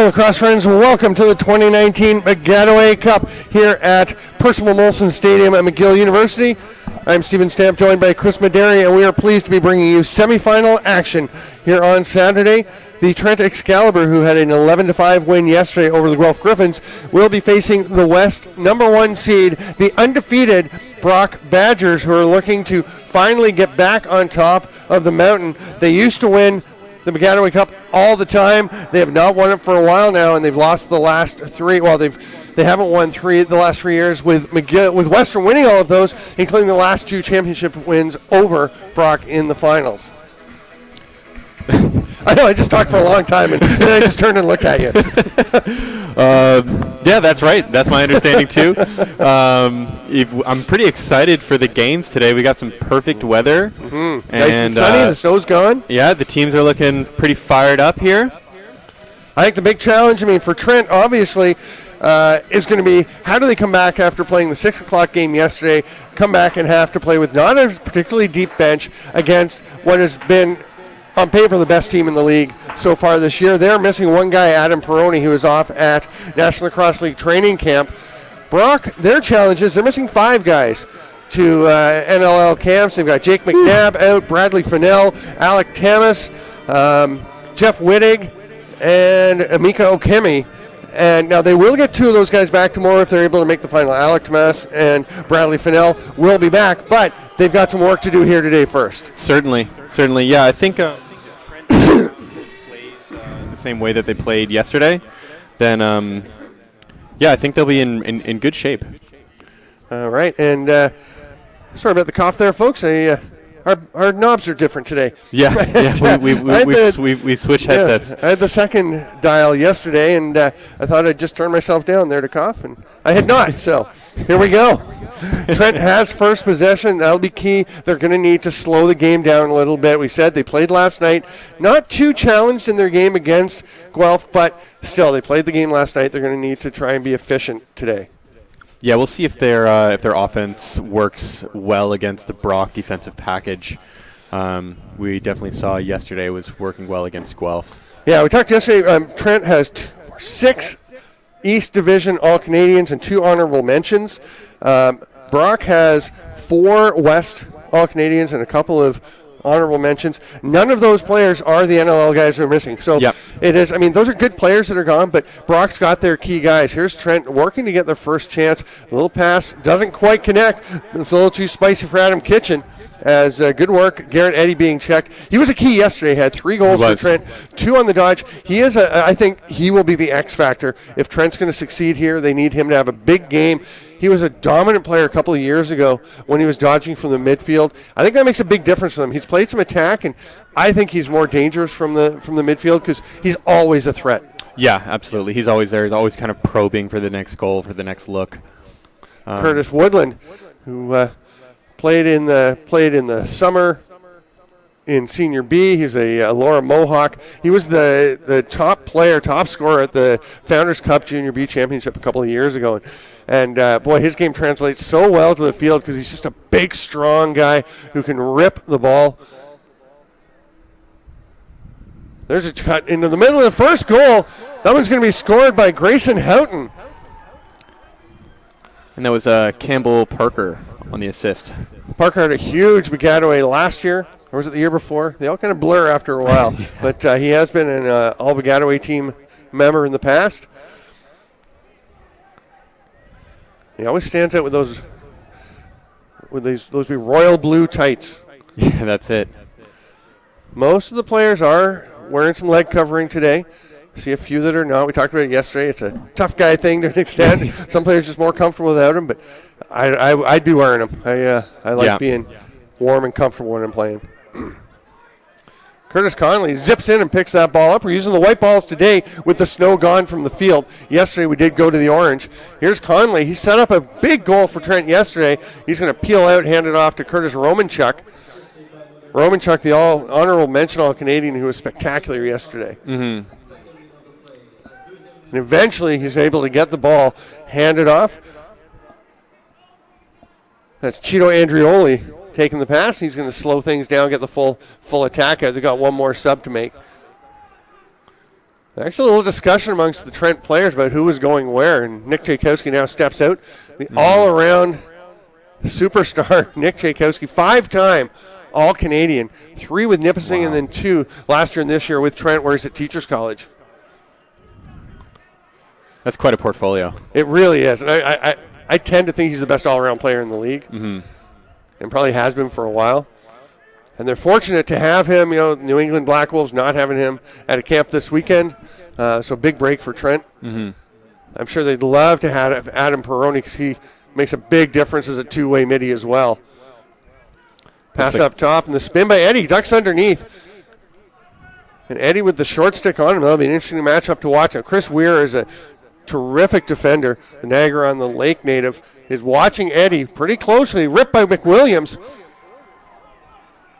Hello, lacrosse friends. Welcome to the 2019 Baggataway Cup here at Percival Molson Stadium at McGill University. I'm Stephen Stamp, joined by Chris Maderi, and we are pleased to be bringing you semifinal action here on Saturday. The Trent Excalibur, who had an 11-5 win yesterday over the Guelph Griffins, will be facing the West #1 seed, the undefeated Brock Badgers, who are looking to finally get back on top of the mountain. They used to win the Baggataway Cup all the time. They have not won it for a while now, and they've lost the last three. Well, they haven't won the last 3 years, with McGill, with Western winning all of those, including the last 2 championship wins over Brock in the finals. I know, I just talked for a long time, and then I just turned and looked at you. Yeah, that's right. That's my understanding, too. I'm pretty excited for the games today. We got some perfect weather. Mm-hmm. Nice and sunny. The snow's gone. Yeah, the teams are looking pretty fired up here. I think the big challenge, for Trent, obviously, is going to be how do they come back after playing the 6 o'clock game yesterday, come back and have to play with not a particularly deep bench against what has been, on paper, the best team in the league so far this year. They're missing one guy, Adam Peroni, who is off at National Lacrosse League training camp. Brock, their challenge is they're missing 5 guys to NLL camps. They've got Jake McNabb out, Bradley Fennell, Alec Tamas, Jeff Wittig, and Amika Okemi. And now they will get 2 of those guys back tomorrow if they're able to make the final. Alec Tamas and Bradley Fennell will be back, but they've got some work to do here today first. Certainly. Yeah, I think Trent plays the same way that they played yesterday, then I think they'll be in good shape. All right, and sorry about the cough there, folks. Our knobs are different today. Yeah, we switched headsets. Yes, I had the second dial yesterday, and I thought I'd just turn myself down there to cough, and I had not, so here we go. Trent has first possession. That'll be key. They're going to need to slow the game down a little bit. We said they played last night. Not too challenged in their game against Guelph, but still, they played the game last night. They're going to need to try and be efficient today. Yeah, we'll see if their offense works well against the Brock defensive package. We definitely saw yesterday was working well against Guelph. Yeah, we talked yesterday. Trent has 6 East Division All-Canadians and 2 honorable mentions. Brock has 4 West All-Canadians and a couple of honorable mentions. None of those players are the NLL guys who are missing. So It is, those are good players that are gone, but Brock's got their key guys. Here's Trent working to get their first chance. A little pass, doesn't quite connect. It's a little too spicy for Adam Kitchen. As good work, Garrett Eddy being checked. He was a key yesterday. Had 3 goals for Trent, 2 on the dodge. He is I think he will be the X factor. If Trent's going to succeed here, they need him to have a big game. He was a dominant player a couple of years ago when he was dodging from the midfield. I think that makes a big difference for him. He's played some attack, and I think he's more dangerous from the midfield because he's always a threat. Yeah, absolutely. He's always there. He's always kind of probing for the next goal, for the next look. Curtis Woodland, who played in the summer in Senior B. He's a Laura Mohawk. He was the top scorer at the Founders Cup Junior B Championship a couple of years ago. And boy, his game translates so well to the field because he's just a big, strong guy who can rip the ball. There's a cut into the middle of the first goal. That one's going to be scored by Grayson Houghton. And that was Campbell Parker on the assist. Parker had a huge Baggataway last year. Or was it the year before? They all kind of blur after a while. But he has been an all Baggataway team member in the past. He always stands out with those big royal blue tights. Yeah, that's it. Most of the players are wearing some leg covering today. See a few that are not. We talked about it yesterday. It's a tough guy thing to an extent. Some players are just more comfortable without them, but I'd be wearing them. I like being warm and comfortable when I'm playing. Curtis Conley zips in and picks that ball up. We're using the white balls today with the snow gone from the field. Yesterday we did go to the orange. Here's Conley. He set up a big goal for Trent yesterday. He's going to peel out, hand it off to Curtis Romanchuk. Romanchuk, the honorable mention All-Canadian, who was spectacular yesterday. Mm-hmm. And eventually he's able to get the ball, hand it off. That's Cheeto Andrioli taking the pass. He's going to slow things down, get the full attack out. They've got one more sub to make. Actually, a little discussion amongst the Trent players about who was going where, and Nick Tchaikovsky now steps out. The all-around superstar, Nick Tchaikovsky, 5-time All-Canadian, 3 with Nipissing and then 2 last year and this year with Trent, where he's at Teachers College. That's quite a portfolio. It really is. And I tend to think he's the best all-around player in the league, and probably has been for a while. And they're fortunate to have him. New England Black Wolves not having him at a camp this weekend, so big break for Trent. I'm sure they'd love to have Adam Perrone because he makes a big difference as a two-way midi as well. Pass up top, and the spin by Eddie. Ducks underneath. And Eddie with the short stick on him. That'll be an interesting matchup to watch. Now, Chris Weir is a terrific defender. The Niagara on the Lake native is watching Eddie pretty closely. Ripped by McWilliams.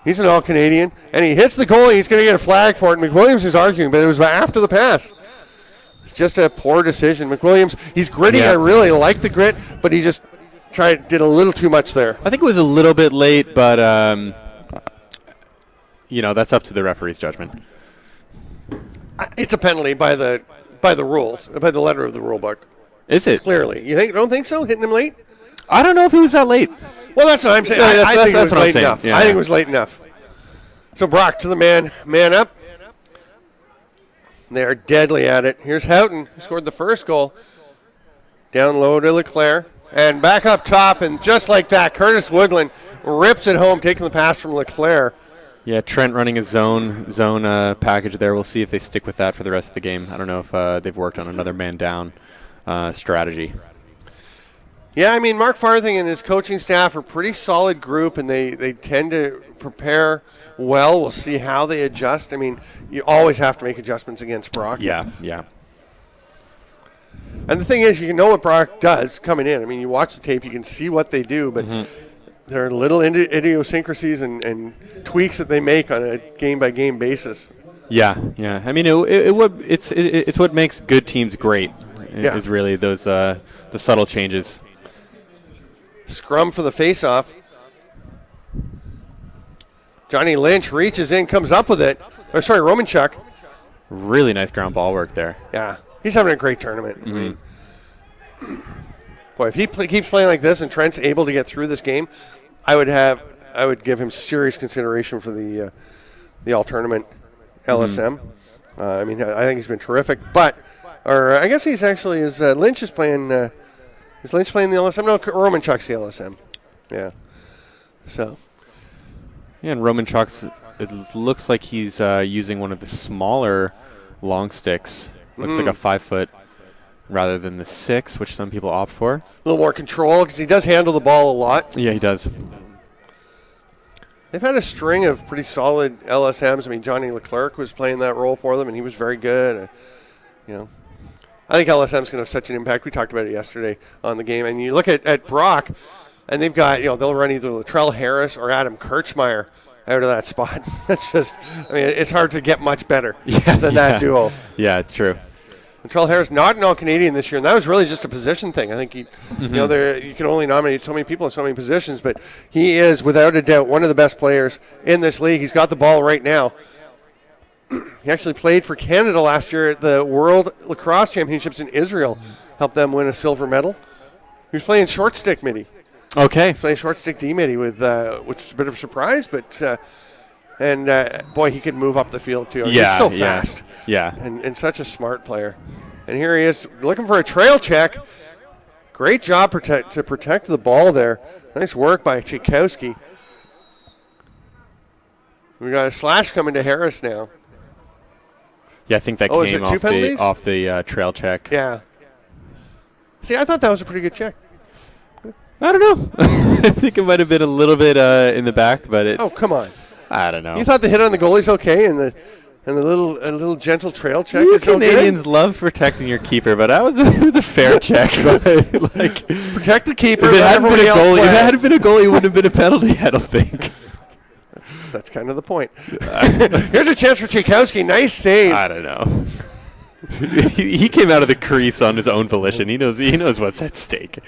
He's an All-Canadian, and he hits the goalie. He's going to get a flag for it. McWilliams is arguing, but it was after the pass. It's just a poor decision. McWilliams, he's gritty. I really like the grit, but he just did a little too much there. I think it was a little bit late, but that's up to the referee's judgment. It's a penalty by the rules, by the letter of the rule book. Is it? Clearly. You don't think so? Hitting him late? I don't know if he was that late. Well, that's what I'm saying. I think it was late enough. Yeah. I think it was late enough. So Brock to the man up. They are deadly at it. Here's Houghton, who scored the first goal. Down low to Leclerc. And back up top, and just like that, Curtis Woodland rips it home, taking the pass from Leclerc. Yeah, Trent running a zone package there. We'll see if they stick with that for the rest of the game. I don't know if they've worked on another man down strategy. Yeah, I mean, Mark Farthing and his coaching staff are a pretty solid group, and they tend to prepare well. We'll see how they adjust. I mean, you always have to make adjustments against Brock. Yeah. And the thing is, you know what Brock does coming in. I mean, you watch the tape, you can see what they do, but there are little idiosyncrasies and tweaks that they make on a game-by-game basis. Yeah. I mean, it's what makes good teams great. Is really those the subtle changes. Scrum for the face-off. Johnny Lynch reaches in, comes up with it. Romanchuk. Really nice ground ball work there. Yeah, he's having a great tournament. I mean, boy, if he keeps playing like this and Trent's able to get through this game, I would give him serious consideration for the all-tournament LSM. I mean, I think he's been terrific. I guess he's actually Lynch is playing. Is Lynch playing the LSM? No, Romanchuk's the LSM. Yeah. So. Yeah, and Romanchuk's, it looks like he's using one of the smaller long sticks. Looks like a 5-foot rather than the 6, which some people opt for. A little more control because he does handle the ball a lot. Yeah, he does. They've had a string of pretty solid LSMs. I mean, Johnny Leclerc was playing that role for them, and he was very good. I think LSM's going to have such an impact. We talked about it yesterday on the game. And you look at Brock, and they've got, they'll run either Latrell Harris or Adam Kirchmeier out of that spot. It's just, it's hard to get much better than that duo. Yeah, it's true. Latrell Harris, not an All-Canadian this year, and that was really just a position thing. I think you can only nominate so many people in so many positions, but he is, without a doubt, one of the best players in this league. He's got the ball right now. He actually played for Canada last year at the World Lacrosse Championships in Israel. Helped them win a silver medal. He was playing short stick midi. Okay. Playing short stick D midi with, which was a bit of a surprise, but boy, he could move up the field too. He's so fast. Yeah. And such a smart player. And here he is looking for a trail check. Great job to protect the ball there. Nice work by Tchaikovsky. We got a slash coming to Harris now. Yeah, I think that came off the trail check. Yeah. See, I thought that was a pretty good check. I don't know. I think it might have been a little bit in the back, but it's... Oh, come on. I don't know. You thought the hit on the goalie's okay and the little gentle trail check is no good? Canadians love protecting your keeper, but it was a fair check. Protect the keeper. If it hadn't been a goalie, it wouldn't have been a penalty, I don't think. That's kind of the point. Here's a chance for Tchaikovsky. Nice save. I don't know. He came out of the crease on his own volition. He knows what's at stake.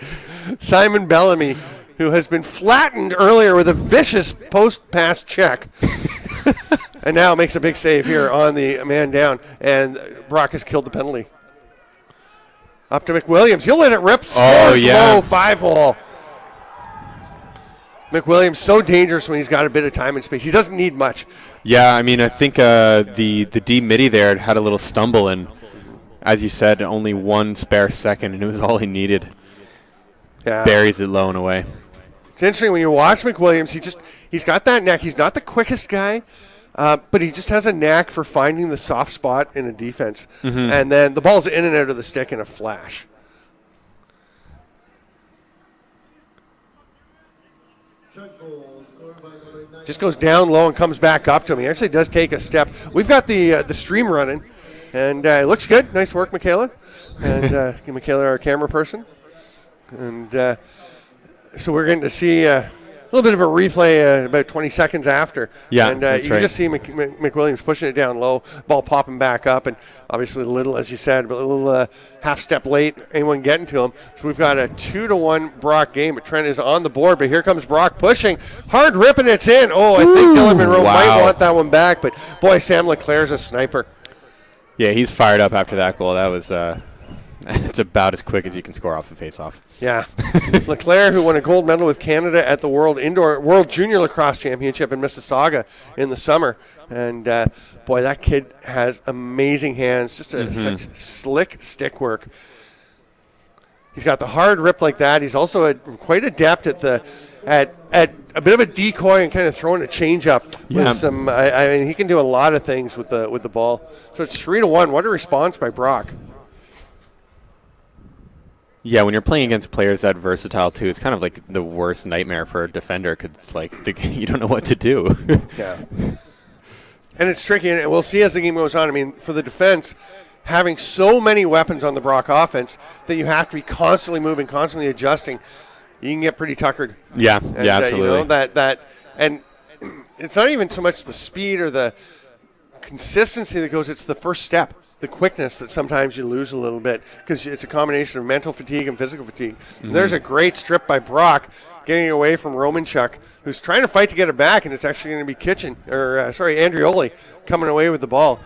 Simon Bellamy, who has been flattened earlier with a vicious post-pass check. And now makes a big save here on the man down. And Brock has killed the penalty. Up to McWilliams. He'll let it rip. Scores low, 5-hole. McWilliams so dangerous when he's got a bit of time and space. He doesn't need much. Yeah, I mean, I think the D midi there had a little stumble, and as you said, only one spare second, and it was all he needed. Yeah. Buries it low and away. It's interesting when you watch McWilliams. He's got that knack. He's not the quickest guy, but he just has a knack for finding the soft spot in a defense, and then the ball's in and out of the stick in a flash. Just goes down low and comes back up to him. He actually does take a step. We've got the stream running, and it looks good. Nice work, Michaela. And Michaela, our camera person. And so we're going to see a little bit of a replay about 20 seconds after. Yeah, and that's you right. can just see McWilliams pushing it down low, ball popping back up, and obviously a little, as you said, but a little half step late, anyone getting to him. So we've got a 2-1 Brock game, but Trent is on the board, but here comes Brock pushing. Hard ripping, it's in. Oh, I think Dylan Monroe might want that one back, but boy, Sam Leclerc's a sniper. Yeah, he's fired up after that goal. That was it's about as quick as you can score off the face-off. Yeah. Leclerc, who won a gold medal with Canada at the World Junior Lacrosse Championship in Mississauga in the summer. And, boy, that kid has amazing hands, just such slick stick work. He's got the hard rip like that. He's also quite adept at a bit of a decoy and kind of throwing a change up with some. I mean, he can do a lot of things with the ball. So it's 3-1. What a response by Brock. Yeah, when you're playing against players that versatile too, it's kind of like the worst nightmare for a defender because you don't know what to do. Yeah, and it's tricky, and we'll see as the game goes on. I mean, for the defense, having so many weapons on the Brock offense that you have to be constantly moving, constantly adjusting, you can get pretty tuckered. Yeah, and, yeah, absolutely. That and it's not even so much the speed or the consistency that goes; it's the first step. The quickness that sometimes you lose a little bit because it's a combination of mental fatigue and physical fatigue. And there's a great strip by Brock getting away from Romanchuk, who's trying to fight to get it back, and it's actually going to be Andrioli coming away with the ball.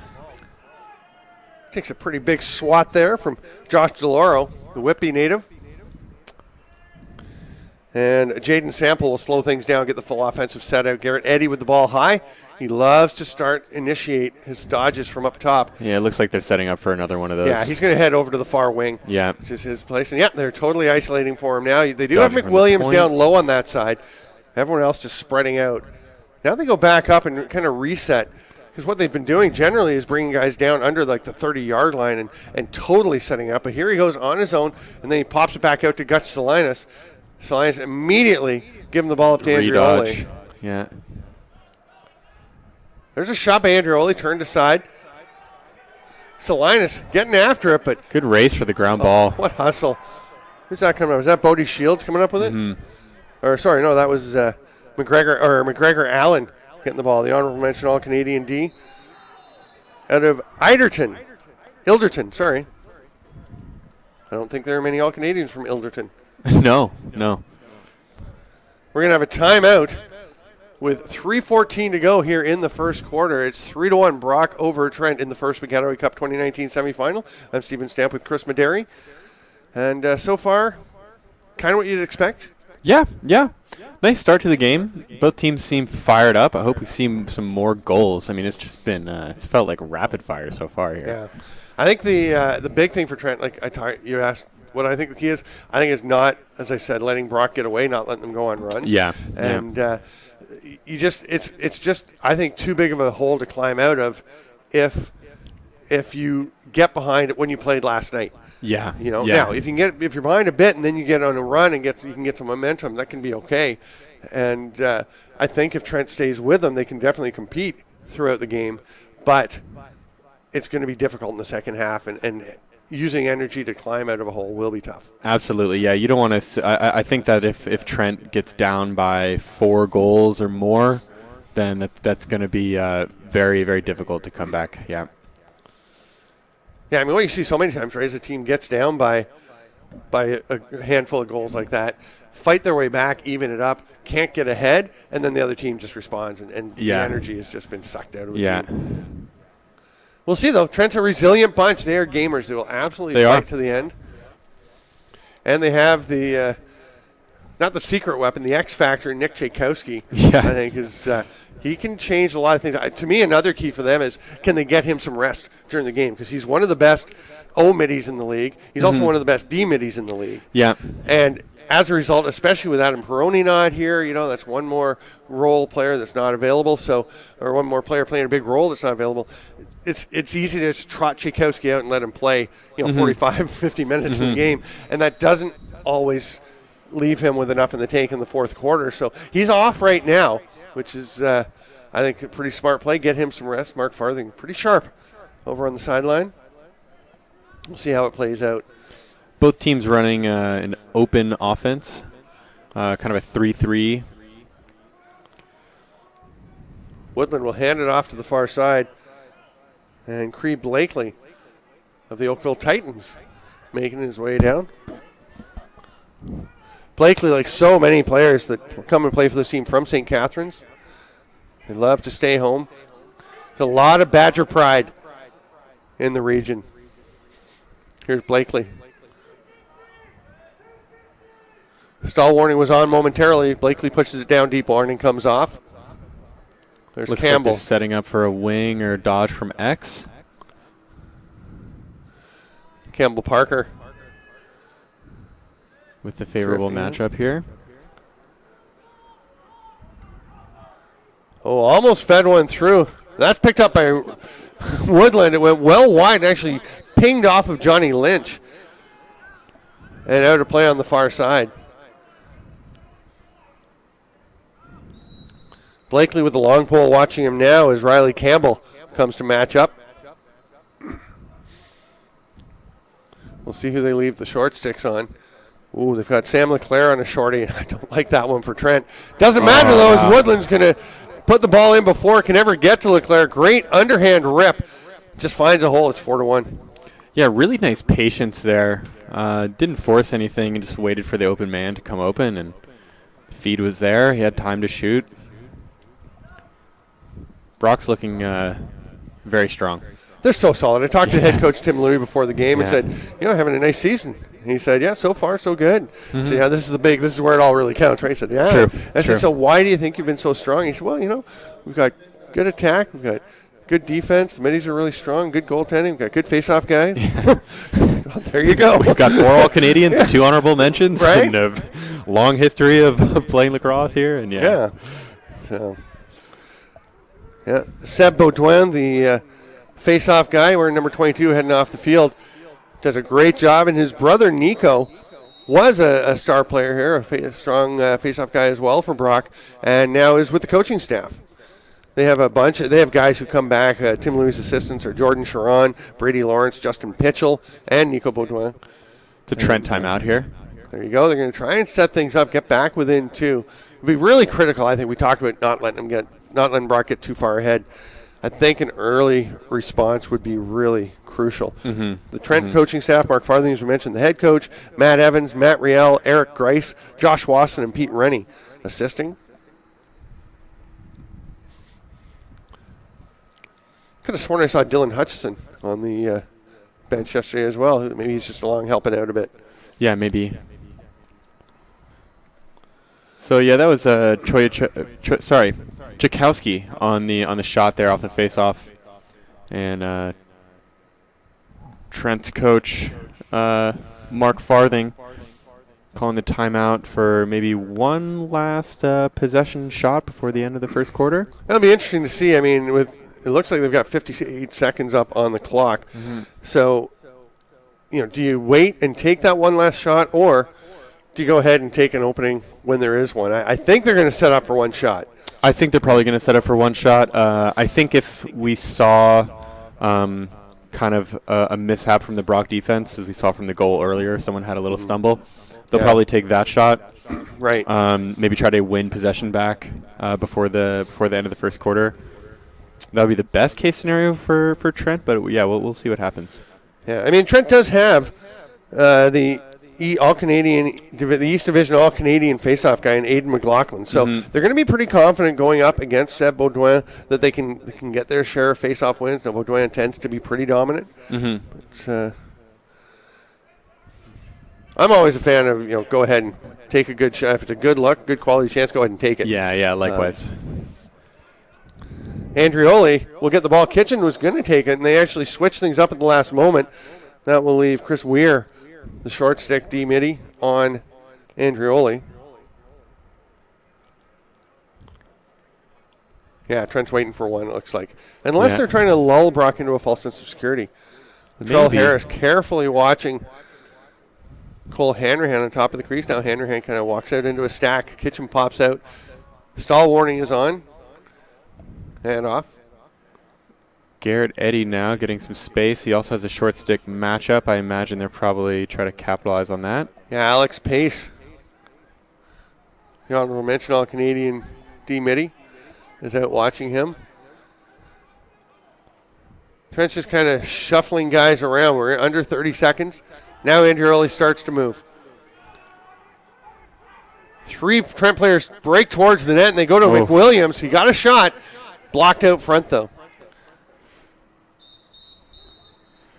Takes a pretty big swat there from Josh DeLauro, the Whitby native. And Jaden Sample will slow things down, get the full offensive set out. Garrett Eddy with the ball high. He loves to initiate his dodges from up top. Yeah, it looks like they're setting up for another one of those. Yeah, he's going to head over to the far wing, which is his place. And, they're totally isolating for him now. They do have McWilliams down low on that side. Everyone else just spreading out. Now they go back up and kind of reset. Because what they've been doing generally is bringing guys down under like the 30-yard line and totally setting up. But here he goes on his own, and then he pops it back out to Gus Salinas. Salinas immediately giving the ball up to Andrioli. Yeah. There's a shot by Andrioli, turned aside. Salinas getting after it, but good race for the ground ball. What hustle. Who's that coming up? Was that Bodie Shields coming up with it? Or sorry, no, that was McGregor Allen getting the ball. The honorable mention All-Canadian D. Out of Ilderton, sorry. I don't think there are many All-Canadians from Ilderton. No. We're going to have a timeout with 3:14 to go here in the first quarter. It's 3-1 Brock over Trent in the first Baggataway Cup 2019 semifinal. I'm Stephen Stamp with Chris Mederi. And so far, kind of what you'd expect. Yeah. Nice start to the game. Both teams seem fired up. I hope we see some more goals. I mean, it's just been it's felt like rapid fire so far here. Yeah. I think the big thing for Trent, you asked what I think the key is, I think is not, as I said, letting Brock get away, not letting them go on runs. Yeah. And it's just I think too big of a hole to climb out of if you get behind it when you played last night. Yeah. Now if you're behind a bit and then you get on a run and you can get some momentum, that can be okay. And I think if Trent stays with them, they can definitely compete throughout the game, but it's going to be difficult in the second half, and using energy to climb out of a hole will be tough. Absolutely, yeah. You don't want to. I think that if Trent gets down by 4 goals or more, then that's going to be very, very difficult to come back. Yeah. Yeah, I mean, what you see so many times, right, is a team gets down by by a handful of goals like that, fight their way back, even it up, can't get ahead, and then the other team just responds, and the energy has just been sucked out of the team. We'll see, though. Trent's a resilient bunch. They are gamers. They will absolutely fight to the end. And they have the, not the secret weapon, the X Factor, Nick Tchaikovsky, I think, is he can change a lot of things. To me, another key for them is can they get him some rest during the game, because he's one of the best O-middies in the league. He's also one of the best D-middies in the league. Yeah. And as a result, especially with Adam Peroni not here, that's one more role player that's not available, or one more player playing a big role that's not available. It's easy to just trot Tchaikovsky out and let him play 45, 50 minutes in the game, and that doesn't always leave him with enough in the tank in the fourth quarter. So he's off right now, which is, I think, a pretty smart play. Get him some rest. Mark Farthing, pretty sharp over on the sideline. We'll see how it plays out. Both teams running an open offense, kind of a 3-3. Woodland will hand it off to the far side. And Cree Blakely of the Oakville Titans making his way down. Blakely, like so many players that come and play for this team from St. Catharines, they love to stay home. There's a lot of Badger pride in the region. Here's Blakely. Stall warning was on momentarily. Blakely pushes it down deep. Warning comes off. There's Looks Campbell. Like setting up for a wing or dodge from X. Campbell Parker. With the favorable matchup here. Oh, almost fed one through. That's picked up by Woodland. It went well wide and actually pinged off of Johnny Lynch. And out of play on the far side. Blakely with the long pole watching him now as Riley Campbell comes to match up. We'll see who they leave the short sticks on. Ooh, they've got Sam LeClaire on a shorty. I don't like that one for Trent. Doesn't matter, though, as Woodland's going to put the ball in before it can ever get to LeClaire. Great underhand rip. Just finds a hole. It's 4-1. Yeah, really nice patience there. Didn't force anything and just waited for the open man to come open, and the feed was there. He had time to shoot. Brock's looking very strong. They're so solid. I talked to head coach Tim Louie before the game and said, having a nice season. And he said, yeah, so far so good. So, this is where it all really counts, right? I said, yeah. It's true. I said, so why do you think you've been so strong? He said, well, we've got good attack. We've got good defense. The middies are really strong. Good goaltending. We've got good face-off guys. Well, there you go. We've got 4 All-Canadians, 2 honorable mentions, right? And a long history of playing lacrosse here. And So, Seb Baudouin, the face-off guy, wearing number 22, heading off the field, does a great job. And his brother, Nico, was a star player here, a strong face-off guy as well for Brock, and now is with the coaching staff. They have they have guys who come back. Tim Louis' assistants are Jordan Sharon, Brady Lawrence, Justin Pitchell, and Nico Baudouin. It's a Trent timeout here. There you go. They're going to try and set things up, get back within 2. It'd be really critical, I think. We talked about not letting Brock get too far ahead. I think an early response would be really crucial. The Trent coaching staff, Mark Farthing, as we mentioned, the head coach, Matt Evans, Matt Riel, Eric Grice, Josh Wasson, and Pete Rennie assisting. Could have sworn I saw Dylan Hutchison on the bench yesterday as well. Maybe he's just along helping out a bit. Yeah, maybe. So that was Tchaikovsky on the shot there off the face-off, and Trent's coach Mark Farthing calling the timeout for maybe one last possession shot before the end of the first quarter. That'll be interesting to see. I mean, it looks like they've got 58 seconds up on the clock. So, do you wait and take that one last shot, or do you go ahead and take an opening when there is one? I think they're going to set up for one shot. I think they're probably going to set up for one shot. I think if we saw kind of a mishap from the Brock defense, as we saw from the goal earlier, someone had a little stumble, they'll probably take that shot. Right. Maybe try to win possession back before the end of the first quarter. That would be the best case scenario for Trent, but we'll see what happens. Yeah, I mean, Trent does have the the East Division All-Canadian faceoff guy in Aidan McLaughlin. So they're going to be pretty confident going up against Seb Baudouin that they can get their share of faceoff wins. Now, Baudouin tends to be pretty dominant. But, I'm always a fan of, go ahead and take a good shot. If it's a good look, good quality chance, go ahead and take it. Yeah, likewise. Andrioli will get the ball. Kitchen was going to take it, and they actually switched things up at the last moment. That will leave Chris Weir, the short stick D-midi, on Andrioli. Yeah, Trent's waiting for one, it looks like. Unless they're trying to lull Brock into a false sense of security. Latrell Harris carefully watching Cole Hanrahan on top of the crease. Now Hanrahan kind of walks out into a stack. Kitchen pops out. Stall warning is on. And off. Garrett Eddy now getting some space. He also has a short stick matchup. I imagine they're probably trying to capitalize on that. Yeah, Alex Pace, the honorable mention All-Canadian D-midi, is out watching him. Trent's just kind of shuffling guys around. We're under 30 seconds. Now Andrew Early starts to move. 3 Trent players break towards the net, and they go to McWilliams. He got a shot. Blocked out front, though.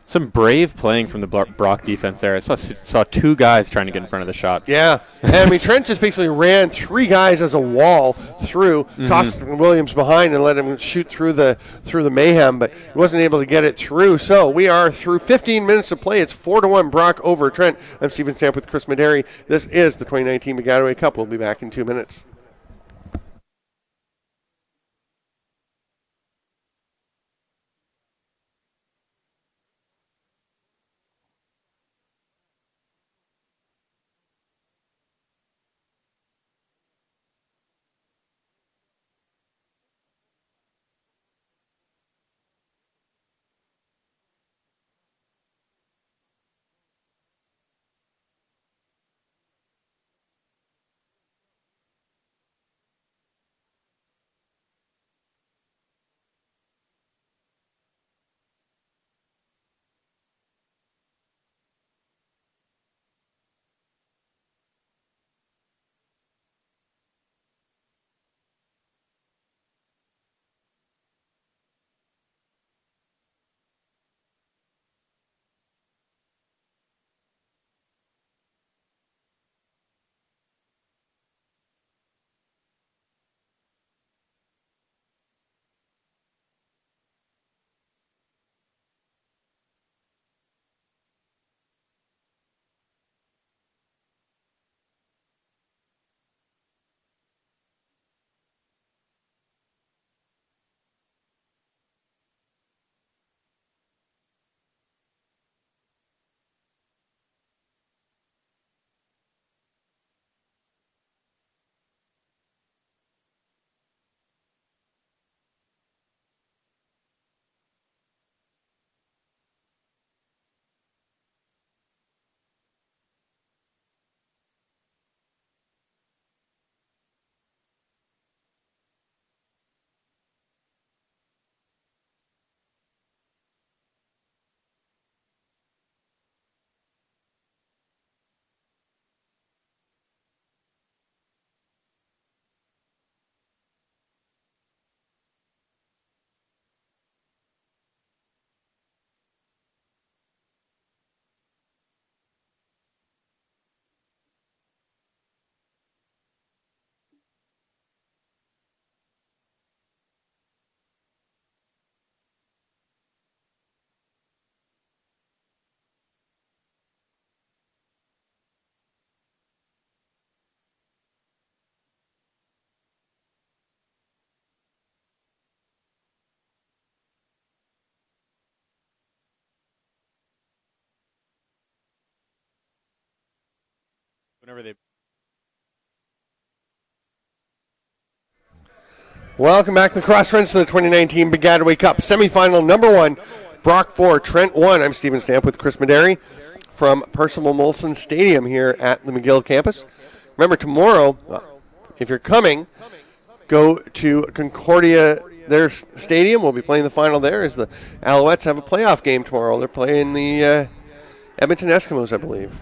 Some brave playing from the Brock defense there. I saw 2 guys trying to get in front of the shot. Yeah. And, I mean, Trent just basically ran 3 guys as a wall through, tossed Williams behind and let him shoot through the mayhem, but he wasn't able to get it through. So we are through 15 minutes of play. It's 4-1 Brock over Trent. I'm Stephen Stamp with Chris Mederi. This is the 2019 Baggataway Cup. We'll be back in 2 minutes. Welcome back to the Cross Friends to the 2019 Baggataway Cup semifinal number 1. Brock 4, Trent 1. I'm Stephen Stamp with Chris Mederi from Percival Molson Stadium here at the McGill campus. Remember, tomorrow, if you're coming, go to Concordia, their stadium. We'll be playing the final there as the Alouettes have a playoff game tomorrow. They're playing the Edmonton Eskimos, I believe.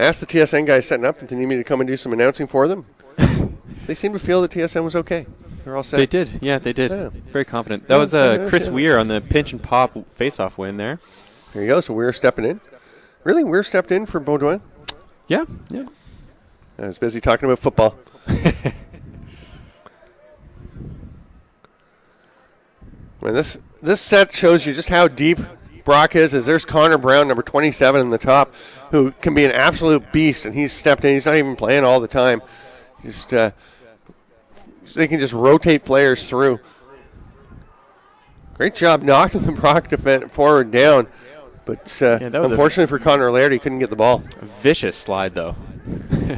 I asked the TSN guys setting up if they need me to come and do some announcing for them. They seemed to feel that TSN was okay. They're all set. They did. Yeah, they did. Yeah. Very confident. That was Chris Weir on the pinch and pop face-off win there. There you go. So Weir stepping in. Really? Weir stepped in for Baudouin? Yeah. I was busy talking about football. Well, this set shows you just how deep Brock is. As there's Connor Brown, number 27 in the top, who can be an absolute beast, and he's stepped in. He's not even playing all the time. Just they can just rotate players through. Great job knocking the Brock defense forward down, but unfortunately for Connor Laird, he couldn't get the ball. A vicious slide, though.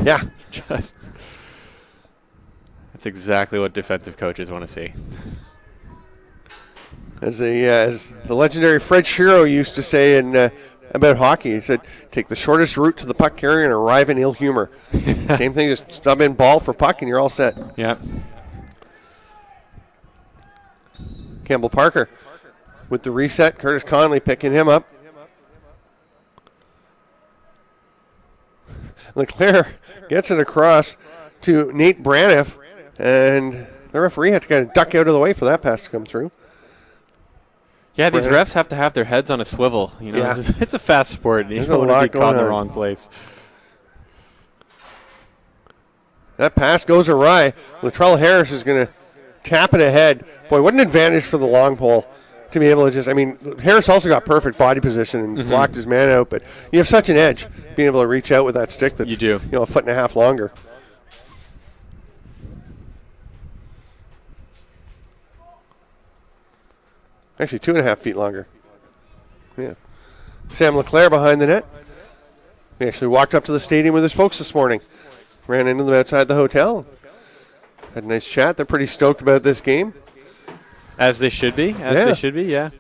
Yeah. That's exactly what defensive coaches want to see. As the legendary Fred Shiro used to say about hockey, he said, take the shortest route to the puck carrier and arrive in ill humor. Same thing, just stub in ball for puck and you're all set. Yeah. Campbell Parker with the reset. Curtis Conley picking him up. Leclerc gets it across to Nate Braniff, and the referee had to kind of duck out of the way for that pass to come through. Yeah, these refs have to have their heads on a swivel. You know, Yeah. It's a fast sport. You don't want to be caught in the wrong place. That pass goes awry. Latrell Harris is going to tap it ahead. Boy, what an advantage for the long pole to be able to just, Harris also got perfect body position and blocked his man out, but you have such an edge being able to reach out with that stick that's you do. A foot and a half longer. Actually, 2.5 feet longer. Yeah. Sam Leclerc behind the net. He actually walked up to the stadium with his folks this morning. Ran into them outside the hotel. Had a nice chat. They're pretty stoked about this game. As they should be. They should be, yeah.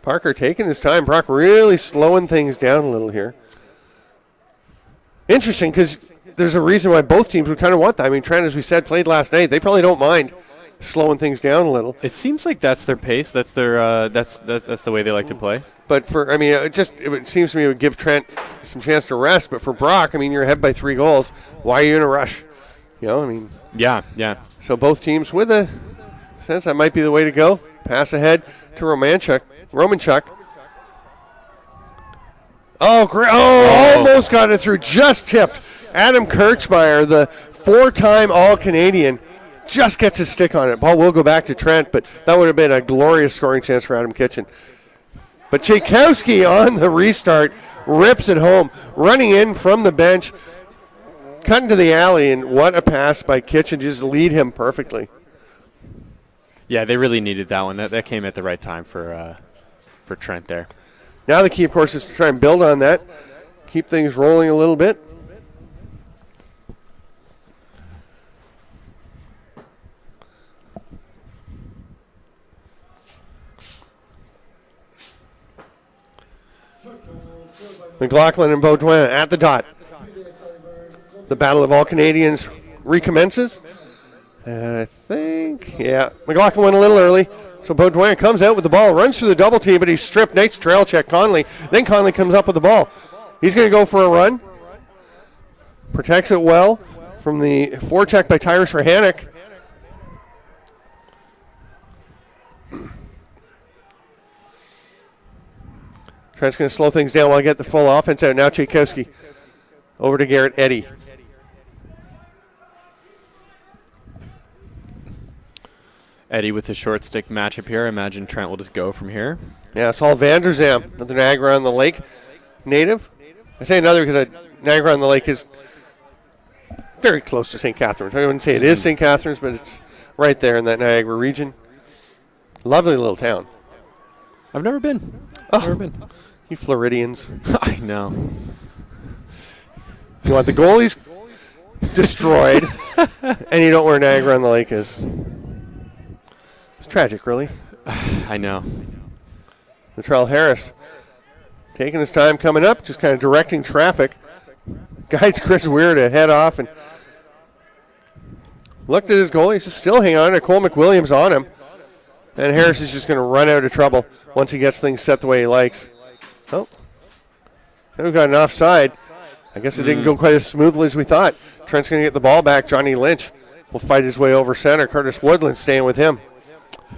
Parker taking his time. Brock really slowing things down a little here. Interesting, because there's a reason why both teams would kind of want that. Trent, as we said, played last night. They probably don't mind slowing things down a little. It seems like that's their pace. That's their that's the way they like to play. But it seems to me it would give Trent some chance to rest. But for Brock, you're ahead by 3 goals. Why are you in a rush? Yeah. So both teams with a sense that might be the way to go. Pass ahead to Romanchuk. Almost got it through. Just tipped. Adam Kirchmeier, the 4-time All-Canadian, just gets his stick on it. Ball will go back to Trent, but that would have been a glorious scoring chance for Adam Kitchen. But Tchaikovsky on the restart rips it home, running in from the bench, cutting to the alley, and what a pass by Kitchen. Just lead him perfectly. Yeah, they really needed that one. That came at the right time for Trent there. Now the key, of course, is to try and build on that, keep things rolling a little bit. McLaughlin and Baudouin at the dot. The battle of all Canadians recommences. And I think, McLaughlin went a little early. So Baudouin comes out with the ball, runs through the double team, but he's stripped. Nice trail check, Conley. Then Conley comes up with the ball. He's going to go for a run. Protects it well from the forecheck by Tyrus Rahanic. Trent's going to slow things down while I get the full offense out. Now Tchaikovsky over to Garrett Eddy. Eddy with the short stick matchup here. I imagine Trent will just go from here. Yeah, Saul Vanderzam, another Niagara-on-the-Lake native. I say another because Niagara-on-the-Lake is very close to St. Catharines. I wouldn't say it is St. Catharines, but it's right there in that Niagara region. Lovely little town. I've never been. You Floridians. I know. You want the goalies destroyed, and you don't know where Niagara-on-the-Lake is. It's tragic, really. I know. Latrell Harris taking his time coming up, just kind of directing traffic. Guides Chris Weir to head off and looked at his goalie. He's just still hanging on to Cole McWilliams on him. And Harris is just going to run out of trouble once he gets things set the way he likes. Oh, We got an offside. I guess it didn't go quite as smoothly as we thought. Trent's going to get the ball back. Johnny Lynch will fight his way over center. Curtis Woodland staying with him.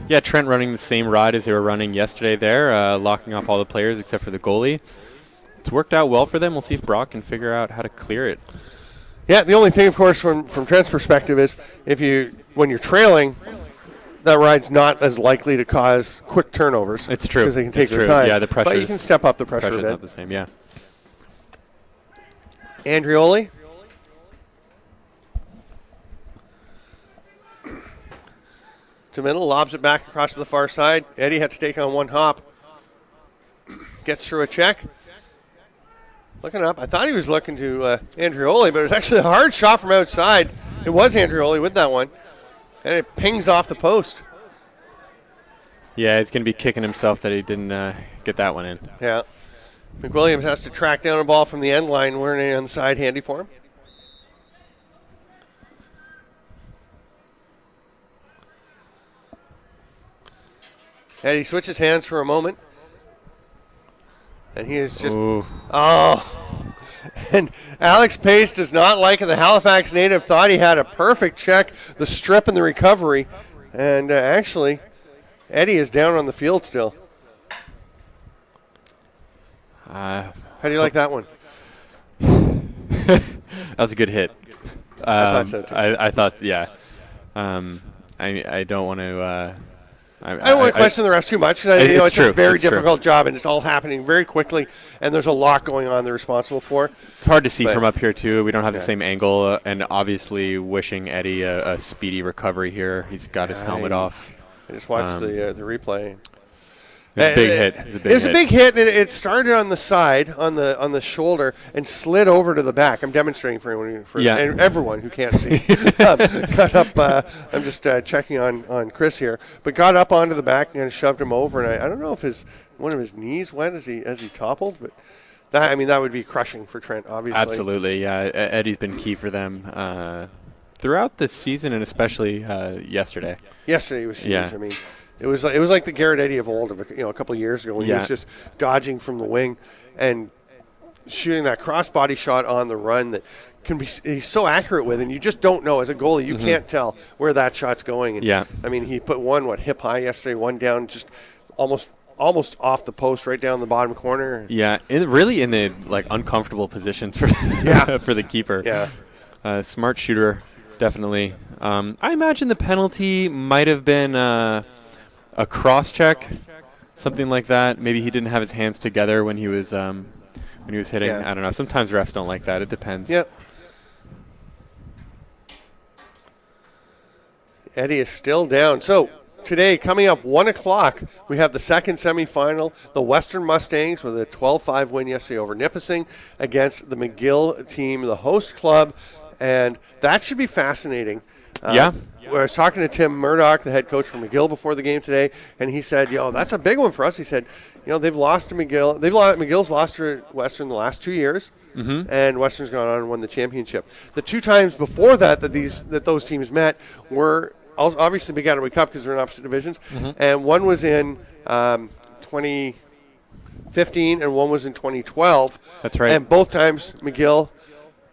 Yeah, Trent running the same ride as they were running yesterday there, locking off all the players except for the goalie. It's worked out well for them. We'll see if Brock can figure out how to clear it. Yeah, the only thing, of course, from Trent's perspective is when you're trailing, that ride's not as likely to cause quick turnovers. It's true. Because they can take their time. Yeah, the pressure. But you can step up the pressure a bit. Not the same, yeah. Andrioli. To middle, lobs it back across to the far side. Eddie had to take on one hop. Gets through a check. Looking up. I thought he was looking to Andrioli, but it was actually a hard shot from outside. It was Andrioli with that one. And it pings off the post. Yeah, he's going to be kicking himself that he didn't get that one in. Yeah. McWilliams has to track down a ball from the end line. We're on the side handy for him. Eddie switches hands for a moment. And he is just... Ooh. Oh. And Alex Pace does not like it. The Halifax native thought he had a perfect check, the strip and the recovery. And actually, Eddie is down on the field still. How do you like that one? That was a good hit. I thought so too. I thought, yeah. I don't want to... I don't want to question the refs too much because it's true. a very It's difficult true. job and it's all happening very quickly and there's a lot going on they're responsible for. It's hard to see from up here too. We don't have the same angle and obviously wishing Eddie a speedy recovery here. He's got his helmet off. I just watched the replay. It was a big hit. It was a big hit, and it started on the side, on the shoulder, and slid over to the back. I'm demonstrating for everyone who can't see. Got up. I'm just checking on Chris here, but got up onto the back and shoved him over. And I don't know if one of his knees went as he toppled, but that would be crushing for Trent, obviously. Absolutely, yeah. Eddie's been key for them throughout the season, and especially yesterday. Yesterday was huge. Yeah. I mean. It was like the Garrett Eddie of old, a couple of years ago when he was just dodging from the wing and shooting that cross-body shot on the run that he's so accurate with, and you just don't know as a goalie, you can't tell where that shot's going. And, I mean, he put one hip high yesterday, one down just almost off the post, right down the bottom corner. Yeah, really in the uncomfortable positions for for the keeper. Yeah, smart shooter, definitely. I imagine the penalty might have been. A cross check, something like that. Maybe he didn't have his hands together when he was hitting. Yeah. I don't know. Sometimes refs don't like that. It depends. Yep. Eddie is still down. So today, coming up 1 o'clock, we have the second semifinal. The Western Mustangs with a 12-5 win yesterday over Nipissing against the McGill team, the host club, and that should be fascinating. I was talking to Tim Murdoch, the head coach from McGill, before the game today, and he said, that's a big one for us. He said, they've lost to McGill. McGill's lost to Western the last 2 years, and Western's gone on and won the championship. The 2 times before that those teams met were obviously Baggataway Cup because they're in opposite divisions, and one was in 2015 and one was in 2012. That's right. And both times McGill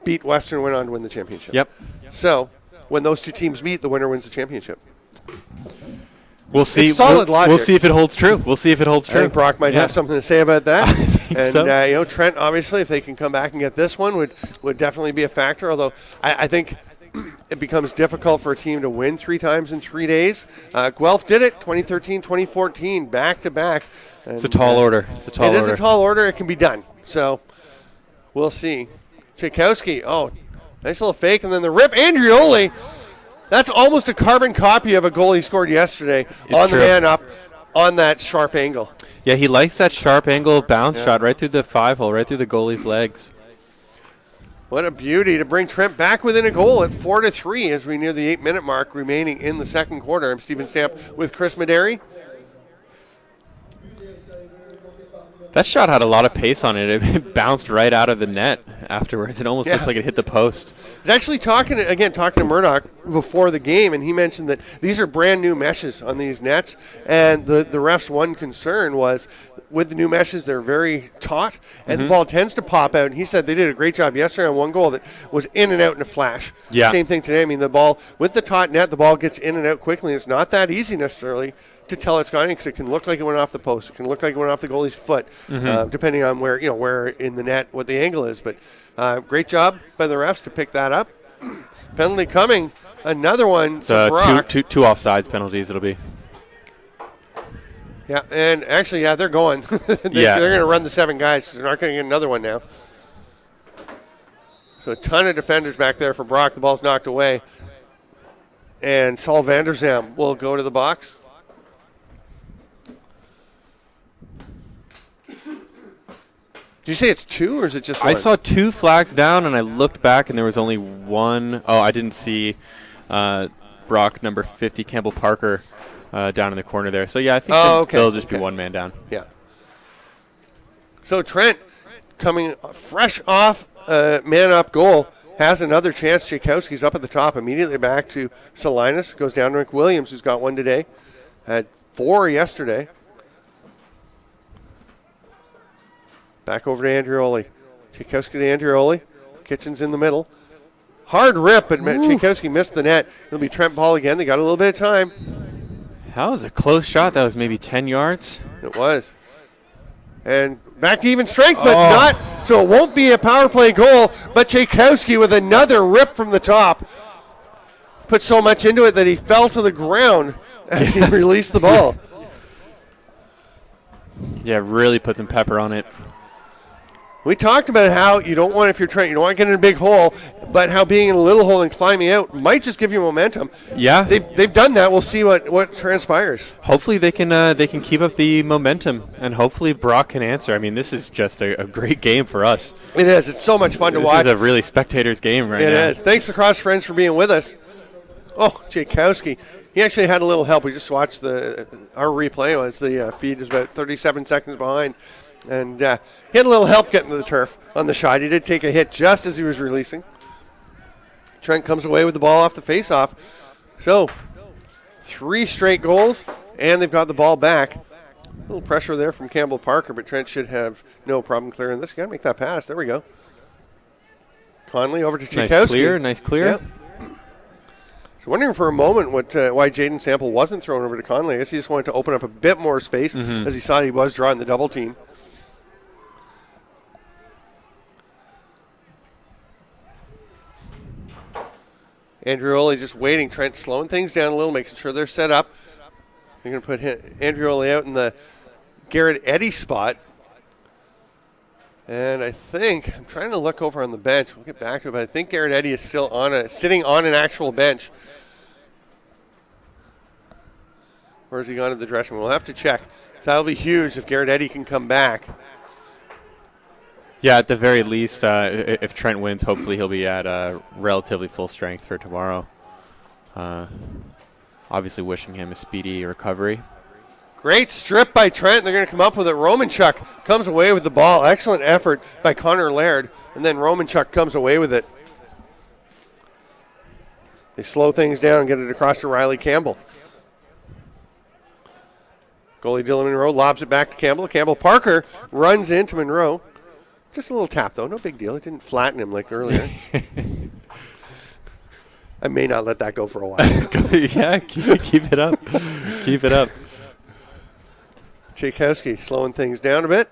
beat Western and went on to win the championship. Yep. So when those 2 teams meet, the winner wins the championship. We'll see. It's solid logic. We'll see if it holds true. I think Brock might have something to say about that. I think so. Trent, obviously, if they can come back and get this one, would definitely be a factor. Although I think it becomes difficult for a team to win 3 times in 3 days. Guelph did it, 2013, 2014, back-to-back. It's a tall order. It is a tall order. It can be done. So we'll see. Tchaikovsky, nice little fake, and then the rip. Andrioli, that's almost a carbon copy of a goal he scored yesterday the man up on that sharp angle. Yeah, he likes that sharp angle bounce shot right through the 5-hole, right through the goalie's legs. What a beauty to bring Trent back within a goal at 4-3 as we near the 8-minute mark remaining in the second quarter. I'm Stephen Stamp with Chris Mederi. That shot had a lot of pace on it. It bounced right out of the net afterwards. It almost looked like it hit the post. Actually, talking to Murdoch, before the game, and he mentioned that these are brand new meshes on these nets, and the ref's one concern was with the new meshes, they're very taut, and the ball tends to pop out. And he said they did a great job yesterday on one goal that was in and out in a flash. Yeah. Same thing today. I mean, the ball, with the taut net, the ball gets in and out quickly. It's not that easy necessarily to tell it's gone in because it can look like it went off the post. It can look like it went off the goalie's foot, depending on where in the net, what the angle is. But great job by the refs to pick that up. Penalty coming. Another one to Brock. Two offsides penalties it'll be. Yeah, and actually, they're going. They're going to run the 7 guys because they're not going to get another one now. So a ton of defenders back there for Brock. The ball's knocked away. And Saul Vanderzam will go to the box. Did you say it's 2 or is it just 1? I saw 2 flags down, and I looked back, and there was only 1. Oh, I didn't see Brock, number 50, Campbell Parker, down in the corner there. So, I think they'll just be 1 man down. Yeah. So Trent, coming fresh off man-up goal, has another chance. Tchaikovsky's up at the top, immediately back to Salinas. Goes down to McWilliams, who's got 1 today. Had 4 yesterday. Back over to Andrioli. Tchaikovsky to Andrioli. Kitchen's in the middle. Hard rip, but Tchaikovsky missed the net. It'll be Trent ball again. They got a little bit of time. That was a close shot. That was maybe 10 yards. It was. And back to even strength, but not. So it won't be a power play goal, but Tchaikovsky with another rip from the top. Put so much into it that he fell to the ground as he released the ball. Yeah, really put some pepper on it. We talked about how you don't want, if you're Trent, you don't want to get in a big hole, but how being in a little hole and climbing out might just give you momentum. Yeah. They've done that. We'll see what transpires. Hopefully they can keep up the momentum, and hopefully Brock can answer. I mean, this is just a great game for us. It is. It's so much fun to watch. This is a really spectator's game right now. It is. Thanks, Lacrosse Friends, for being with us. Oh, Tchaikovsky. He actually had a little help. We just watched our replay. The feed is about 37 seconds behind. And he had a little help getting to the turf on the shot. He did take a hit just as he was releasing. Trent comes away with the ball off the face-off. So, 3 straight goals, and they've got the ball back. A little pressure there from Campbell Parker, but Trent should have no problem clearing this. Got to make that pass. There we go. Conley over to Tchaikovsky. Nice clear. Yep. So wondering for a moment why Jaden Sample wasn't thrown over to Conley. I guess he just wanted to open up a bit more space as he saw he was drawing the double team. Andrioli just waiting. Trent slowing things down a little, making sure they're set up. They're going to put Andrioli out in the Garrett Eddy spot. And I think, I'm trying to look over on the bench. We'll get back to it, but I think Garrett Eddy is still sitting on an actual bench. Or has he gone to the dressing room? We'll have to check. So that'll be huge if Garrett Eddy can come back. Yeah, at the very least, if Trent wins, hopefully he'll be at relatively full strength for tomorrow. Obviously wishing him a speedy recovery. Great strip by Trent. They're going to come up with it. Romanchuk comes away with the ball. Excellent effort by Connor Laird. And then Romanchuk comes away with it. They slow things down and get it across to Riley Campbell. Goalie Dylan Monroe lobs it back to Campbell. Campbell Parker runs into Monroe. Just a little tap, though. No big deal. It didn't flatten him like earlier. I may not let that go for a while. Yeah, keep it up. Keep it up. Tchaikovsky slowing things down a bit.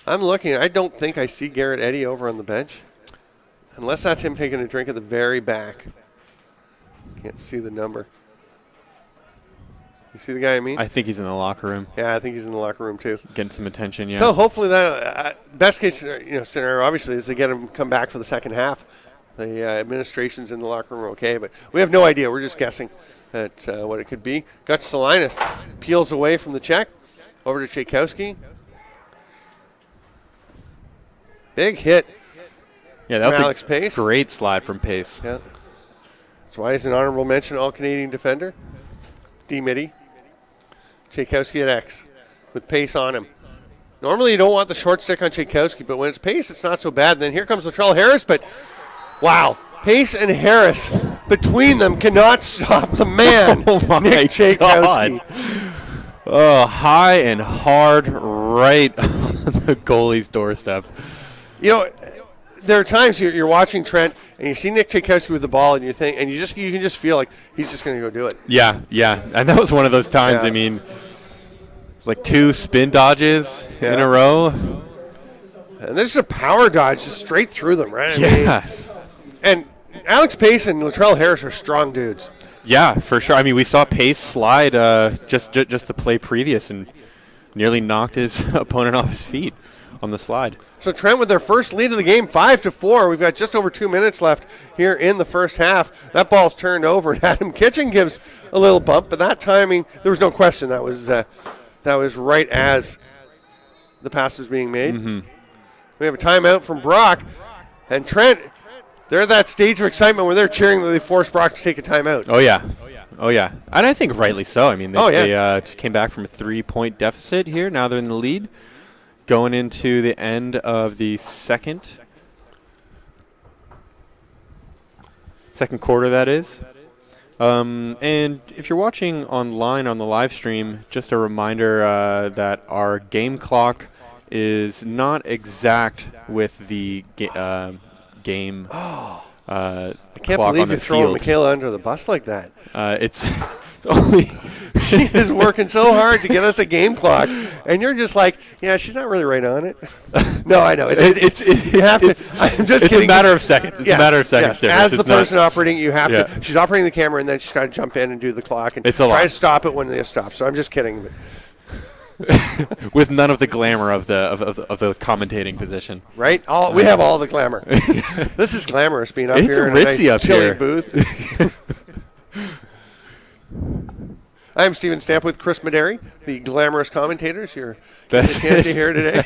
I'm looking. I don't think I see Garrett Eddy over on the bench. Unless that's him taking a drink at the very back. Can't see the number. You see the guy I mean? I think he's in the locker room. Yeah, I think he's in the locker room too. Getting some attention, yeah. So hopefully that best case scenario obviously is they get him come back for the second half. The administration's in the locker room okay, but we have no idea. We're just guessing at what it could be. Got Salinas peels away from the check over to Tchaikovsky. Big hit. Yeah, that was Alex Pace. Great slide from Pace. Yeah. That's why he's an honorable mention All-Canadian defender. D-Mitty. Tchaikovsky at X with Pace on him. Normally you don't want the short stick on Tchaikovsky, but when it's Pace, it's not so bad. And then here comes Latrell Harris, but wow. Pace and Harris, between them, cannot stop the man, Oh, my Nick Tchaikovsky. God. Oh, high and hard right on the goalie's doorstep. You know, there are times you're watching Trent and you see Nick Tchaikovsky with the ball and you can just feel like he's just going to go do it. Yeah, and that was one of those times. Yeah. I mean, like 2 spin dodges in a row. And this is a power dodge just straight through them, right? And Alex Pace and Latrell Harris are strong dudes. Yeah, for sure. I mean, we saw Pace slide just the play previous and nearly knocked his opponent off his feet on the slide. So Trent with their first lead of the game, 5-4. We've got just over 2 minutes left here in the first half. That ball's turned over, and Adam Kitchen gives a little bump, but that timing, there was no question that was right as the pass was being made. Mm-hmm. We have a timeout from Brock, and Trent, they're at that stage of excitement where they're cheering that they forced Brock to take a timeout. Oh, yeah. And I think rightly so. I mean, they just came back from a 3-point deficit here. Now they're in the lead. Going into the end of the second quarter, that is. And if you're watching online on the live stream, just a reminder that our game clock is not exact with the game I can't believe you're throwing Michaela under the bus like that. It's only... She is working so hard to get us a game clock, and you're just like, yeah, she's not really right on it. No, I know. You have to. I'm just kidding. It's a matter of seconds. It's a matter of seconds. Yes. As the person operating, you have to. She's operating the camera, and then she's got to jump in and do the clock and try to stop it when they stop. So I'm just kidding. With none of the glamour of the commentating position. Right? We have all the glamour. This is glamorous being up here in a nice chilly booth. I'm Steven Stamp with Chris Mederi, the glamorous commentators. You're handy here today.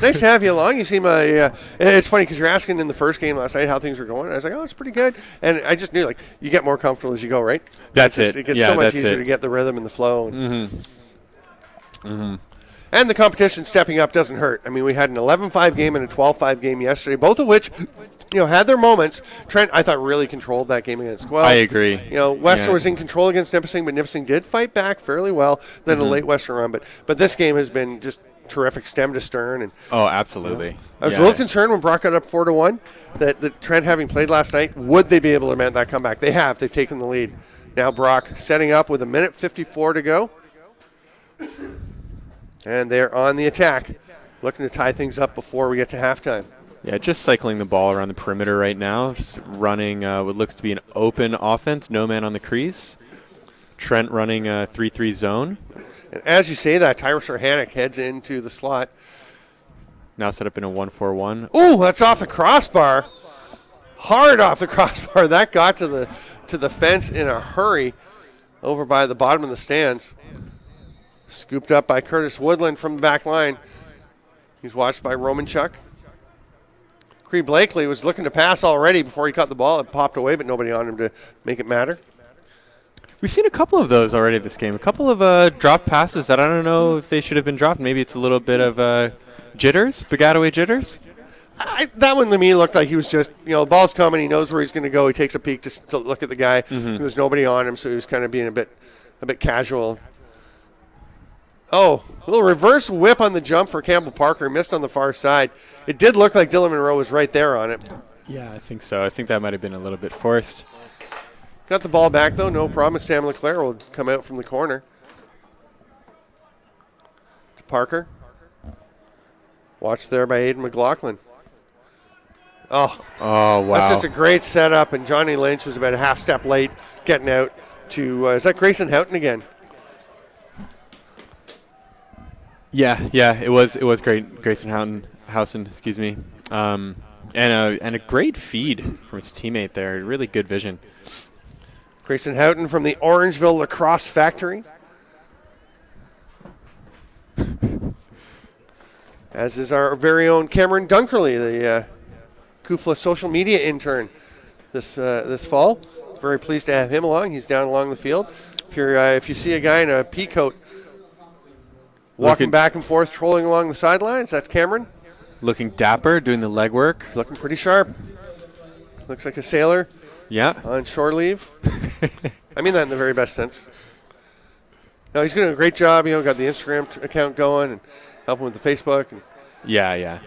Nice to have you along. You seem it's funny because you're asking in the first game last night how things were going. I was like, oh, it's pretty good. And I just knew, you get more comfortable as you go, right? That's it. It gets so much easier to get the rhythm and the flow. And the competition stepping up doesn't hurt. I mean, we had an 11-5 game and a 12-5 game yesterday, both of which had their moments. Trent, I thought, really controlled that game against Guelph. I agree. Western was in control against Nipissing, but Nipissing did fight back fairly well. Then a late Western run, but this game has been just terrific, stem to stern. And absolutely. I was a little concerned when Brock got up 4-1 that Trent, having played last night, would they be able to mount that comeback? They have. They've taken the lead. Now Brock setting up with 1:54 to go. And they're on the attack, looking to tie things up before we get to halftime. Yeah, just cycling the ball around the perimeter right now, just running what looks to be an open offense, no man on the crease. Trent running a 3-3 zone. And as you say that, Tyrus Orhanic heads into the slot. Now set up in a 1-4-1. Oh, that's off the crossbar. Hard off the crossbar. That got to the fence in a hurry over by the bottom of the stands. Scooped up by Curtis Woodland from the back line. He's watched by Romanchuk. Cree Blakely was looking to pass already before he caught the ball. It popped away, but nobody on him to make it matter. We've seen a couple of those already this game. A couple of dropped passes that I don't know if they should have been dropped. Maybe it's a little bit of jitters, Baggataway jitters. That one to me looked like he was just, the ball's coming. He knows where he's going to go. He takes a peek to look at the guy. There's nobody on him, so he was kind of being a bit casual. Oh, a little reverse whip on the jump for Campbell Parker. Missed on the far side. It did look like Dylan Monroe was right there on it. Yeah, I think so. I think that might have been a little bit forced. Got the ball back, though. No problem. Sam Leclerc will come out from the corner. To Parker. Watched there by Aiden McLaughlin. Oh, wow. That's just a great setup, and Johnny Lynch was about a half step late getting out to, is that Grayson Houghton again? Yeah, it was great. Grayson Housen, excuse me, and a great feed from his teammate there. Really good vision. Grayson Houghton from the Orangeville Lacrosse Factory, as is our very own Cameron Dunkerley, the Kufla social media intern this fall. Very pleased to have him along. He's down along the field. If you see a guy in a pea coat walking back and forth, trolling along the sidelines, that's Cameron. Looking dapper, doing the legwork. Looking pretty sharp. Looks like a sailor Yeah. on shore leave. I mean that in the very best sense. No, he's doing a great job. Got the Instagram account going and helping with the Facebook. And, Yeah.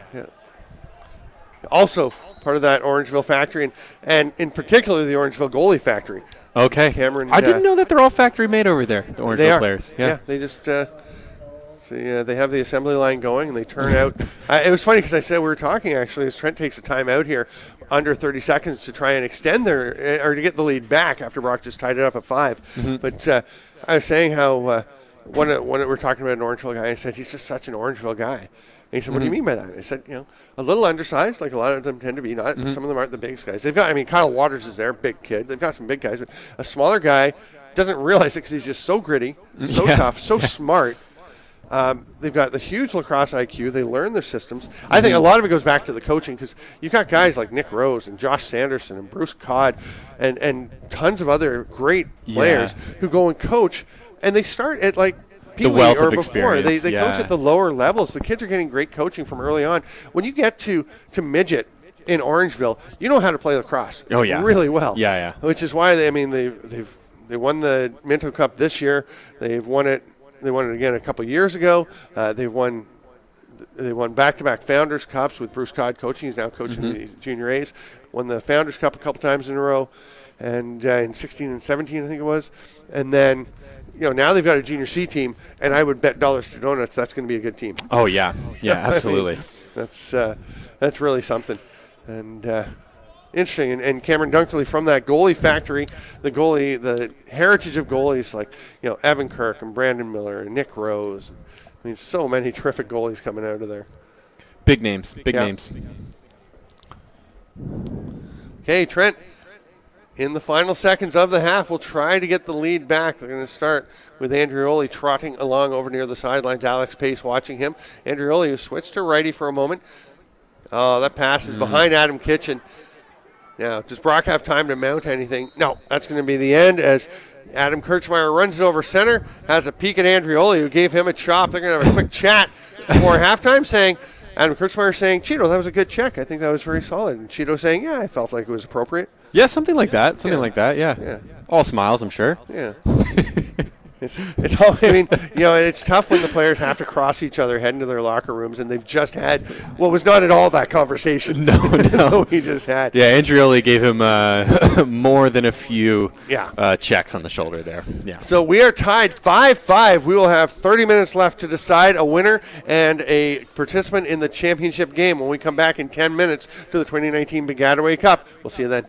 also part of that Orangeville factory, and in particular the Orangeville goalie factory. Okay. Cameron, I didn't know that they're all factory made over there, the Orangeville players. Yeah, they just they have the assembly line going, and they turn out. It was funny because I said we were talking, actually, as Trent takes a time out here under 30 seconds to try and extend or to get the lead back after Brock just tied it up at 5. Mm-hmm. But I was saying how when we were talking about an Orangeville guy, I said he's just such an Orangeville guy. And he said, "What do you mean by that?" I said, a little undersized, like a lot of them tend to be. Not some of them aren't the biggest guys. They've got, Kyle Waters is there, big kid. They've got some big guys, but a smaller guy doesn't realize it because he's just so gritty, so tough, so smart. They've got the huge lacrosse IQ. They learn their systems. I think a lot of it goes back to the coaching because you've got guys like Nick Rose and Josh Sanderson and Bruce Codd and tons of other great players who go and coach, and they start at like the wealth or of before. experience. They coach at the lower levels. The kids are getting great coaching from early on. When you get to midget in Orangeville, you know how to play lacrosse. Oh yeah, really well. Yeah. Which is why they won the Minto Cup this year. They've won it. They won it again a couple years ago. They won back-to-back Founders Cups with Bruce Codd coaching. He's now coaching the Junior A's. Won the Founders Cup a couple times in a row, and in 16 and 17, I think it was. And then, now they've got a Junior C team, and I would bet dollars to donuts that's going to be a good team. Oh yeah, absolutely. That's really something, and interesting. And Cameron Dunkerley from that goalie factory, the heritage of goalies like Evan Kirk and Brandon Miller and Nick Rose. So many terrific goalies coming out of there. Big names. Okay, Trent, in the final seconds of the half, we'll try to get the lead back. They're going to start with Andrioli trotting along over near the sidelines. Alex Pace watching him. Andrioli who switched to righty for a moment. Oh, that pass is behind Adam Kitchen. Now, does Brock have time to mount anything? No, that's going to be the end as Adam Kirchmeier runs it over center, has a peek at Andrioli, who gave him a chop. They're going to have a quick chat before halftime Adam Kirchmeier saying, Cheeto, that was a good check. I think that was very solid. And Cheeto saying, yeah, I felt like it was appropriate. Yeah, something like that. Yeah. All smiles, I'm sure. Yeah. It's all. It's tough when the players have to cross each other, head into their locker rooms, and they've just had what was not at all that conversation. No, we just had. Yeah, Andrioli gave him more than a few checks on the shoulder there. Yeah. So we are tied 5-5. We will have 30 minutes left to decide a winner and a participant in the championship game when we come back in 10 minutes to the 2019 Baggataway Cup. We'll see you then.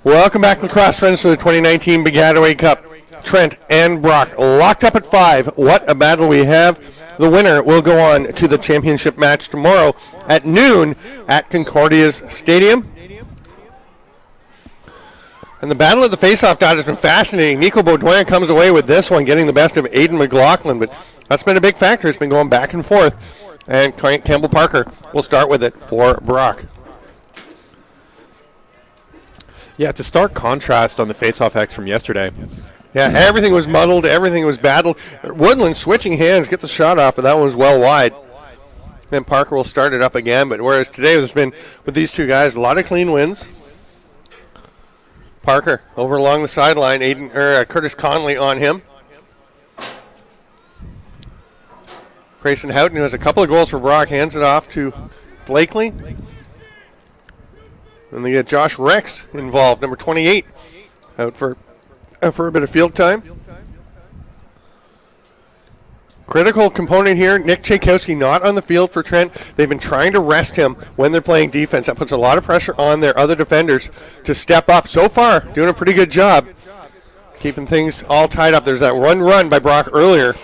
Welcome back, lacrosse friends, to the 2019 Baggataway Cup. Trent and Brock locked up at 5. What a battle we have. The winner will go on to the championship match tomorrow at noon at Concordia's Stadium. And the battle of the face-off dot has been fascinating. Nico Baudouin comes away with this one, getting the best of Aidan McLaughlin, but that's been a big factor. It's been going back and forth. And Campbell Parker will start with it for Brock. Yeah, it's a stark contrast on the face-off X from yesterday. Yeah, everything was muddled. Everything was battled. Woodland switching hands, get the shot off, but that one was well wide. Then Parker will start it up again. But whereas today there's been, with these two guys, a lot of clean wins. Parker over along the sideline. Curtis Conley on him. Grayson Houghton, who has a couple of goals for Brock, hands it off to Blakely. And they get Josh Rex involved, number 28, out for a bit of field time. Critical component here, Nick Tchaikovsky not on the field for Trent. They've been trying to rest him when they're playing defense. That puts a lot of pressure on their other defenders to step up. So far, doing a pretty good job keeping things all tied up. There's that run by Brock earlier.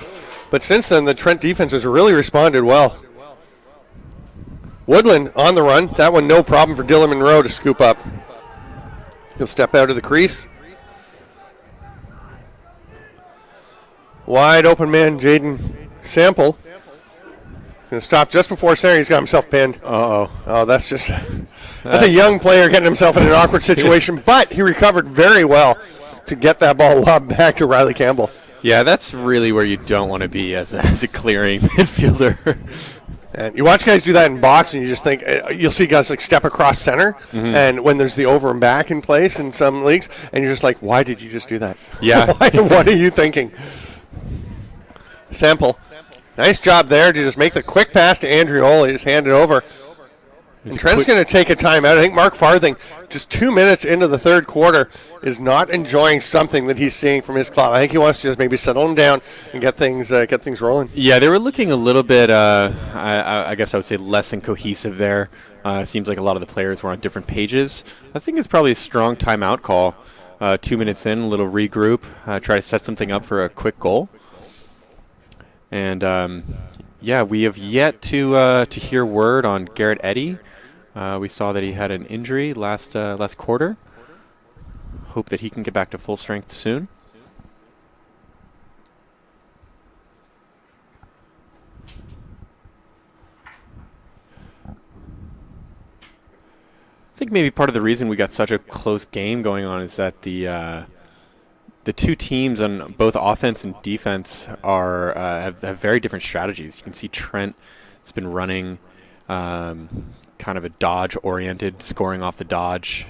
But since then, the Trent defense has really responded well. Woodland on the run. That one no problem for Dylan Monroe to scoop up. He'll step out of the crease. Wide open man, Jaden Sample. Going to stop just before center. He's got himself pinned. Uh-oh. Oh, that's a young player getting himself in an awkward situation, but he recovered very well to get that ball lobbed back to Riley Campbell. Yeah, that's really where you don't want to be as a clearing midfielder. And you watch guys do that in boxing, you just think, you'll see guys like step across center, and when there's the over and back in place in some leagues, and you're just like, why did you just do that? Yeah. What are you thinking? Sample. Nice job there to just make the quick pass to Andrioli, just hand it over. And Trent's going to take a timeout. I think Mark Farthing, just 2 minutes into the third quarter, is not enjoying something that he's seeing from his club. I think he wants to just maybe settle him down and get things rolling. Yeah, they were looking a little bit, I guess I would say, less than cohesive there. Seems like a lot of the players were on different pages. I think it's probably a strong timeout call. 2 minutes in, a little regroup, try to set something up for a quick goal. And, yeah, we have yet to hear word on Garrett Eddy. We saw that he had an injury last quarter. Hope that he can get back to full strength soon. I think maybe part of the reason we got such a close game going on is that the two teams on both offense and defense have very different strategies. You can see Trent has been running kind of a dodge-oriented, scoring off the dodge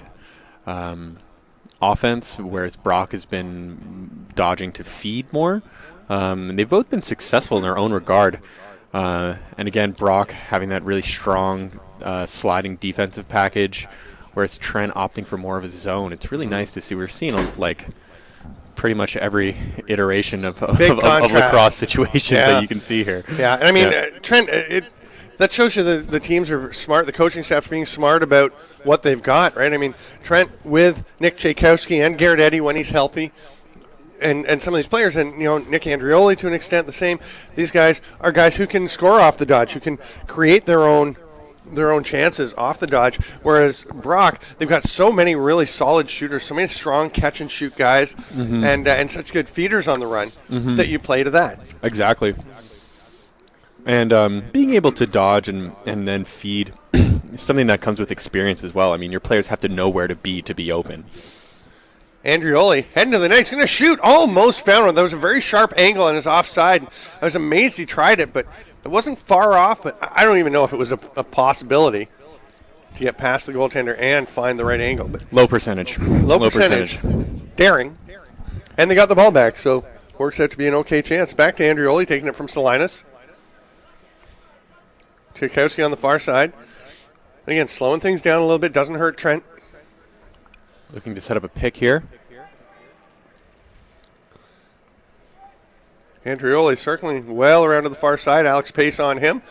offense, whereas Brock has been dodging to feed more. And they've both been successful in their own regard. And again, Brock having that really strong sliding defensive package, whereas Trent opting for more of his zone. It's really nice to see. We're seeing like pretty much every iteration of lacrosse situations that you can see here. Yeah, and I mean, Trent, that shows you the teams are smart. The coaching staff's being smart about what they've got, right? I mean, Trent with Nick Tchaikovsky and Garrett Eddy when he's healthy, and some of these players, and Nick Andrioli to an extent the same. These guys are guys who can score off the dodge, who can create their own chances off the dodge. Whereas Brock, they've got so many really solid shooters, so many strong catch and shoot guys, and such good feeders on the run that you play to that. Exactly. And being able to dodge and then feed is something that comes with experience as well. I mean, your players have to know where to be open. Andrioli heading to the net. He's going to shoot. Almost found one. That was a very sharp angle on his offside. I was amazed he tried it, but it wasn't far off. But I don't even know if it was a possibility to get past the goaltender and find the right angle. But low percentage. Low percentage. Daring. And they got the ball back, so works out to be an okay chance. Back to Andrioli, taking it from Salinas. Tchaikovsky on the far side. Again, slowing things down a little bit. Doesn't hurt Trent. Looking to set up a pick here. Andrioli circling well around to the far side. Alex Pace on him.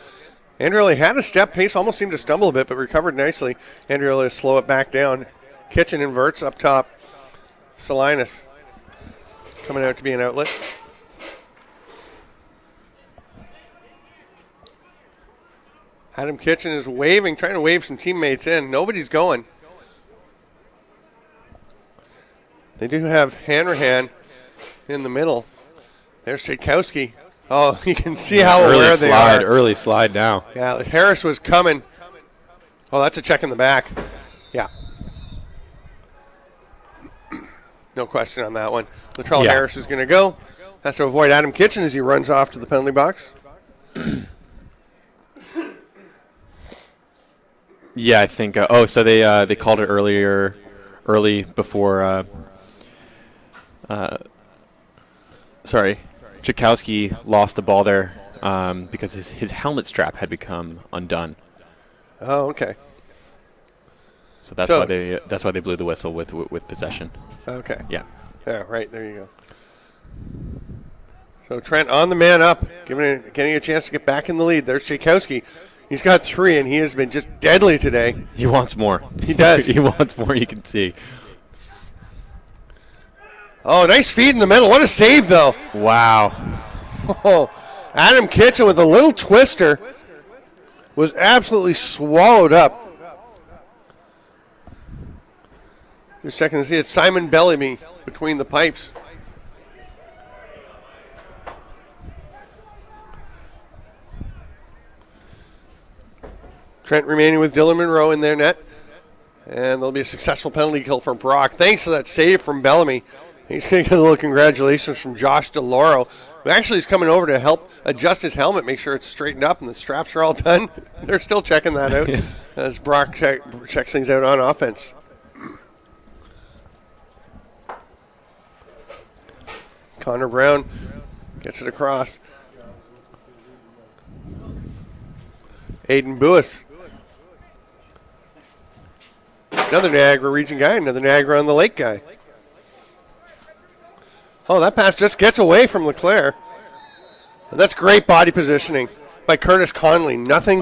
Andrioli had a step. Pace almost seemed to stumble a bit, but recovered nicely. Andrioli will slow it back down. Kitchen inverts up top. Salinas coming out to be an outlet. Adam Kitchen is waving, trying to wave some teammates in. Nobody's going. They do have Hanrahan in the middle. There's Tchaikovsky. Oh, you can see how aware they are. Early slide now. Yeah, Harris was coming. Oh, that's a check in the back. Yeah. No question on that one. Latrell Harris is going to go. Has to avoid Adam Kitchen as he runs off to the penalty box. Yeah, I think. So they called it early before. Tchaikovsky lost the ball there because his helmet strap had become undone. Oh, okay. So that's why they blew the whistle with possession. Okay. Yeah. Yeah. Right there you go. So Trent on the man up, getting a chance to get back in the lead. There's Tchaikovsky. He's got 3, and he has been just deadly today. He wants more. He does. He wants more, you can see. Oh, nice feed in the middle. What a save, though. Wow. Oh, Adam Kitchen with a little twister was absolutely swallowed up. Just checking to see it's Simon Bellamy between the pipes. Trent remaining with Dylan Monroe in their net. And there'll be a successful penalty kill from Brock. Thanks to that save from Bellamy. He's going to get a little congratulations from Josh DeLauro, who actually is coming over to help adjust his helmet, make sure it's straightened up and the straps are all done. They're still checking that out as Brock checks things out on offense. Connor Brown gets it across. Aiden Buis. Another Niagara region guy, another Niagara on the Lake guy. Oh, that pass just gets away from LeClaire. And that's great body positioning by Curtis Conley. Nothing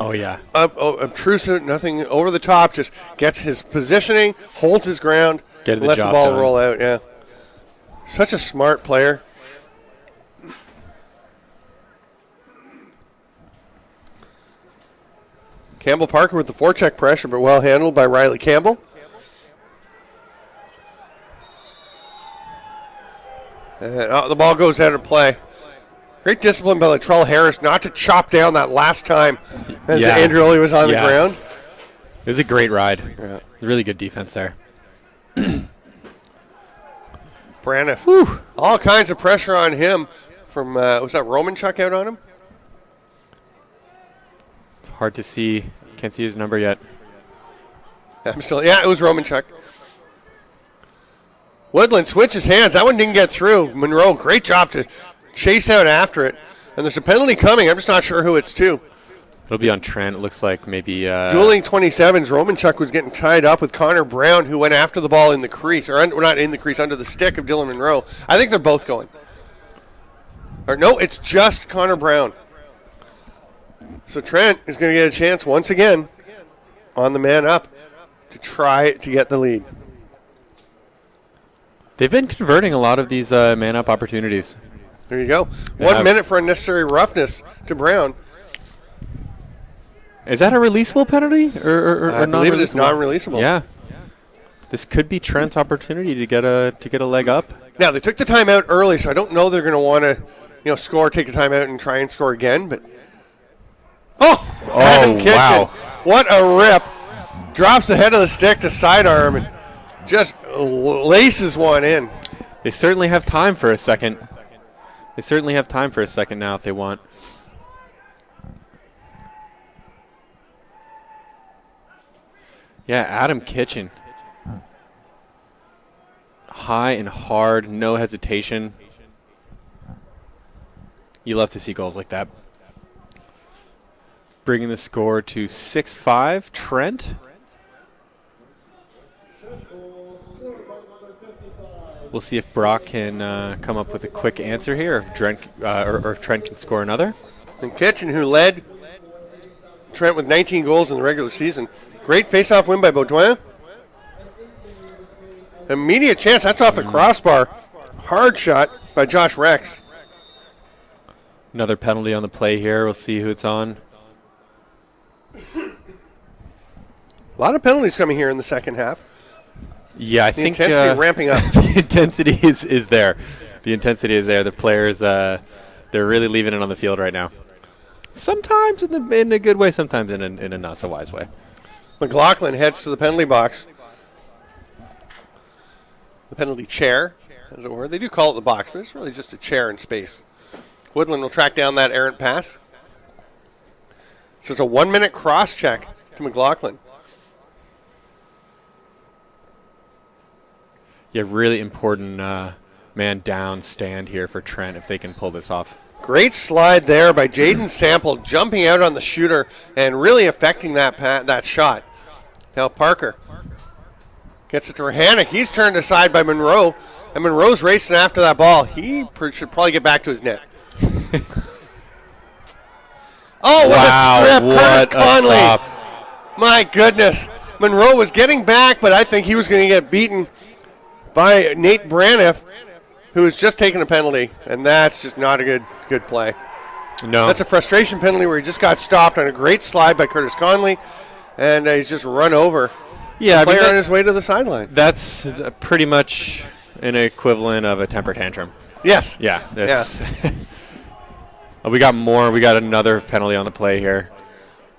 obtrusive, nothing over the top, just gets his positioning, holds his ground, and lets the ball roll out. Yeah, such a smart player. Campbell Parker with the forecheck pressure, but well handled by Riley Campbell. And the ball goes out of play. Great discipline by Latrell Harris not to chop down that last time as Andreoli was on the ground. It was a great ride. Yeah. Really good defense there. Braniff. Whew. All kinds of pressure on him from, was that Romanchuk out on him? It's hard to see. Can't see his number yet. It was Romanchuk. Woodland switches hands. That one didn't get through. Monroe, great job to chase out after it. And there's a penalty coming. I'm just not sure who it's to. It'll be on Trent. It looks like maybe... Dueling 27s. Romanchuk was getting tied up with Connor Brown, who went after the ball in the crease. Or not in the crease, under the stick of Dylan Monroe. I think they're both going. Or no, it's just Connor Brown. So Trent is going to get a chance once again on the man up to try to get the lead. They've been converting a lot of these man-up opportunities. There you go. 1 minute for unnecessary roughness to Brown. Is that a releasable penalty? Or I believe it is non-releasable. Yeah. This could be Trent's opportunity to get a leg up. Now, they took the timeout early, so I don't know they're going to want to score, take a timeout, and try and score again. But Adam Kitchen. Wow. What a rip. Drops the head of the stick to sidearm and just laces one in. They certainly have time for a second. They certainly have time for a second now if they want. Yeah, Adam Kitchen. High and hard, no hesitation. You love to see goals like that. Bringing the score to 6-5. Trent. We'll see if Brock can come up with a quick answer here, or if Trent can score another. And Kitchen, who led Trent with 19 goals in the regular season. Great face-off win by Baudouin. Immediate chance. That's off the crossbar. Hard shot by Josh Rex. Another penalty on the play here. We'll see who it's on. A lot of penalties coming here in the second half. Yeah, I think the intensity ramping up. The intensity is there. The intensity is there. The players, they're really leaving it on the field right now. Sometimes in a good way, sometimes in a not so wise way. McLaughlin heads to the penalty box. The penalty chair, as it were. They do call it the box, but it's really just a chair in space. Woodland will track down that errant pass. So it's a 1-minute cross check to McLaughlin. Yeah, really important man down stand here for Trent if they can pull this off. Great slide there by Jaden Sample, jumping out on the shooter and really affecting that shot. Now Parker gets it to Rahanic. He's turned aside by Monroe, and Monroe's racing after that ball. He should probably get back to his net. Oh, what a strip. Curtis Conley. My goodness. Monroe was getting back, but I think he was going to get beaten by Nate Braniff, who has just taken a penalty, and that's just not a good play. No. That's a frustration penalty where he just got stopped on a great slide by Curtis Conley, and he's just run over. Yeah, player on his way to the sideline. That's pretty much an equivalent of a temper tantrum. Yes. Yeah. That's We got more. We got another penalty on the play here.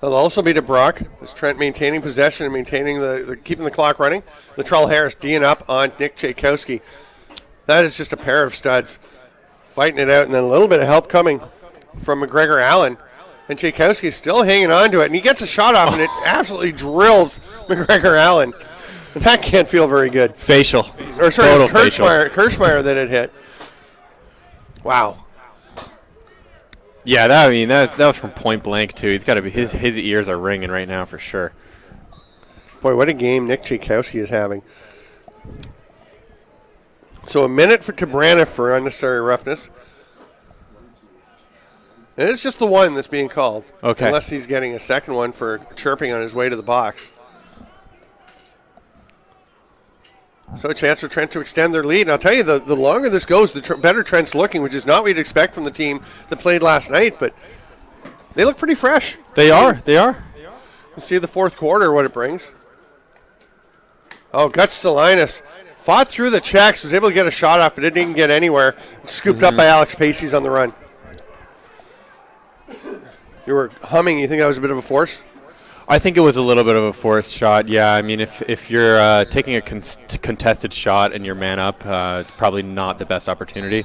That'll also be to Brock. As Trent maintaining possession and maintaining keeping the clock running. Latrell Harris D'ing up on Nick Tchaikovsky. That is just a pair of studs fighting it out, and then a little bit of help coming from McGregor Allen. And Tchaikovsky is still hanging on to it, and he gets a shot off, and it absolutely drills McGregor Allen. That can't feel very good. Facial. Or sorry, it's Kirschmeyer that it hit. Wow. Yeah, that was from point blank too. He's got to be his ears are ringing right now for sure. Boy, what a game Nick Tchaikovsky is having. So a minute to Braniff for unnecessary roughness. And it's just the one that's being called. Okay. Unless he's getting a second one for chirping on his way to the box. So a chance for Trent to extend their lead. And I'll tell you, the longer this goes, the better Trent's looking, which is not what you'd expect from the team that played last night. But they look pretty fresh. They are. We'll see the fourth quarter, what it brings. Oh, Gutch Salinas fought through the checks, was able to get a shot off, but it didn't get anywhere. Scooped up by Alex Pacey's on the run. You were humming. You think that was a bit of a force? I think it was a little bit of a forced shot. Yeah, I mean, if you're taking a contested shot and you're man up, it's probably not the best opportunity.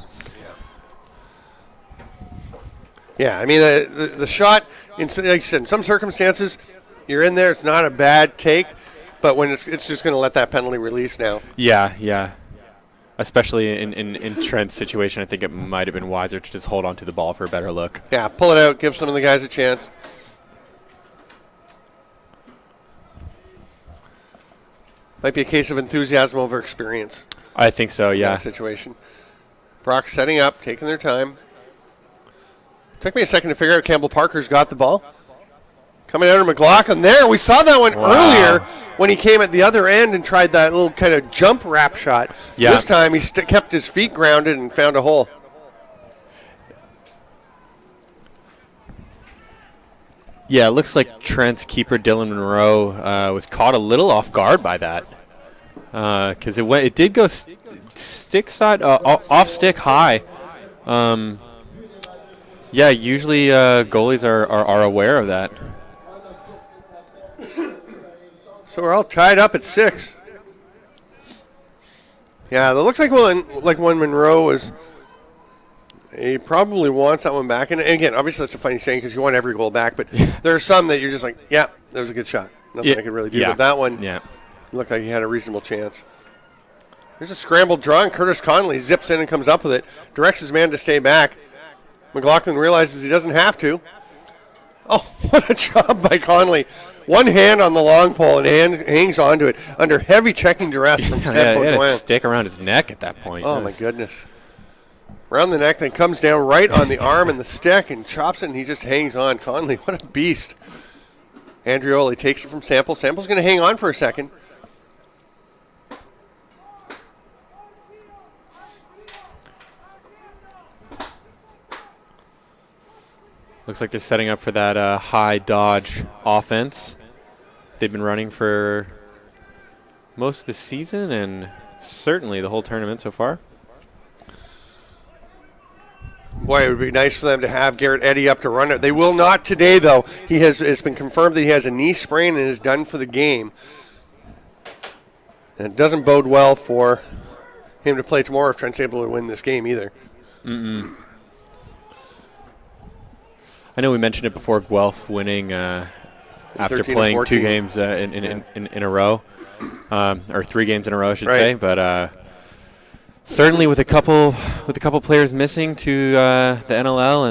Yeah, I mean, the shot, like you said, in some circumstances, you're in there, it's not a bad take, but when it's just going to let that penalty release now. Yeah. Especially in Trent's situation, I think it might have been wiser to just hold on to the ball for a better look. Yeah, pull it out, give some of the guys a chance. Might be a case of enthusiasm over experience. I think so, yeah. In that situation. Brock setting up, taking their time. Took me a second to figure out Campbell Parker's got the ball. Coming out of McLaughlin there. We saw that one earlier when he came at the other end and tried that little kind of jump wrap shot. Yeah. This time he kept his feet grounded and found a hole. Yeah, it looks like Trent's keeper Dylan Monroe was caught a little off guard by that, because it did go stick side off stick high. Yeah, usually goalies are aware of that. So we're all tied up at 6. Yeah, it looks like when Monroe was. He probably wants that one back. And again, obviously that's a funny saying because you want every goal back. But there are some that you're just like, yeah, that was a good shot. Nothing I could really do. Yeah. But that one looked like he had a reasonable chance. There's a scrambled draw, and Curtis Conley zips in and comes up with it. Directs his man to stay back. McLaughlin realizes he doesn't have to. Oh, what a job by Conley. One hand on the long pole and hangs onto it under heavy checking duress from Seth He had a stick around his neck at that point. Oh, my goodness. Around the neck, then comes down right on the arm and the stick and chops it, and he just hangs on. Conley, what a beast. Andrioli takes it from Sample. Sample's going to hang on for a second. Looks like they're setting up for that high dodge offense they've been running for most of the season and certainly the whole tournament so far. Boy, it would be nice for them to have Garrett Eddy up to run it. They will not today, though. It's been confirmed that he has a knee sprain and is done for the game. And it doesn't bode well for him to play tomorrow if Trent's able to win this game either. I know we mentioned it before, Guelph winning after playing 2 games in a row, or 3 games in a row, I should say. But certainly with a couple players missing to the NLL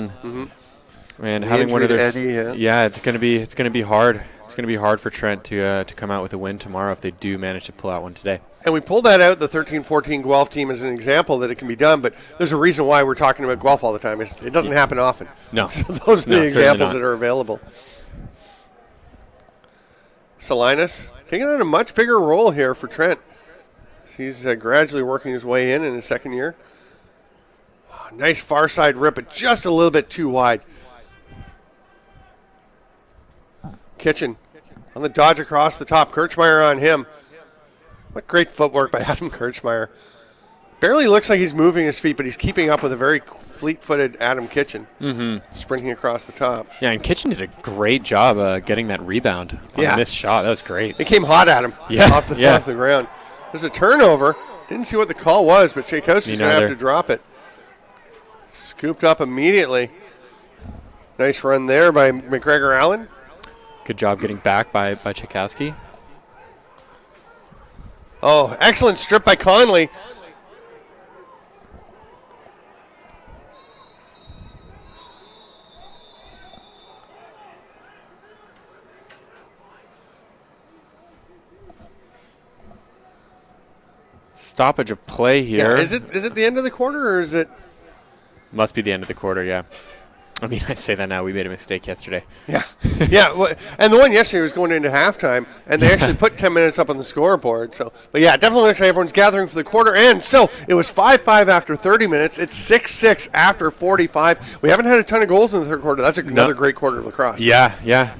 and having one of their it's going to be hard. It's going to be hard for Trent to come out with a win tomorrow if they do manage to pull out one today. And we pulled that out, the 13-14 Guelph team, as an example that it can be done, but there's a reason why we're talking about Guelph all the time. It doesn't happen often. No. So those are the examples that are available. Salinas taking on a much bigger role here for Trent. He's gradually working his way in his second year. Oh, nice far side rip, but just a little bit too wide. Kitchen on the dodge across the top. Kirchmeier on him. What great footwork by Adam Kirchmeier. Barely looks like he's moving his feet, but he's keeping up with a very fleet-footed Adam Kitchen. Sprinting across the top. Yeah, and Kitchen did a great job getting that rebound on the missed shot. That was great. It came hot at him off the ground. There's a turnover. Didn't see what the call was, but Tchaikovsky's going to have to drop it. Scooped up immediately. Nice run there by McGregor Allen. Good job getting back by Tchaikovsky. Oh, excellent strip by Conley. Stoppage of play here. Yeah, is it the end of the quarter or is it? Must be the end of the quarter, yeah. I mean, I say that now. We made a mistake yesterday. Yeah. Well, and the one yesterday was going into halftime, and they actually put 10 minutes up on the scoreboard. So, but yeah, definitely looks like everyone's gathering for the quarter end. So it was 5-5 after 30 minutes. It's 6-6 after 45. We haven't had a ton of goals in the third quarter. That's another great quarter of lacrosse. Yeah.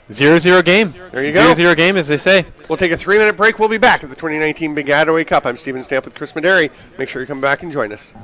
0-0 game. There you go. 0-0 game, as they say. We'll take a 3-minute break. We'll be back at the 2019 Baggataway Cup. I'm Steven Stamp with Chris Maderi. Make sure you come back and join us.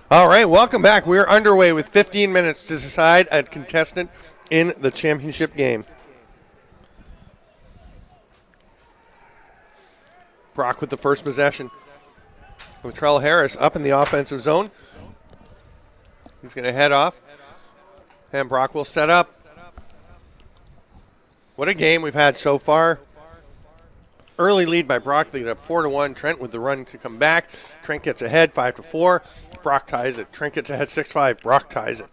All right, welcome back. We're underway with 15 minutes to decide a contestant in the championship game. Brock with the first possession. With Trell Harris up in the offensive zone. He's going to head off. And Brock will set up. What a game we've had so far. Early lead by Brock, lead up 4-1. Trent with the run to come back. Trent gets ahead 5-4. Brock ties it. Trent gets ahead 6-5. Brock ties it.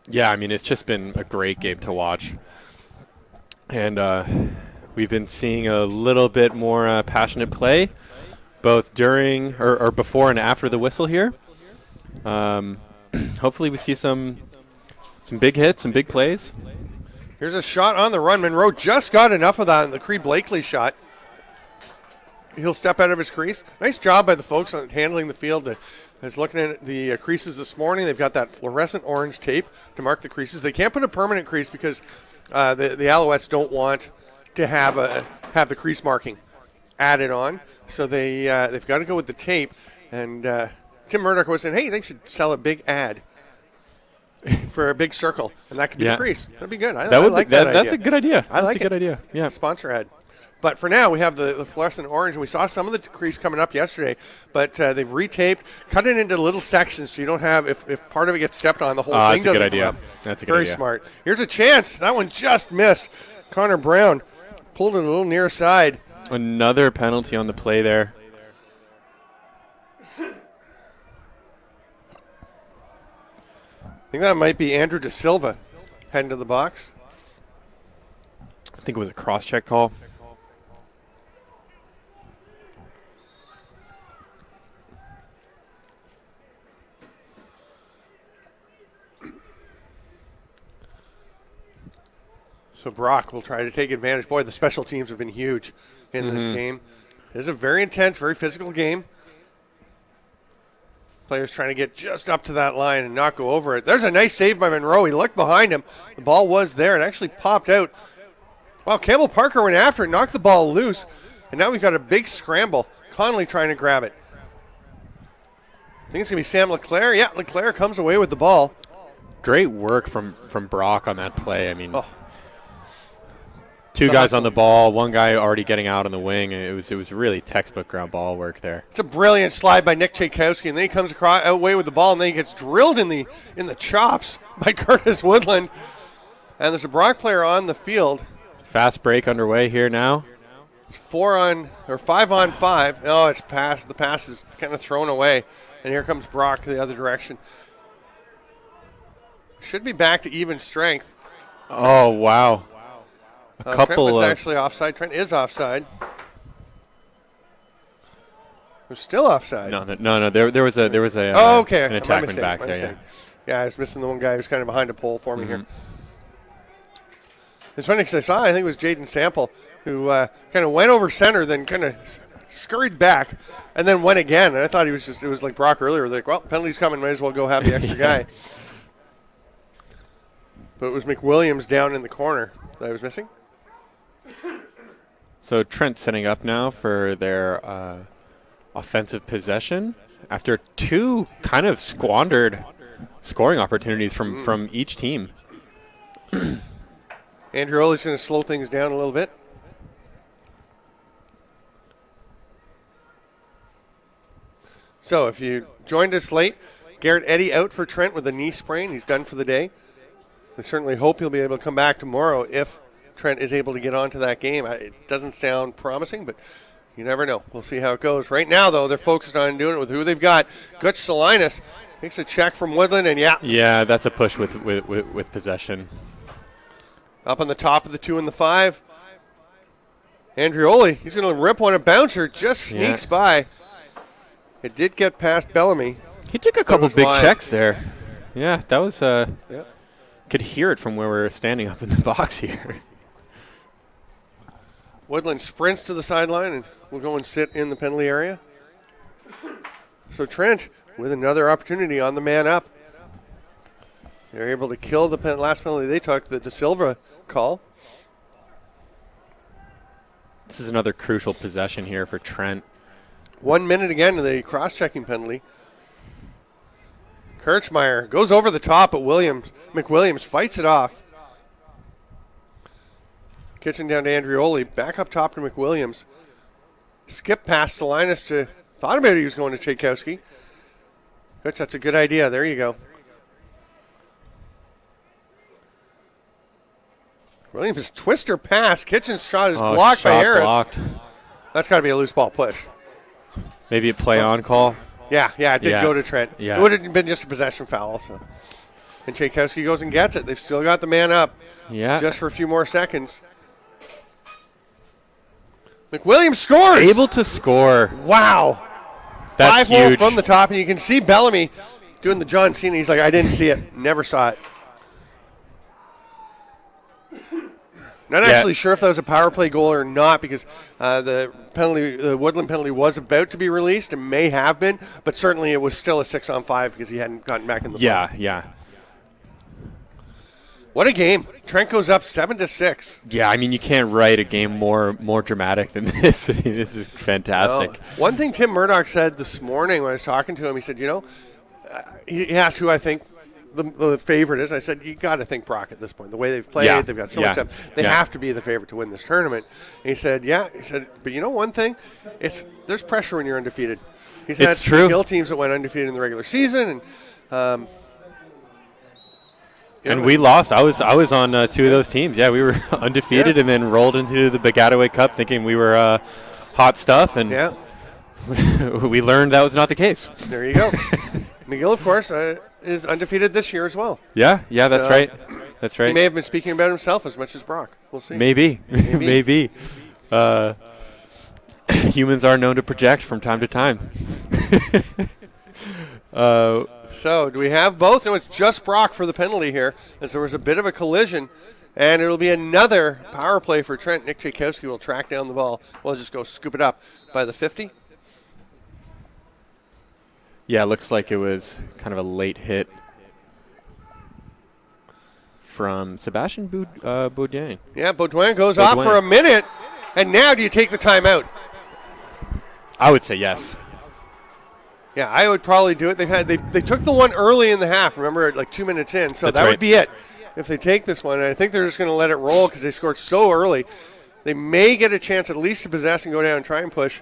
Yeah, I mean, it's just been a great game to watch. And we've been seeing a little bit more passionate play, both during or before and after the whistle here. Hopefully we see some big hits, some big plays. Here's a shot on the run. Monroe just got enough of that in the Creed Blakely shot. He'll step out of his crease. Nice job by the folks on handling the field. I was looking at the creases this morning. They've got that fluorescent orange tape to mark the creases. They can't put a permanent crease because the Alouettes don't want to have the crease marking added on. So they've got to go with the tape. And Tim Murdoch was saying, hey, they should sell a big ad for a big circle, and that could be the crease. That'd be good. I like that idea. That's a good idea. I like a good idea. Yeah. Sponsor ad. But for now, we have the fluorescent orange, and we saw some of the crease coming up yesterday, but they've retaped, cut it into little sections so you don't have, if part of it gets stepped on, the whole thing doesn't come up. That's a good idea. Very smart. Here's a chance. That one just missed. Connor Brown pulled it a little near side. Another penalty on the play there. I think that might be Andrew De Silva heading to the box. I think it was a cross-check call. So Brock will try to take advantage. Boy, the special teams have been huge in this game. It is a very intense, very physical game. Players trying to get just up to that line and not go over it. There's a nice save by Monroe. He looked behind him. The ball was there. It actually popped out. Well, Campbell Parker went after it, knocked the ball loose, and now we've got a big scramble. Connolly trying to grab it. I think it's going to be Sam Leclerc. Yeah, Leclerc comes away with the ball. Great work from Brock on that play. I mean, two guys on the ball, one guy already getting out on the wing. It was really textbook ground ball work there. It's a brilliant slide by Nick Tchaikovsky, and then he comes away with the ball, and then he gets drilled in the chops by Curtis Woodland. And there's a Brock player on the field. Fast break underway here now. 5 on 5. Oh, it's passed. The pass is kind of thrown away, and here comes Brock the other direction. Should be back to even strength. Oh wow. Trent was actually offside. Trent is offside. We're still offside. No. There was an attackman back there. Yeah, I was missing the one guy who's kind of behind a pole for me here. It's funny because I think it was Jaden Sample who kind of went over center, then kind of scurried back, and then went again. And I thought it was like Brock earlier. Like, well, penalty's coming, might as well go have the extra guy. But it was McWilliams down in the corner that I was missing. So Trent setting up now for their offensive possession after two kind of squandered scoring opportunities from each team. Andrew Oley's going to slow things down a little bit. So if you joined us late, Garrett Eddy out for Trent with a knee sprain. He's done for the day. We certainly hope he'll be able to come back tomorrow if Trent is able to get onto that game. It doesn't sound promising, but you never know. We'll see how it goes. Right now, though, they're focused on doing it with who they've got. Gutch Salinas takes a check from Woodland, and yeah, that's a push with possession. Up on the top of the 2 and the 5. Andrioli, he's going to rip one. A bouncer just sneaks by. It did get past Bellamy. He took a couple big checks there. Yeah, that was could hear it from where we were standing up in the box here. Woodland sprints to the sideline and will go and sit in the penalty area. So Trent with another opportunity on the man up. They're able to kill the last penalty they took, the De Silva call. This is another crucial possession here for Trent. 1 minute again to the cross-checking penalty. Kirchmeier goes over the top, but McWilliams fights it off. Kitchen down to Andrioli. Back up top to McWilliams. Skip past Salinas to... Thought about it, he was going to Tchaikovsky. Good, that's a good idea. There you go. Williams twister pass. Kitchen's shot is blocked by Harris. Blocked. That's got to be a loose ball push. Maybe a play on call. Yeah, it did go to Trent. Yeah. It would have been just a possession foul also. And Tchaikovsky goes and gets it. They've still got the man up. Yeah. Just for a few more seconds. McWilliams scores. Able to score. Wow. That's 5-hole huge. from the top, and you can see Bellamy doing the John Cena. He's like, I didn't see it. Never saw it. Not actually sure if that was a power play goal or not, because the Woodland penalty was about to be released and may have been, but certainly it was still a 6-on-5 because he hadn't gotten back in the play. Yeah. What a game. Trent goes up 7-6. Yeah, I mean, you can't write a game more dramatic than this. I mean, this is fantastic. No. One thing Tim Murdoch said this morning when I was talking to him, he said, he asked who I think the favorite is. I said, you got to think Brock at this point. The way they've played, they've got so much depth. They have to be the favorite to win this tournament. And he said, but you know one thing? There's pressure when you're undefeated. He's had some McGill teams that went undefeated in the regular season, and we lost. I was on two of those teams. Yeah, we were undefeated and then rolled into the Baggataway Cup thinking we were hot stuff, and we learned that was not the case. There you go. McGill, of course, is undefeated this year as well. Yeah, that's right. That's right. He may have been speaking about himself as much as Brock. We'll see. Maybe. Humans are known to project from time to time. So, do we have both? No, it's just Brock for the penalty here, as there was a bit of a collision, and it'll be another power play for Trent. Nick Tchaikovsky will track down the ball. We'll just go scoop it up by the 50. Yeah, it looks like it was kind of a late hit from Sebastian Baudouin. Yeah, Baudouin goes off for a minute, and now do you take the timeout? I would say yes. Yeah, I would probably do it. They took the one early in the half. Remember, like 2 minutes in, so that would be it. If they take this one, and I think they're just going to let it roll because they scored so early. They may get a chance at least to possess and go down and try and push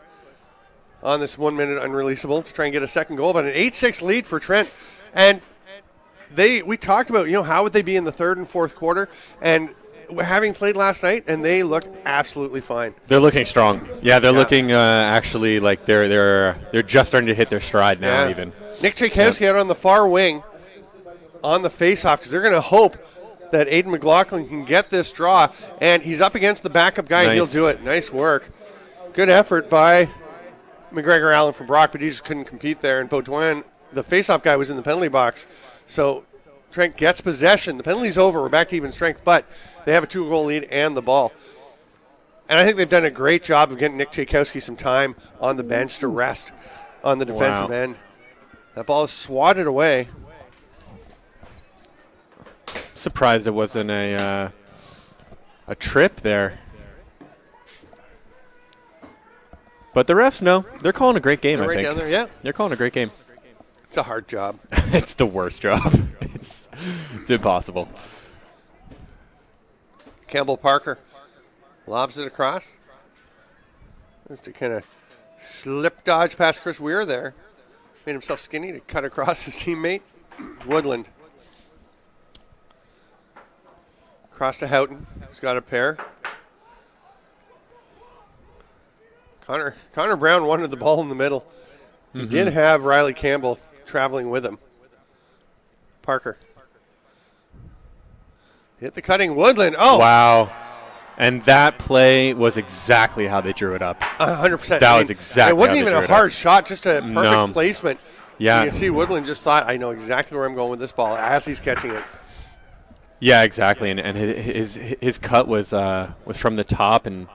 on this 1 minute unreleasable to try and get a second goal. But an 8-6 lead for Trent, and we talked about how would they be in the third and fourth quarter, and having played last night, and they looked absolutely fine. They're looking strong. Yeah, they're looking actually like they're just starting to hit their stride now. Even Nick Tchaikovsky out on the far wing on the faceoff because they're going to hope that Aiden McLaughlin can get this draw, and he's up against the backup guy, and he'll do it. Nice work, good effort by McGregor Allen from Brock, but he just couldn't compete there. And Baudouin, the faceoff guy, was in the penalty box, so Trent gets possession. The penalty's over. We're back to even strength, but they have a 2-goal lead and the ball. And I think they've done a great job of getting Nick Tchaikovsky some time on the bench to rest on the defensive end. That ball is swatted away. Surprised it wasn't a trip there. But the refs know. They're calling a great game, I think. Down there, yeah. They're calling a great game. It's a hard job. It's the worst job. It's impossible. Campbell Parker lobs it across. Just to kind of slip dodge past Chris Weir there. Made himself skinny to cut across his teammate. Woodland. Across to Houghton, who's got a pair. Connor Brown wanted the ball in the middle. He did have Riley Campbell traveling with him. Parker. Hit the cutting Woodland. Oh! Wow. And that play was exactly how they drew it up. 100%. That was exactly. It wasn't even a hard shot, just a perfect placement. Yeah. You can see Woodland just thought, I know exactly where I'm going with this ball as he's catching it. Yeah, exactly. And his cut was from the top, and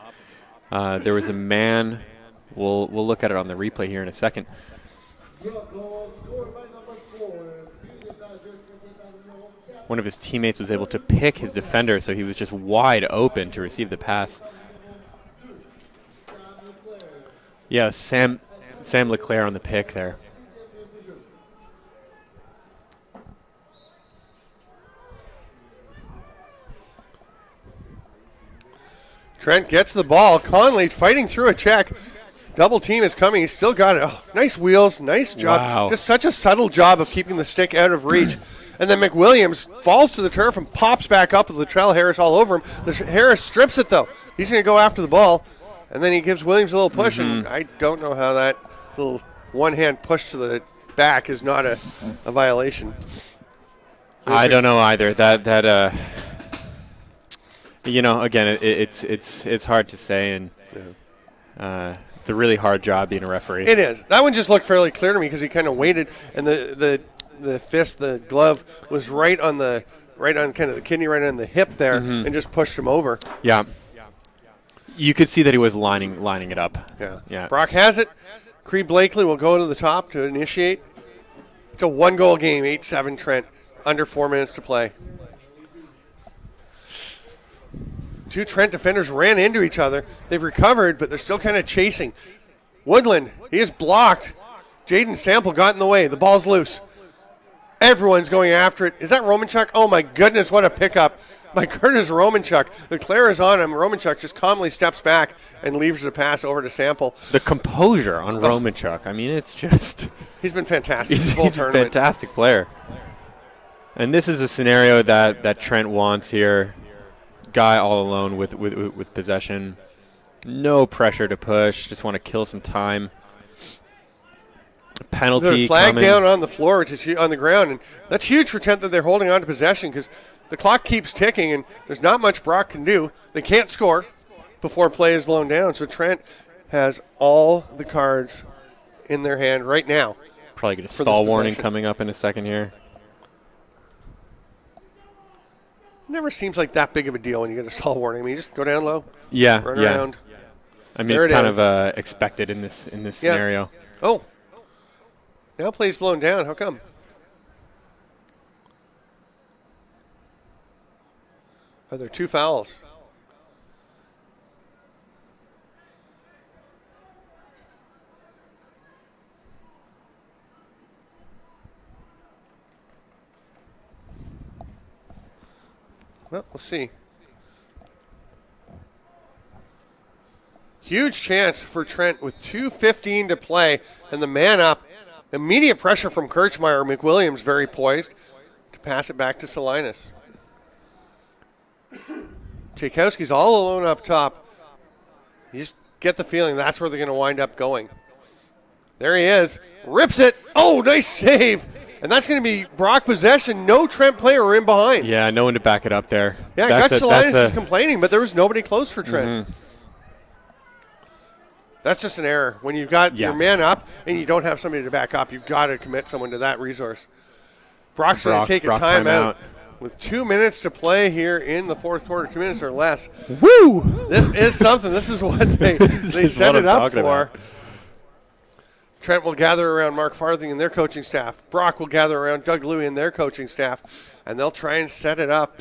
there was a man. We'll look at it on the replay here in a second. One of his teammates was able to pick his defender, so he was just wide open to receive the pass. Yeah, Sam Leclerc on the pick there. Trent gets the ball. Conley fighting through a check. Double team is coming. He's still got it. Oh, nice wheels. Nice job. Wow. Just such a subtle job of keeping the stick out of reach. And then McWilliams falls to the turf and pops back up with Latrell Harris all over him. Harris strips it, though. He's going to go after the ball. And then he gives Williams a little push. And I don't know how that little one-hand push to the back is not a violation. I don't know either. That you know, again, it's hard to say, and it's a really hard job being a referee. It is. That one just looked fairly clear to me because he kind of waited, and the fist, the glove was right on kind of the kidney, right on the hip there, and just pushed him over. Yeah. You could see that he was lining it up. Yeah. Brock has it. Creed Blakely will go to the top to initiate. It's a one-goal game, 8-7 Trent, under 4 minutes to play. Two Trent defenders ran into each other. They've recovered, but they're still kind of chasing. Woodland, he is blocked. Jaden Sample got in the way. The ball's loose. Everyone's going after it. Is that Romanchuk? Oh, my goodness, what a pickup. My Curtis Romanchuk. Leclerc is on him. Romanchuk just calmly steps back and leaves the pass over to Sample. The composure on Romanchuk. I mean, it's just... He's been fantastic. He's a fantastic player. And this is a scenario that Trent wants here. Guy all alone with possession. No pressure to push. Just want to kill some time. Penalty There's a flag coming. down on the floor, which is on the ground. And that's huge for Trent that they're holding on to possession because the clock keeps ticking and there's not much Brock can do. They can't score before play is blown down. So Trent has all the cards in their hand right now. Probably get a stall warning coming up in a second here. Never seems like that big of a deal when you get a stall warning. I mean, you just go down low, run around. I mean, it's kind of expected in this scenario. Oh, now play's blown down. How come? Are there two fouls? Well, we'll see. Huge chance for Trent with 2:15 to play and the man up. Immediate pressure from Kirchmeier. McWilliams very poised to pass it back to Salinas. Tchaikovsky's all alone up top. You just get the feeling that's where they're going to wind up going. There he is. Rips it. Oh, nice save. And that's going to be Brock possession. No Trent player in behind. Yeah, no one to back it up there. Yeah, Gus Salinas is complaining, but there was nobody close for Trent. That's just an error. When you've got your man up and you don't have somebody to back up, you've got to commit someone to that resource. Brock's going to take a timeout with 2 minutes to play here in the fourth quarter, 2 minutes or less. Woo! This is something. This is what they set it up for. About. Trent will gather around Mark Farthing and their coaching staff. Brock will gather around Doug Louie and their coaching staff, and they'll try and set it up.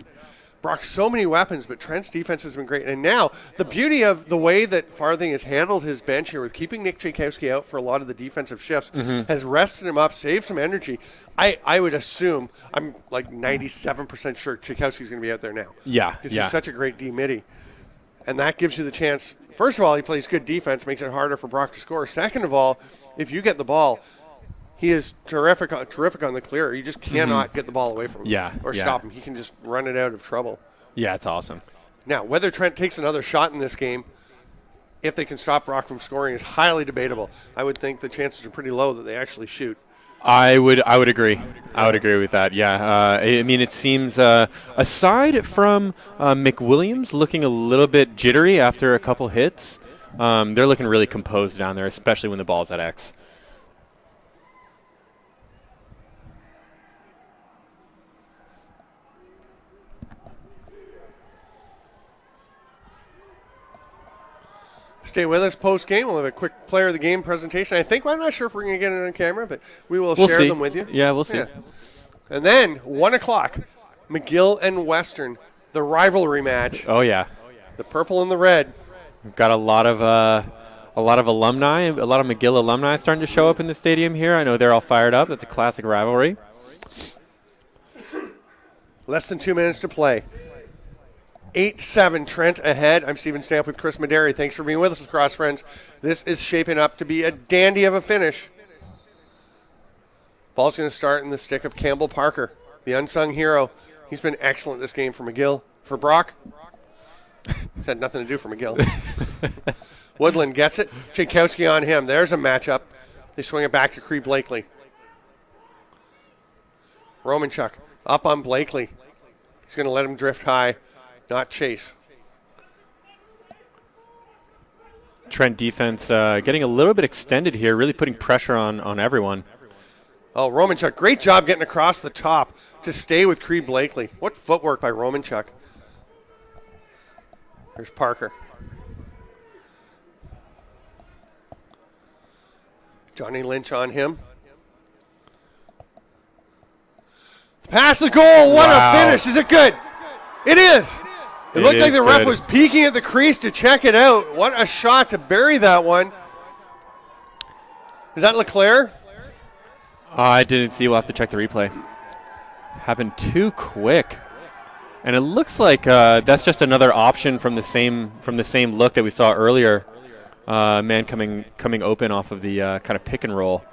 Brock, so many weapons, but Trent's defense has been great. And now, the beauty of the way that Farthing has handled his bench here with keeping Nick Tchaikovsky out for a lot of the defensive shifts has rested him up, saved some energy. I would assume, I'm like 97% sure Tchaikovsky's going to be out there now. Yeah, because he's such a great D-midi. And that gives you the chance. First of all, he plays good defense, makes it harder for Brock to score. Second of all, if you get the ball, he is terrific on the clear. You just cannot get the ball away from him or stop him. He can just run it out of trouble. Yeah, it's awesome. Now, whether Trent takes another shot in this game, if they can stop Brock from scoring, is highly debatable. I would think the chances are pretty low that they actually shoot. I would agree. I would agree with that. Yeah. I mean, it seems aside from McWilliams looking a little bit jittery after a couple hits, they're looking really composed down there, especially when the ball's at X. Stay with us post-game. We'll have a quick player of the game presentation. I'm not sure if we're going to get it on camera, but we'll share them with you. Yeah, we'll see. Yeah. And then, 1 o'clock, McGill and Western, the rivalry match. Oh, yeah. The purple and the red. We've got a lot of alumni, a lot of McGill alumni starting to show up in the stadium here. I know they're all fired up. That's a classic rivalry. Less than 2 minutes to play. 8-7, Trent ahead. I'm Steven Stamp with Chris Mederi. Thanks for being with us, cross friends. This is shaping up to be a dandy of a finish. Ball's going to start in the stick of Campbell Parker, the unsung hero. He's been excellent this game for McGill. For Brock, it's had nothing to do for McGill. Woodland gets it. Tchaikovsky on him. There's a matchup. They swing it back to Cree Blakely. Romanchuk up on Blakely. He's going to let him drift high, not chase. Trent defense getting a little bit extended here, really putting pressure on everyone. Oh, Romanchuk, great job getting across the top to stay with Cree Blakely. What footwork by Romanchuk. There's Parker. Johnny Lynch on him. Pass the goal. What a finish. Is it good? It is. It looked like the ref was peeking at the crease to check it out. What a shot to bury that one. Is that Leclerc? I didn't see. We'll have to check the replay. Happened too quick. And it looks like that's just another option from the same look that we saw earlier. Man coming open off of the kind of pick and roll.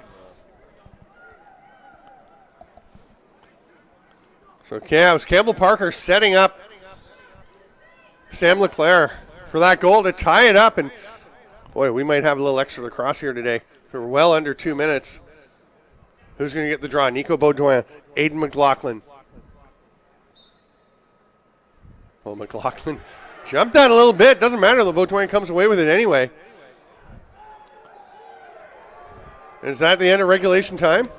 So it was Campbell Parker setting up Sam Leclerc for that goal to tie it up. And, boy, we might have a little extra lacrosse here today. We're well under 2 minutes. Who's going to get the draw? Nico Baudouin, Aiden McLaughlin. Well, McLaughlin jumped that a little bit. Doesn't matter. The Baudouin comes away with it anyway. Is that the end of regulation time?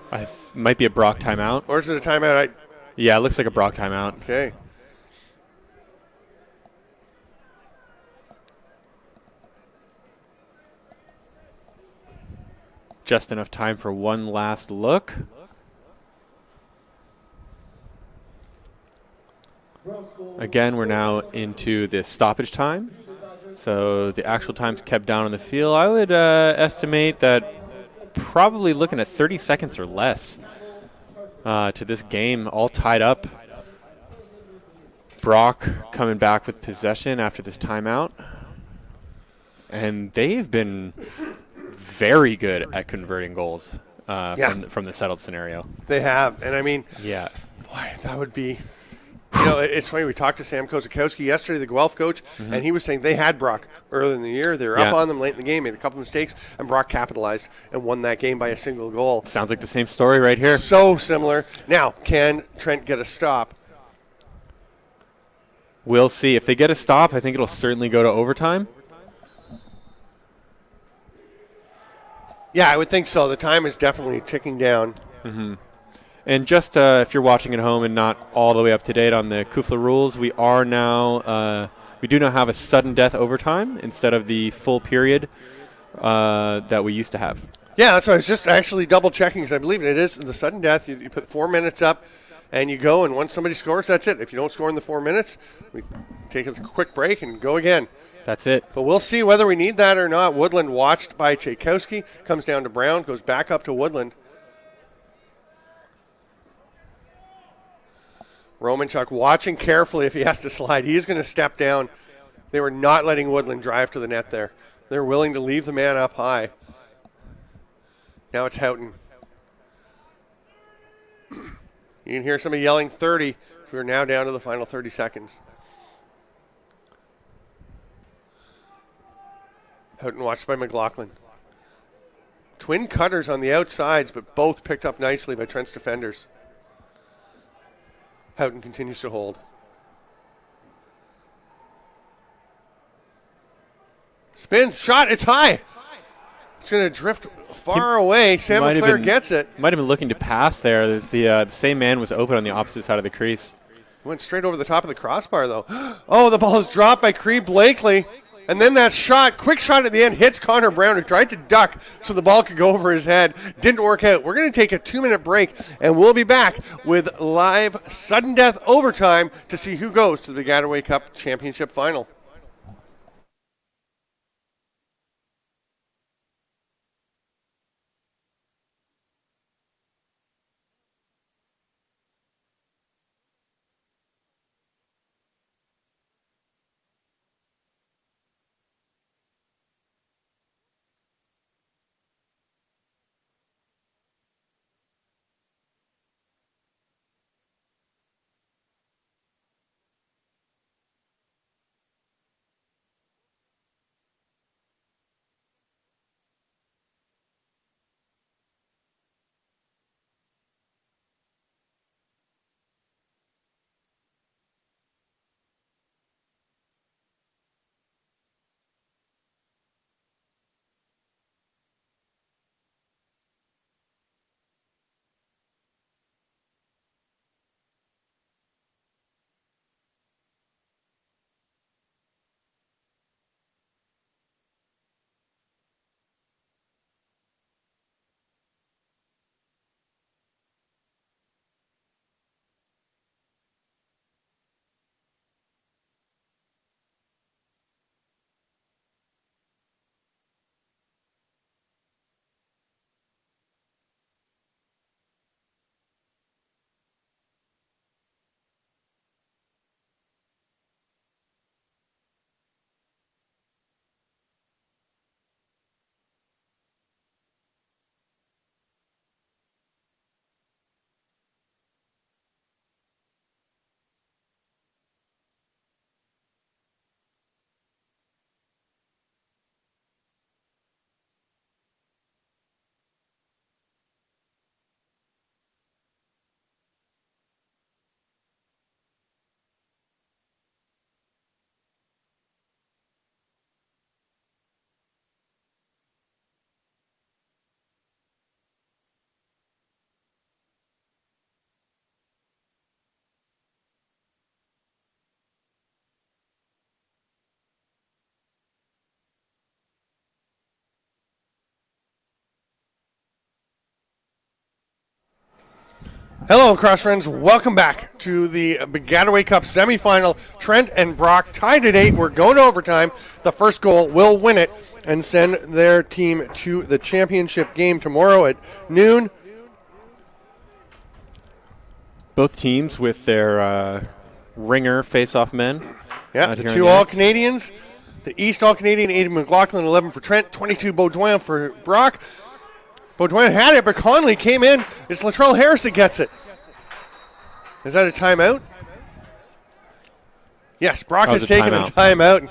Might be a Brock timeout. Or is it a timeout? Yeah, it looks like a Brock timeout. Okay. Just enough time for one last look. Again, we're now into the stoppage time. So the actual time's kept down on the field. I would estimate that probably looking at 30 seconds or less to this game, all tied up. Brock coming back with possession after this timeout. And they've been very good at converting goals from the settled scenario. They have. And, I mean, yeah, boy, that would be – you know, it's funny. We talked to Sam Kozakowski yesterday, the Guelph coach, and he was saying they had Brock early in the year. They were up on them late in the game, made a couple mistakes, and Brock capitalized and won that game by a single goal. Sounds like the same story right here. So similar. Now, can Trent get a stop? We'll see. If they get a stop, I think it'll certainly go to overtime. Yeah, I would think so. The time is definitely ticking down. Mm-hmm. And just if you're watching at home and not all the way up to date on the Kufla rules, we do now have a sudden death overtime instead of the full period that we used to have. Yeah, that's what I was just actually double checking because I believe it is the sudden death. You put 4 minutes up and you go, and once somebody scores, that's it. If you don't score in the 4 minutes, we take a quick break and go again. That's it. But we'll see whether we need that or not. Woodland watched by Tchaikovsky, comes down to Brown, goes back up to Woodland. Romanchuk watching carefully if he has to slide. He's going to step down. They were not letting Woodland drive to the net there. They're willing to leave the man up high. Now it's Houghton. You can hear somebody yelling 30. We're now down to the final 30 seconds. Houghton watched by McLaughlin. Twin cutters on the outsides, but both picked up nicely by Trent's defenders. Houghton continues to hold. Spins, shot, it's high. It's going to drift far away. Sam Leclerc gets it. Might have been looking to pass there. The same man was open on the opposite side of the crease. Went straight over the top of the crossbar, though. Oh, the ball is dropped by Cree Blakely. And then that shot, quick shot at the end, hits Connor Brown, who tried to duck so the ball could go over his head. Didn't work out. We're going to take a 2-minute break, and we'll be back with live sudden death overtime to see who goes to the Baggataway Cup Championship Final. Hello, cross friends. Welcome back to the Baggataway Cup semifinal. Trent and Brock tied at 8. We're going to overtime. The first goal will win it and send their team to the championship game tomorrow at noon. Both teams with their ringer face-off men. Yeah, the two All-Canadians. The East All-Canadian, Aidan McLaughlin, 11 for Trent, 22 Baudouin for Brock. Baudouin had it, but Conley came in. It's Latrell Harris that gets it. Is that a timeout? Yes, Brock has taken a timeout.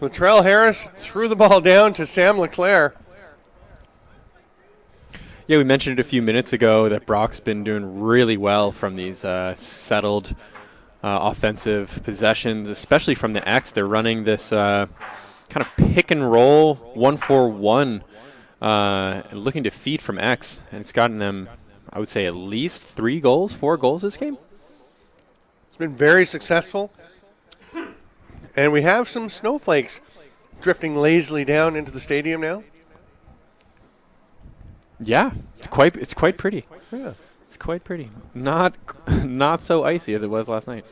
Latrell Harris threw the ball down to Sam LeClaire. Yeah, we mentioned it a few minutes ago that Brock's been doing really well from these settled offensive possessions, especially from the X. They're running this kind of pick and roll 1-4-1. Looking to feed from X, and it's gotten them, I would say, at least 4 goals this game. It's been very successful. And we have some snowflakes drifting lazily down into the stadium now. Yeah, it's quite pretty. Yeah. It's quite pretty. Not so icy as it was last night.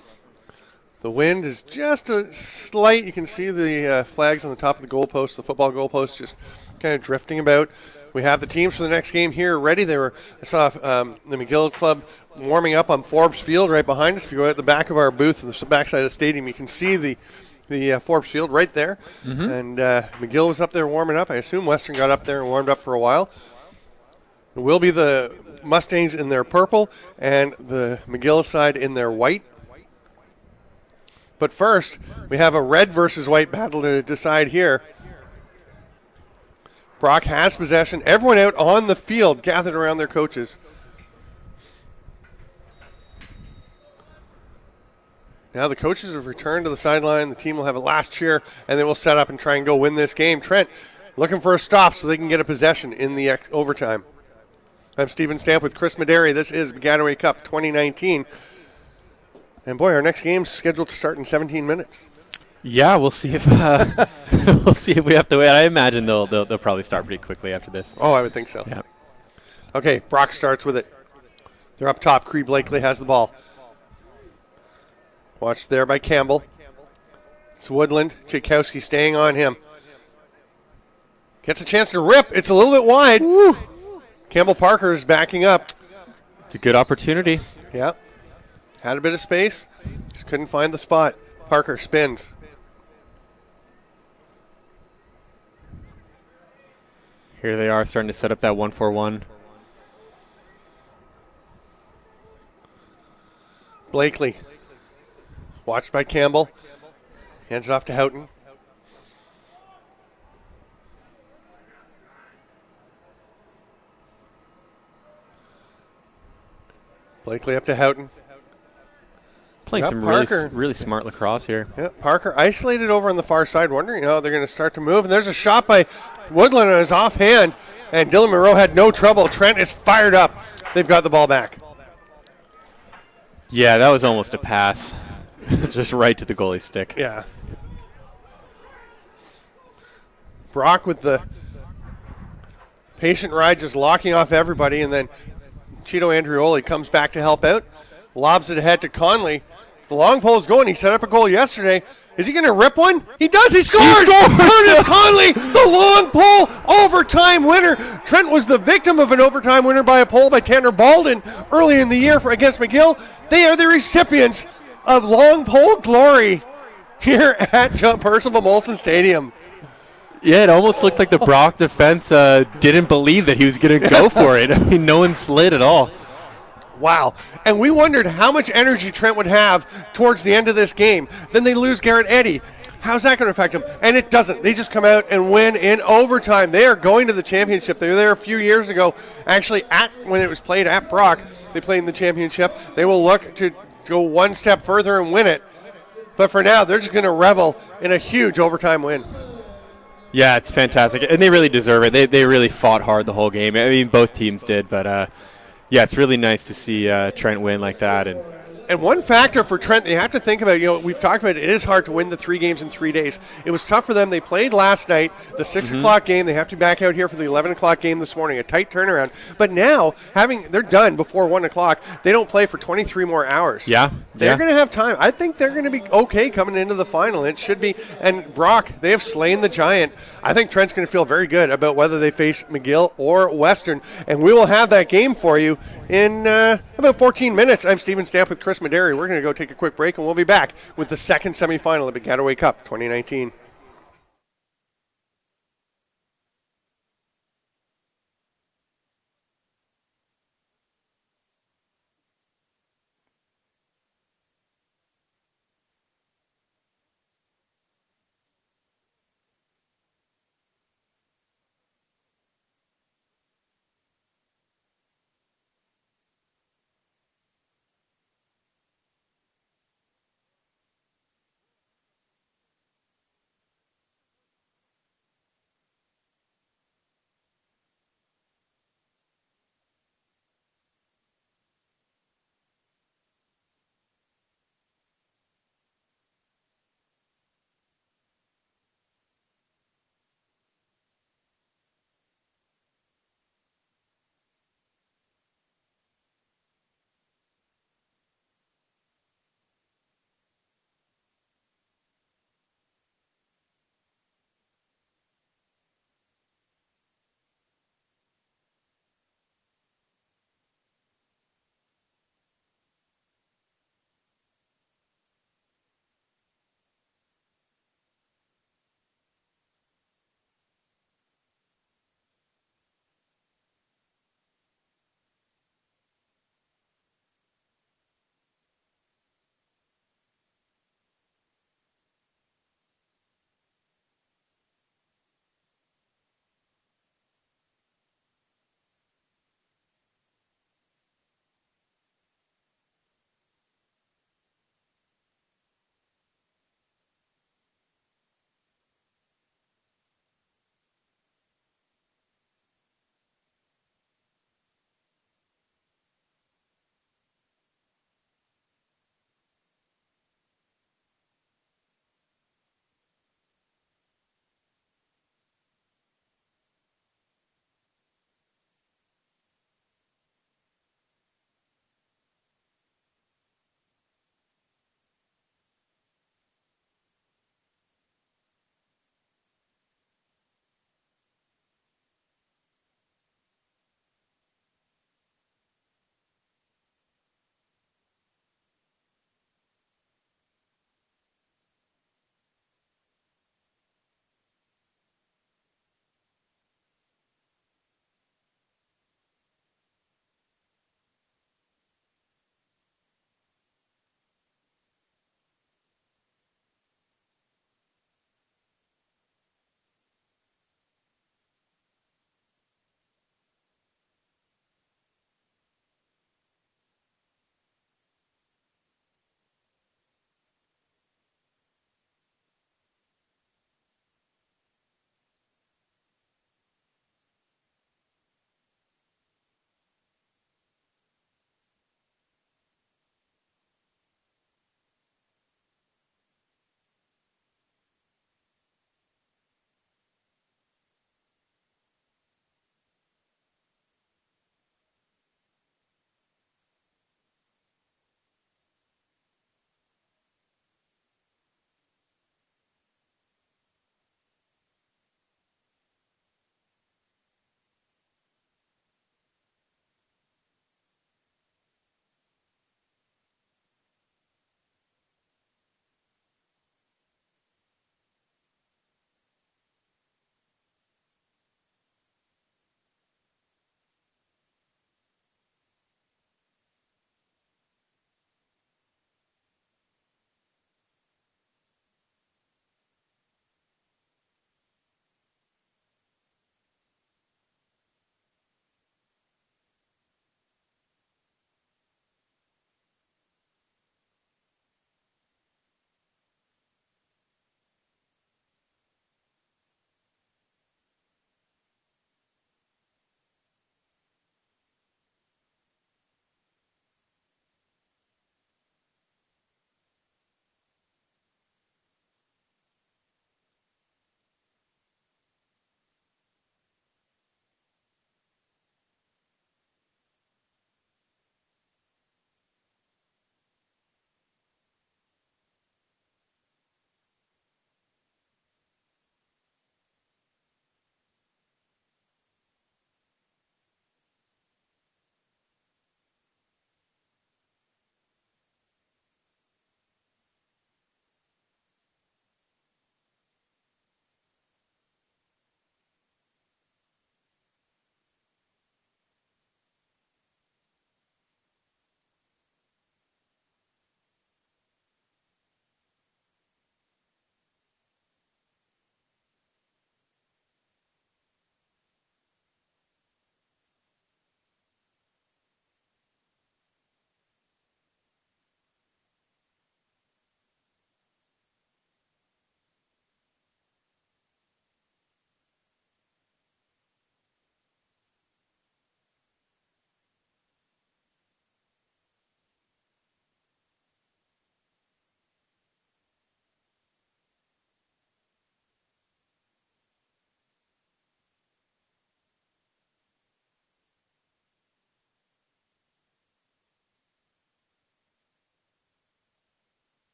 The wind is just a slight. You can see the flags on the top of the goalpost, the football goalpost, just kind of drifting about. We have the teams for the next game here ready. I saw the McGill Club warming up on Forbes Field right behind us. If you go at the back of our booth on the back side of the stadium, you can see the Forbes Field right there. Mm-hmm. And McGill was up there warming up. I assume Western got up there and warmed up for a while. It will be the Mustangs in their purple and the McGill side in their white. But first, we have a red versus white battle to decide here. Brock has possession. Everyone out on the field gathered around their coaches. Now the coaches have returned to the sideline. The team will have a last cheer, and they will set up and try and go win this game. Trent looking for a stop so they can get a possession in the overtime. I'm Stephen Stamp with Chris Mederi. This is Baggataway Cup 2019. And boy, our next game's scheduled to start in 17 minutes. Yeah, we'll see if we have to wait. I imagine they'll probably start pretty quickly after this. Oh, I would think so. Yeah. Okay, Brock starts with it. They're up top. Cree Blakely has the ball. Watched there by Campbell. It's Woodland. Tchaikovsky staying on him. Gets a chance to rip. It's a little bit wide. Woo. Campbell Parker is backing up. It's a good opportunity. Yeah. Had a bit of space. Just couldn't find the spot. Parker spins. Here they are starting to set up that 1-4-1. Blakely. Watched by Campbell. Hands it off to Houghton. Blakely up to Houghton. Playing some really smart lacrosse here. Yeah, Parker isolated over on the far side, wondering how they're going to start to move. And there's a shot by Woodland on his offhand, and Dylan Moreau had no trouble. Trent is fired up. They've got the ball back. Yeah, that was almost a pass. Just right to the goalie's stick. Yeah. Brock with the patient ride, just locking off everybody, and then Cheeto Andrioli comes back to help out. Lobs it ahead to Conley. The long pole's going. He set up a goal yesterday. Is he going to rip one? He does. He scores! He scores! Curtis Conley, the long pole overtime winner. Trent was the victim of an overtime winner by a pole by Tanner Balden early in the year against McGill. They are the recipients of long pole glory here at Percival Molson Stadium. Yeah, it almost looked like the Brock defense didn't believe that he was going to go for it. I mean, no one slid at all. Wow. And we wondered how much energy Trent would have towards the end of this game. Then they lose Garrett Eddy. How's that going to affect them? And it doesn't. They just come out and win in overtime. They are going to the championship. They were there a few years ago. Actually, when it was played at Brock, they played in the championship. They will look to go one step further and win it. But for now, they're just going to revel in a huge overtime win. Yeah, it's fantastic. And they really deserve it. They really fought hard the whole game. I mean, both teams did. But, yeah, it's really nice to see Trent win like that. And And one factor for Trent, you have to think about, we've talked about it is hard to win the 3 games in 3 days. It was tough for them. They played last night, the 6 o'clock game. They have to be back out here for the 11 o'clock game this morning, a tight turnaround. But now, they're done before 1 o'clock. They don't play for 23 more hours. Yeah. They're going to have time. I think they're going to be okay coming into the final. It should be. And Brock, they have slain the giant. I think Trent's going to feel very good about whether they face McGill or Western. And we will have that game for you in about 14 minutes. I'm Steven Stamp with Chris Mederi. We're going to go take a quick break, and we'll be back with the second semifinal of the Baggataway Cup 2019.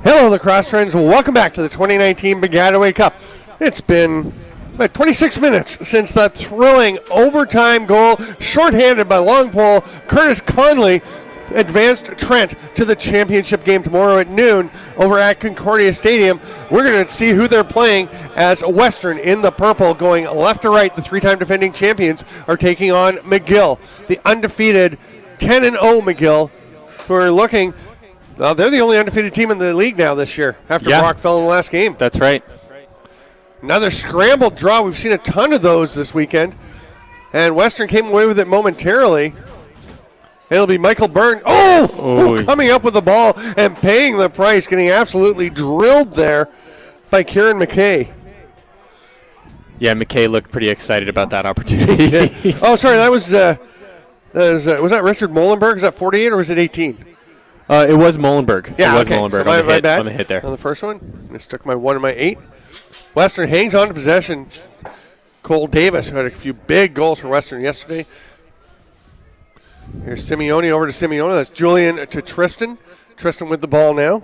Hello, lacrosse friends. Welcome back to the 2019 Baggataway Cup. It's been about 26 minutes since that thrilling overtime goal, shorthanded by long pole. Curtis Conley advanced Trent to the championship game tomorrow at noon over at Concordia Stadium. We're going to see who they're playing as Western in the purple, going left to right. The three-time defending champions are taking on McGill, the undefeated 10-0 McGill, who are looking. Well, they're the only undefeated team in the league now this year after Brock fell in the last game. That's right. Another scrambled draw. We've seen a ton of those this weekend. And Western came away with it momentarily. It'll be Michael Byrne. Coming up with the ball and paying the price, getting absolutely drilled there by Kieran McKay. Yeah, McKay looked pretty excited about that opportunity. Sorry, that was that Richard Molenberg? Is that 48 or was it 18? It was Molenberg. Yeah, it was okay. Molenberg So on the hit there. On the first one, I stuck my 1 and my 8. Western hangs on to possession. Cole Davis, who had a few big goals for Western yesterday. Here's Simeone over to Simeone. That's Julian to Tristan. Tristan with the ball now.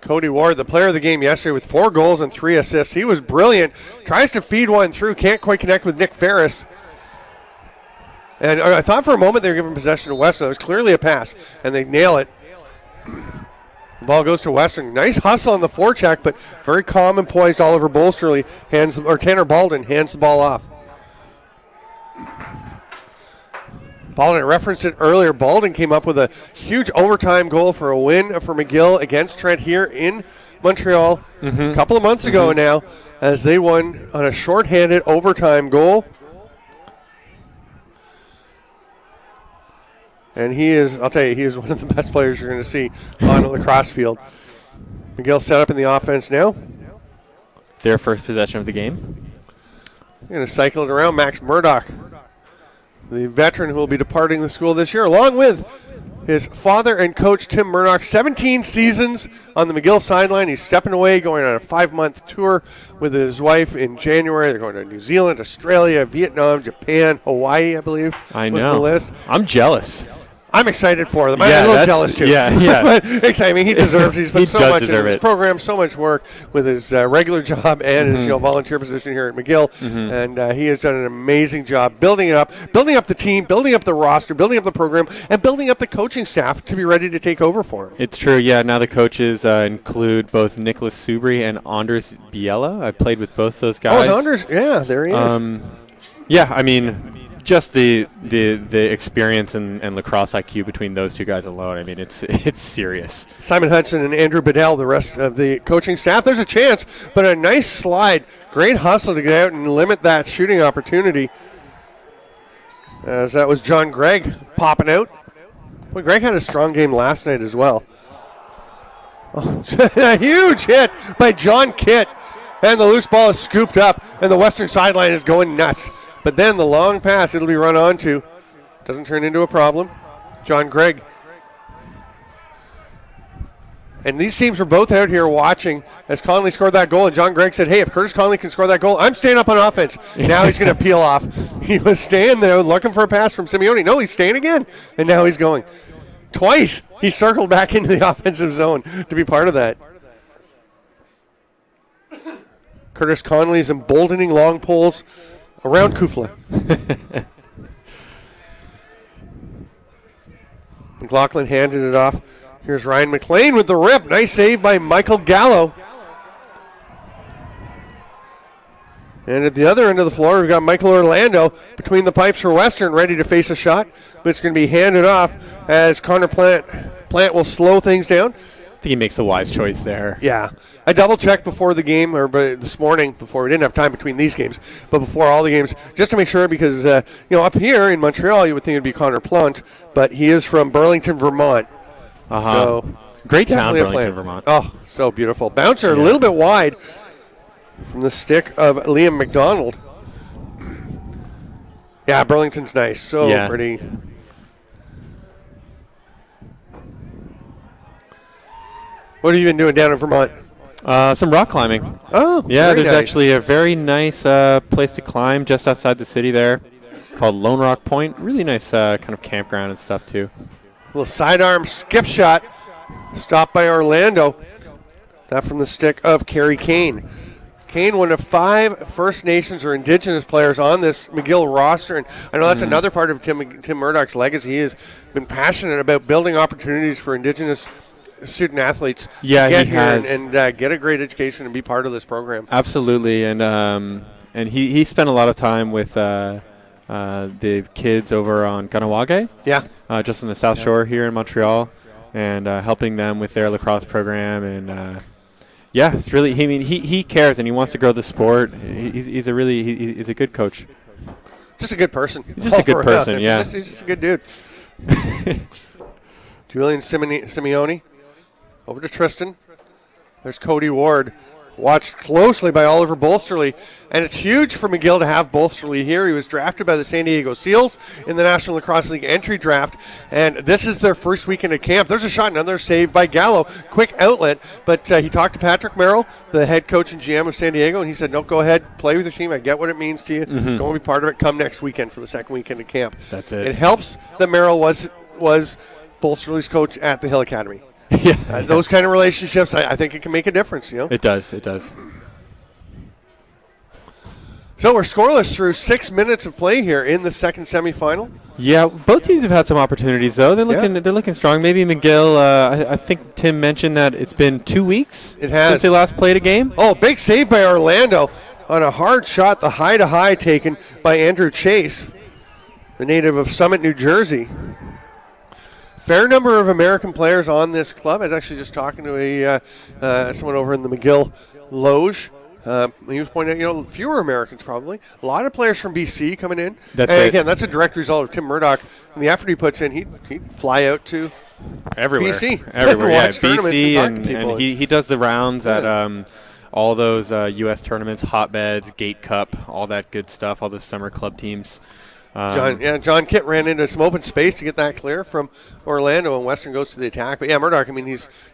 Cody Ward, the player of the game yesterday with 4 goals and 3 assists. He was brilliant. Tries to feed one through. Can't quite connect with Nick Ferris. And I thought for a moment they were giving possession to Western. That was clearly a pass, and they nail it. The ball goes to Western. Nice hustle on the forecheck, but very calm and poised. Oliver Bolsterly Tanner Baldwin hands the ball off. Baldwin, I referenced it earlier. Baldwin came up with a huge overtime goal for a win for McGill against Trent here in Montreal a couple of months ago now, as they won on a shorthanded overtime goal. And he is one of the best players you're going to see on the lacrosse field. McGill set up in the offense now. Their first possession of the game. They're going to cycle it around. Max Murdoch, the veteran who will be departing the school this year, along with his father and coach, Tim Murdoch. 17 seasons on the McGill sideline. He's stepping away, going on a 5-month tour with his wife in January. They're going to New Zealand, Australia, Vietnam, Japan, Hawaii, I believe. I know. Was the list. I'm jealous. I'm excited for them. I'm a little jealous, too. Yeah. But excited. I mean, he deserves it. He's put so much into his program, so much work with his regular job and his volunteer position here at McGill. And he has done an amazing job building it up, building up the team, building up the roster, building up the program, and building up the coaching staff to be ready to take over for him. It's true, yeah. Now the coaches include both Nicholas Subri and Anders Biela. I played with both those guys. Oh, Anders? Yeah, there he is. Yeah, I mean, just the experience and lacrosse IQ between those two guys alone, I mean, it's serious. Simon Hudson and Andrew Bedell, the rest of the coaching staff. There's a chance, but a nice slide. Great hustle to get out and limit that shooting opportunity. As that was John Gregg popping out. Well, Gregg had a strong game last night as well. Oh, a huge hit by John Kitt. And the loose ball is scooped up, and the Western sideline is going nuts. But then the long pass, it'll be run onto. Doesn't turn into a problem. John Gregg. And these teams were both out here watching as Conley scored that goal. And John Gregg said, hey, if Curtis Conley can score that goal, I'm staying up on offense. Now he's going to peel off. He was staying there looking for a pass from Simeone. No, he's staying again. And now he's going. Twice he circled back into the offensive zone to be part of that. Curtis Conley's emboldening long poles around Kufla. McLaughlin handed it off. Here's Ryan McLean with the rip. Nice save by Michael Gallo. And at the other end of the floor, we've got Michael Orlando between the pipes for Western, ready to face a shot. But it's going to be handed off as Connor Plant will slow things down. I think he makes a wise choice there. Yeah. I double-checked before the game, or this morning, before we didn't have time between these games, but before all the games, just to make sure, because, up here in Montreal, you would think it would be Connor Plant, but he is from Burlington, Vermont. So great town, Burlington, Vermont. Oh, so beautiful. Bouncer a little bit wide from the stick of Liam McDonald. Yeah, Burlington's nice. So pretty. What have you been doing down in Vermont? Some rock climbing. Oh, yeah. There's actually a very nice place to climb just outside the city there, called Lone Rock Point. Really nice kind of campground and stuff too. Little sidearm skip shot. Stopped by Orlando. That from the stick of Kerry Kane. Kane, one of 5 First Nations or Indigenous players on this McGill roster. And I know that's another part of Tim Murdoch's legacy. He has been passionate about building opportunities for Indigenous student athletes to get he here has. and get a great education and be part of this program. Absolutely. And he spent a lot of time with the kids over on Ganawage. Yeah. Just on the South Shore here in Montreal, and helping them with their lacrosse program. And it's really. He cares and he wants to grow the sport. He's a good coach. Just a good person. He's just a good person. Yeah. He's just a good dude. Julian Simeone over to Tristan. There's Cody Ward. Watched closely by Oliver Bolsterley. And it's huge for McGill to have Bolsterley here. He was drafted by the San Diego Seals in the National Lacrosse League entry draft. And this is their first weekend at camp. There's a shot, another save by Gallo. Quick outlet. But he talked to Patrick Merrill, the head coach and GM of San Diego, and he said, no, go ahead, play with your team. I get what it means to you. Go and be part of it. Come next weekend for the second weekend at camp. That's it. It helps that Merrill was Bolsterley's coach at the Hill Academy. Those kind of relationships, I think it can make a difference. It does. So we're scoreless through 6 minutes of play here in the second semifinal. Yeah, both teams have had some opportunities though. They're looking strong. Maybe McGill. I think Tim mentioned that it's been 2 weeks since they last played a game. Oh, big save by Orlando on a hard shot. The high-to-high taken by Andrew Chase, the native of Summit, New Jersey. Fair number of American players on this club. I was actually just talking to someone over in the McGill Loge. He was pointing out, fewer Americans probably. A lot of players from BC coming in. Again, that's a direct result of Tim Murdoch and the effort he puts in. He'd fly out to everywhere. BC. Everywhere, yeah. BC, and he does the rounds at all those U.S. tournaments, hotbeds, Gate Cup, all that good stuff, all the summer club teams. John Kitt ran into some open space to get that clear from Orlando, and Western goes to the attack. But yeah, Murdoch,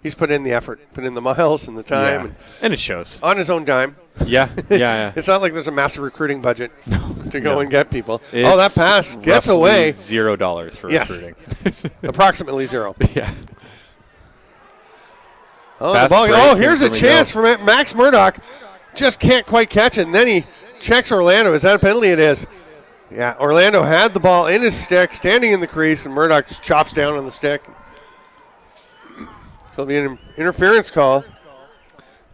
he's put in the effort, put in the miles and the time. And it shows. On his own dime. Yeah. It's not like there's a massive recruiting budget to go and get people. That pass gets away. $0 for recruiting. Approximately zero. Yeah. The ball. Here's a chance for Max Murdoch. Just can't quite catch it, and then he checks Orlando. Is that a penalty? It is. Yeah, Orlando had the ball in his stick, standing in the crease, and Murdoch just chops down on the stick. It'll be an interference call,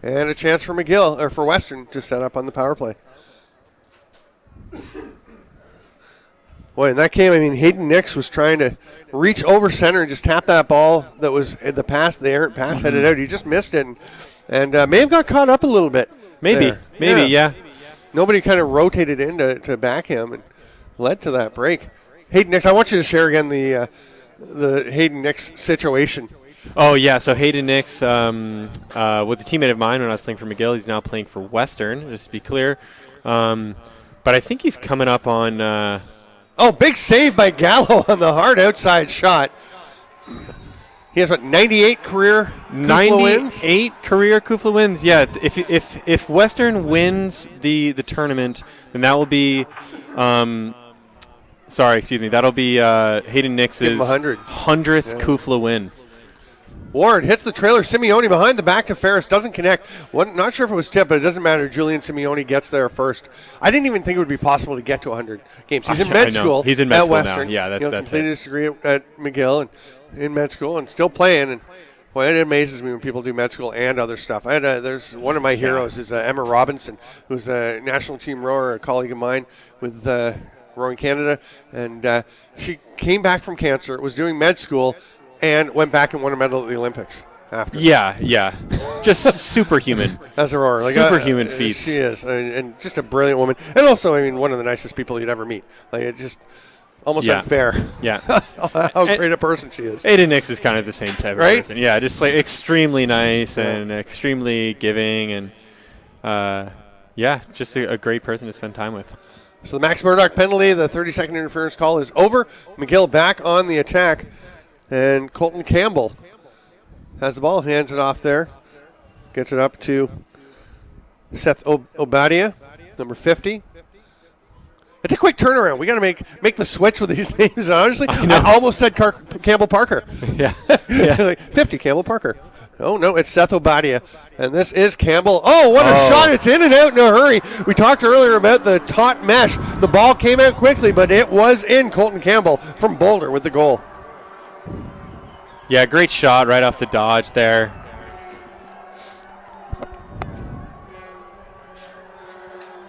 and a chance for McGill or for Western to set up on the power play. Boy, in that game, Hayden Nix was trying to reach over center and just tap that ball that was the errant pass headed out. He just missed it, and may have got caught up a little bit. Maybe, yeah. Nobody kind of rotated in to back him and led to that break. Hayden Nix, I want you to share again the Hayden Nix situation. Oh, yeah. So Hayden Nix was a teammate of mine when I was playing for McGill. He's now playing for Western, just to be clear. But I think he's coming up on... big save by Gallo on the hard outside shot. He has, 98 career Kufla wins? 98 career Kufla wins, yeah. If Western wins the tournament, then that will be... that'll be Hayden Nix's 100th Kufla win. Ward hits the trailer. Simeone behind the back to Ferris. Doesn't connect. Not sure if it was tipped, but it doesn't matter. Julian Simeone gets there first. I didn't even think it would be possible to get to 100 games. He's in med school. He's in med at school Western. Now. Yeah, that's completed his degree at McGill and in med school and still playing. And boy, it amazes me when people do med school and other stuff. There's one of my heroes is Emma Robinson, who's a national team rower, a colleague of mine with Rowing Canada, and she came back from cancer, was doing med school, and went back and won a medal at the Olympics after. Yeah. Just superhuman. As a rower. Superhuman feats. She is, and just a brilliant woman. And also, one of the nicest people you'd ever meet. It's just almost unfair. Yeah. how great a person she is. Hayden Nix is kind of the same type of person. Yeah, just extremely nice and extremely giving, and just a great person to spend time with. So the Max Murdoch penalty, the 30-second interference call is over. McGill back on the attack. And Colton Campbell has the ball, hands it off there. Gets it up to Seth Obadia, number 50. It's a quick turnaround. We got to make the switch with these names. Honestly, I almost said Campbell Parker. Yeah. Like 50, Campbell Parker. Oh, no, it's Seth Obadia. And this is Campbell. Oh, what a shot. It's in and out in a hurry. We talked earlier about the taut mesh. The ball came out quickly, but it was in. Colton Campbell from Boulder with the goal. Yeah, great shot right off the dodge there.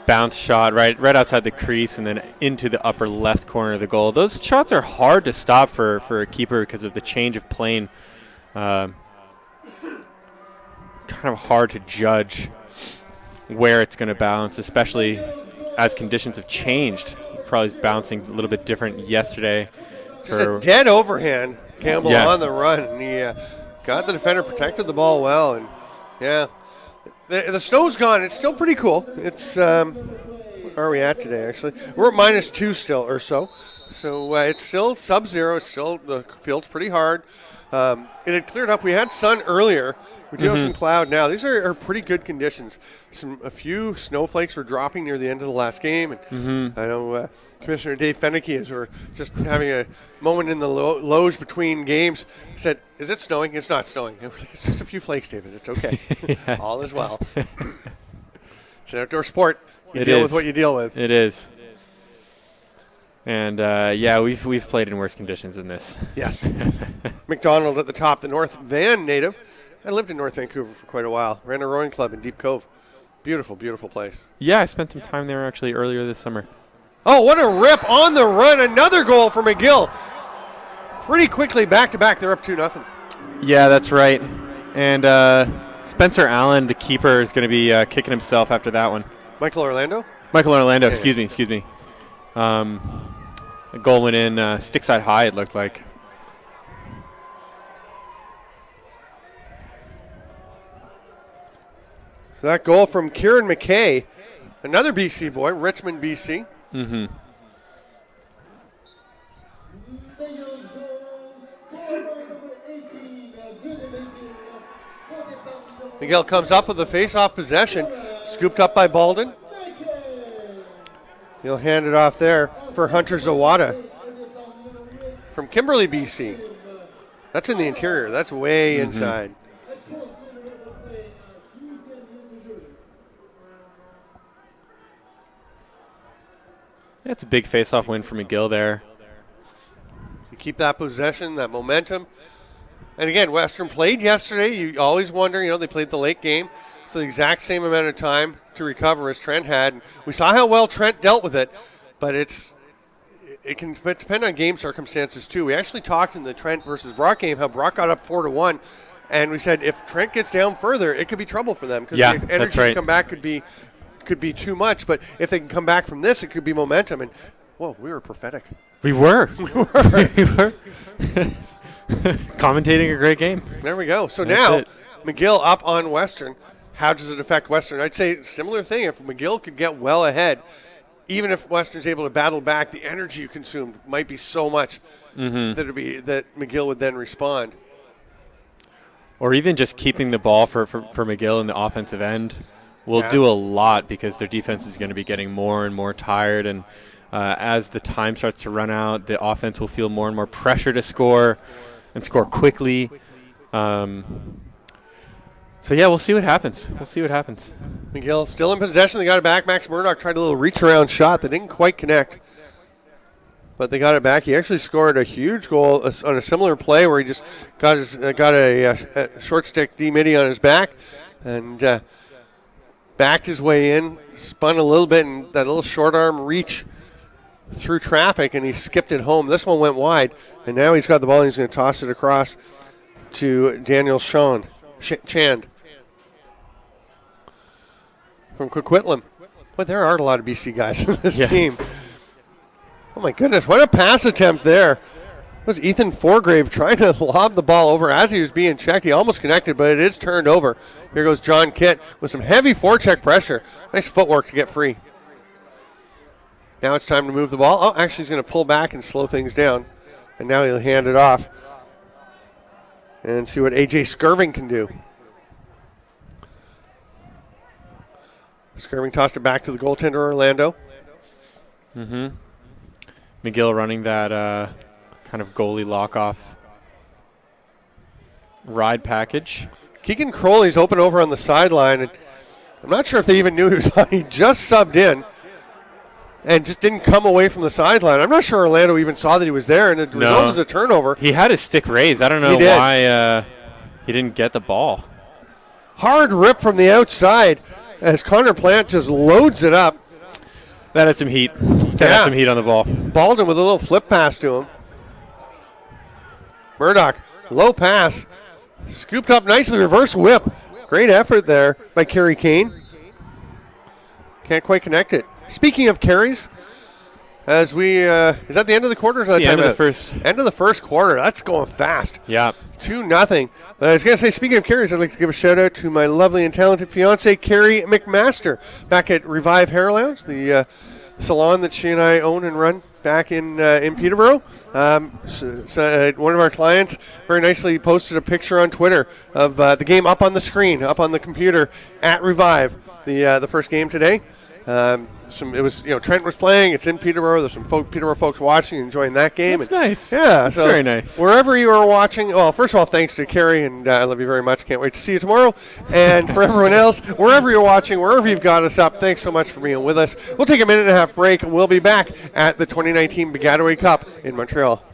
Bounce shot right outside the crease and then into the upper left corner of the goal. Those shots are hard to stop for a keeper because of the change of plane. Kind of hard to judge where it's going to bounce, especially as conditions have changed. Probably bouncing a little bit different yesterday. Just a dead overhand. Campbell on the run. And he got the defender, protected the ball well. And, yeah. The snow's gone. It's still pretty cool. It's where are we at today? Actually, we're at -2 still or so. So it's still sub-zero. It's still the field's pretty hard. It had cleared up. We had sun earlier. We do have some cloud now. These are pretty good conditions. A few snowflakes were dropping near the end of the last game, and I know Commissioner Dave Fennicky, as we're just having a moment in the loge between games, said, "Is it snowing?" It's not snowing. It's just a few flakes, David. It's okay. Yeah. All is well. It's an outdoor sport. You deal with what you deal with. It is. And we've played in worse conditions than this. Yes. McDonald at the top, the North Van native. I lived in North Vancouver for quite a while. Ran a rowing club in Deep Cove. Beautiful, beautiful place. Yeah, I spent some time there actually earlier this summer. Oh, what a rip on the run. Another goal for McGill. Pretty quickly, back-to-back. They're up 2-0. Yeah, that's right. And Spencer Allen, the keeper, is going to be kicking himself after that one. Michael Orlando, excuse me. A goal went in stick-side high, it looked like. So that goal from Kieran McKay, another BC boy, Richmond, BC. Mm-hmm. Miguel comes up with the face-off possession, scooped up by Baldwin. He'll hand it off there for Hunter Zawada from Kimberley, BC. That's in the interior. That's way inside. That's a big face-off win for McGill there. You keep that possession, that momentum. And again, Western played yesterday. You always wonder, they played the late game. So the exact same amount of time to recover as Trent had. We saw how well Trent dealt with it, but it can depend on game circumstances too. We actually talked in the Trent versus Brock game how Brock got up 4-1, and we said if Trent gets down further, it could be trouble for them because the energy to come back could be too much. But if they can come back from this, it could be momentum. And whoa, we were prophetic. We were. we were. Commentating a great game. There we go. So now McGill up on Western. How does it affect Western? I'd say similar thing. If McGill could get well ahead, even if Western's able to battle back, the energy you consumed might be so much that McGill would then respond. Or even just keeping the ball for McGill in the offensive end will do a lot because their defense is going to be getting more and more tired. And as the time starts to run out, the offense will feel more and more pressure to score and score quickly. So, we'll see what happens. McGill still in possession. They got it back. Max Murdoch tried a little reach-around shot that didn't quite connect. But they got it back. He actually scored a huge goal on a similar play where he just got a short stick D-midi on his back and backed his way in, spun a little bit, and that little short arm reach through traffic, and he skipped it home. This one went wide, and now he's got the ball, and he's going to toss it across to Daniel Chand from Coquitlam. Boy, there are a lot of BC guys in this team. Oh, my goodness. What a pass attempt there. It was Ethan Forgrave trying to lob the ball over as he was being checked. He almost connected, but it is turned over. Here goes John Kitt with some heavy forecheck pressure. Nice footwork to get free. Now it's time to move the ball. Oh, actually, he's going to pull back and slow things down. And now he'll hand it off and see what A.J. Skirving can do. Skirving tossed it back to the goaltender, Orlando. Mm-hmm. McGill running that kind of goalie lock-off ride package. Keegan Crowley's open over on the sideline, and I'm not sure if they even knew he was on. He just subbed in and just didn't come away from the sideline. I'm not sure Orlando even saw that he was there, and the result was a turnover. He had his stick raised. I don't know why he didn't get the ball. Hard rip from the outside as Connor Plant just loads it up. That had some heat. That had some heat on the ball. Baldwin with a little flip pass to him. Murdoch, low pass. Scooped up nicely, reverse whip. Great effort there by Kerry Kane. Can't quite connect it. Speaking of carries, as we is that the end of the quarter? Or is that the end of the first. End of the first quarter. That's going fast. Yeah. 2-0. But I was going to say, speaking of carries, I'd like to give a shout out to my lovely and talented fiance, Carrie McMaster, back at Revive Hair Lounge, the salon that she and I own and run back in Peterborough. One of our clients very nicely posted a picture on Twitter of the game up on the screen, up on the computer at Revive, the first game today. Trent was playing. It's in Peterborough. There's some Peterborough folks watching, enjoying that game. That's nice. Yeah, that's very nice. Wherever you are watching, well, first of all, thanks to Carrie, and I love you very much. Can't wait to see you tomorrow. And for everyone else, wherever you're watching, wherever you've got us up, thanks so much for being with us. We'll take a minute and a half break, and we'll be back at the 2019 Baggataway Cup in Montreal.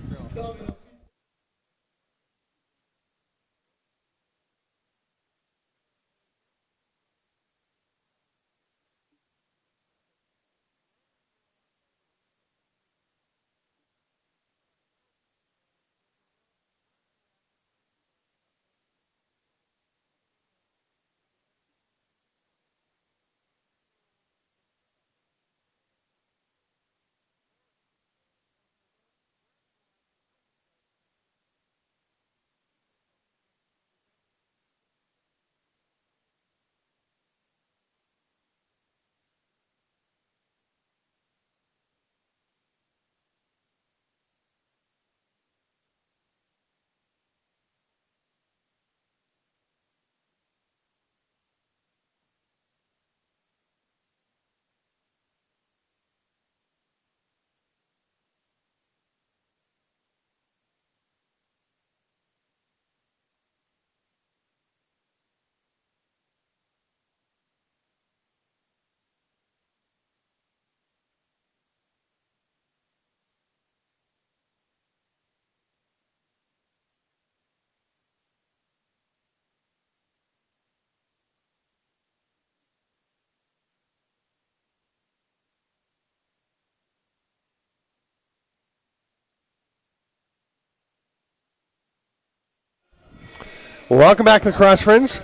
Welcome back to the Cross Friends.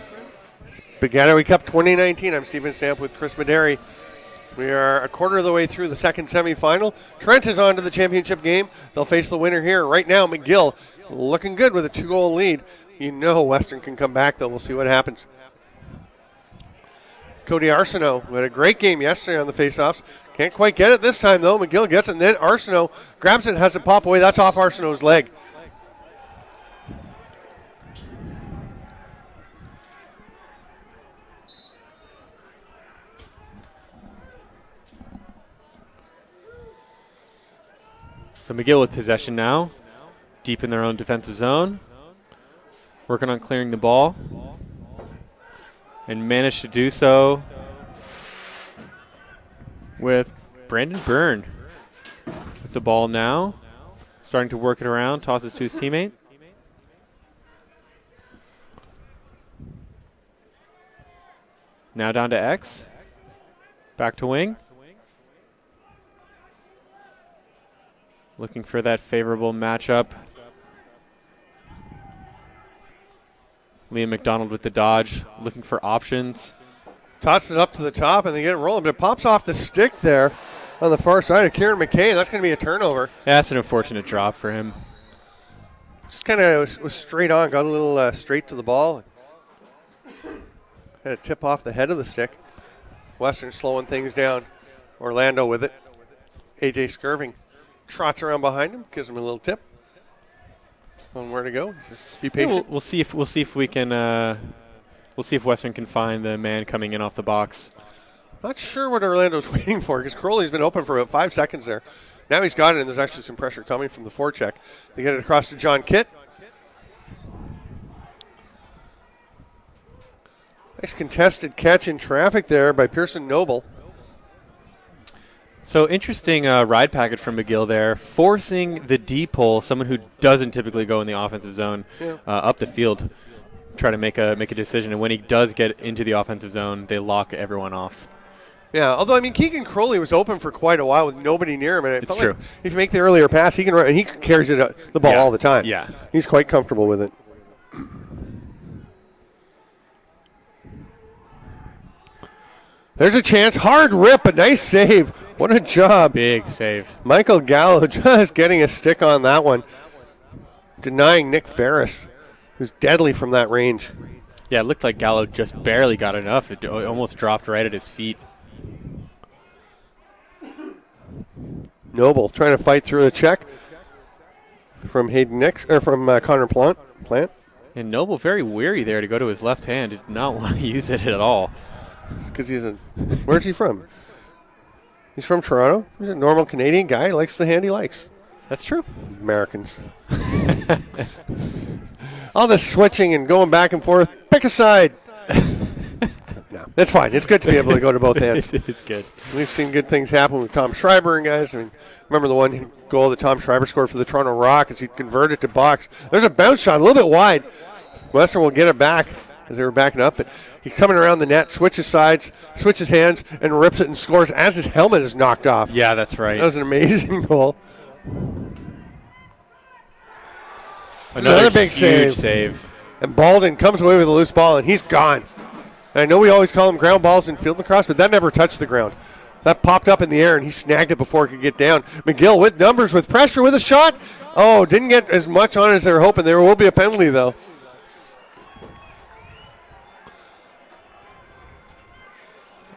Baggataway Cup 2019. I'm Stephen Stamp with Chris Maderi. We are a quarter of the way through the second semifinal. Trent is on to the championship game. They'll face the winner here. Right now, McGill looking good with a 2-goal lead. You know Western can come back, though. We'll see what happens. Cody Arsenault had a great game yesterday on the faceoffs. Can't quite get it this time, though. McGill gets it, and then Arsenault grabs it, has it pop away. That's off Arsenault's leg. So McGill with possession now, deep in their own defensive zone, working on clearing the ball, and managed to do so with Brandon Byrne with the ball now, starting to work it around, tosses to his teammate. Now down to X, back to wing. Looking for that favorable matchup. Liam McDonald with the dodge, looking for options. Tosses it up to the top, and they get it rolling, but it pops off the stick there on the far side of Kieran McKay. That's going to be a turnover. Yeah, that's an unfortunate drop for him. Just kind of was straight on, got a little straight to the ball. Had a tip off the head of the stick. Western slowing things down. Orlando with it. AJ Skirving trots around behind him, gives him a little tip on where to go. Just be patient. Yeah, we'll see if we can. We'll see if Western can find the man coming in off the box. Not sure what Orlando's waiting for because Crowley's been open for about 5 seconds there. Now he's got it, and there's actually some pressure coming from the forecheck. They get it across to John Kitt. Nice contested catch in traffic there by Pearson Noble. So interesting ride package from McGill there, forcing the deep hole, someone who doesn't typically go in the offensive zone, up the field, try to make a decision. And when he does get into the offensive zone, they lock everyone off. Yeah, although, I mean, Keegan Crowley was open for quite a while with nobody near him. And It's true. like if you make the earlier pass, he can run, and he carries the ball all the time. Yeah. He's quite comfortable with it. There's a chance. Hard rip, a nice save. What a job. Big save. Michael Gallo just getting a stick on that one, denying Nick Ferris, who's deadly from that range. Yeah, it looked like Gallo just barely got enough. It almost dropped right at his feet. Noble trying to fight through the check from Hayden Nix, or from Connor Plant. And Noble very weary there to go to his left hand. Did not want to use it at all. It's because where's he from? He's from Toronto. He's a normal Canadian guy. He likes the hand he likes. That's true. Americans. All this switching and going back and forth. Pick a side. No, that's fine. It's good to be able to go to both ends. It's good. We've seen good things happen with Tom Schreiber and guys. I mean, remember the one goal that Tom Schreiber scored for the Toronto Rock as he converted to box. There's a bounce shot a little bit wide. Western will get it back as they were backing up. But he's coming around the net, switches sides, switches hands, and rips it and scores as his helmet is knocked off. Yeah, that's right. That was an amazing goal. Another big huge save. And Baldwin comes away with a loose ball, and he's gone. And I know we always call them ground balls in field lacrosse, but that never touched the ground. That popped up in the air, and he snagged it before it could get down. McGill with numbers, with pressure, with a shot. Oh, didn't get as much on it as they were hoping. There will be a penalty, though.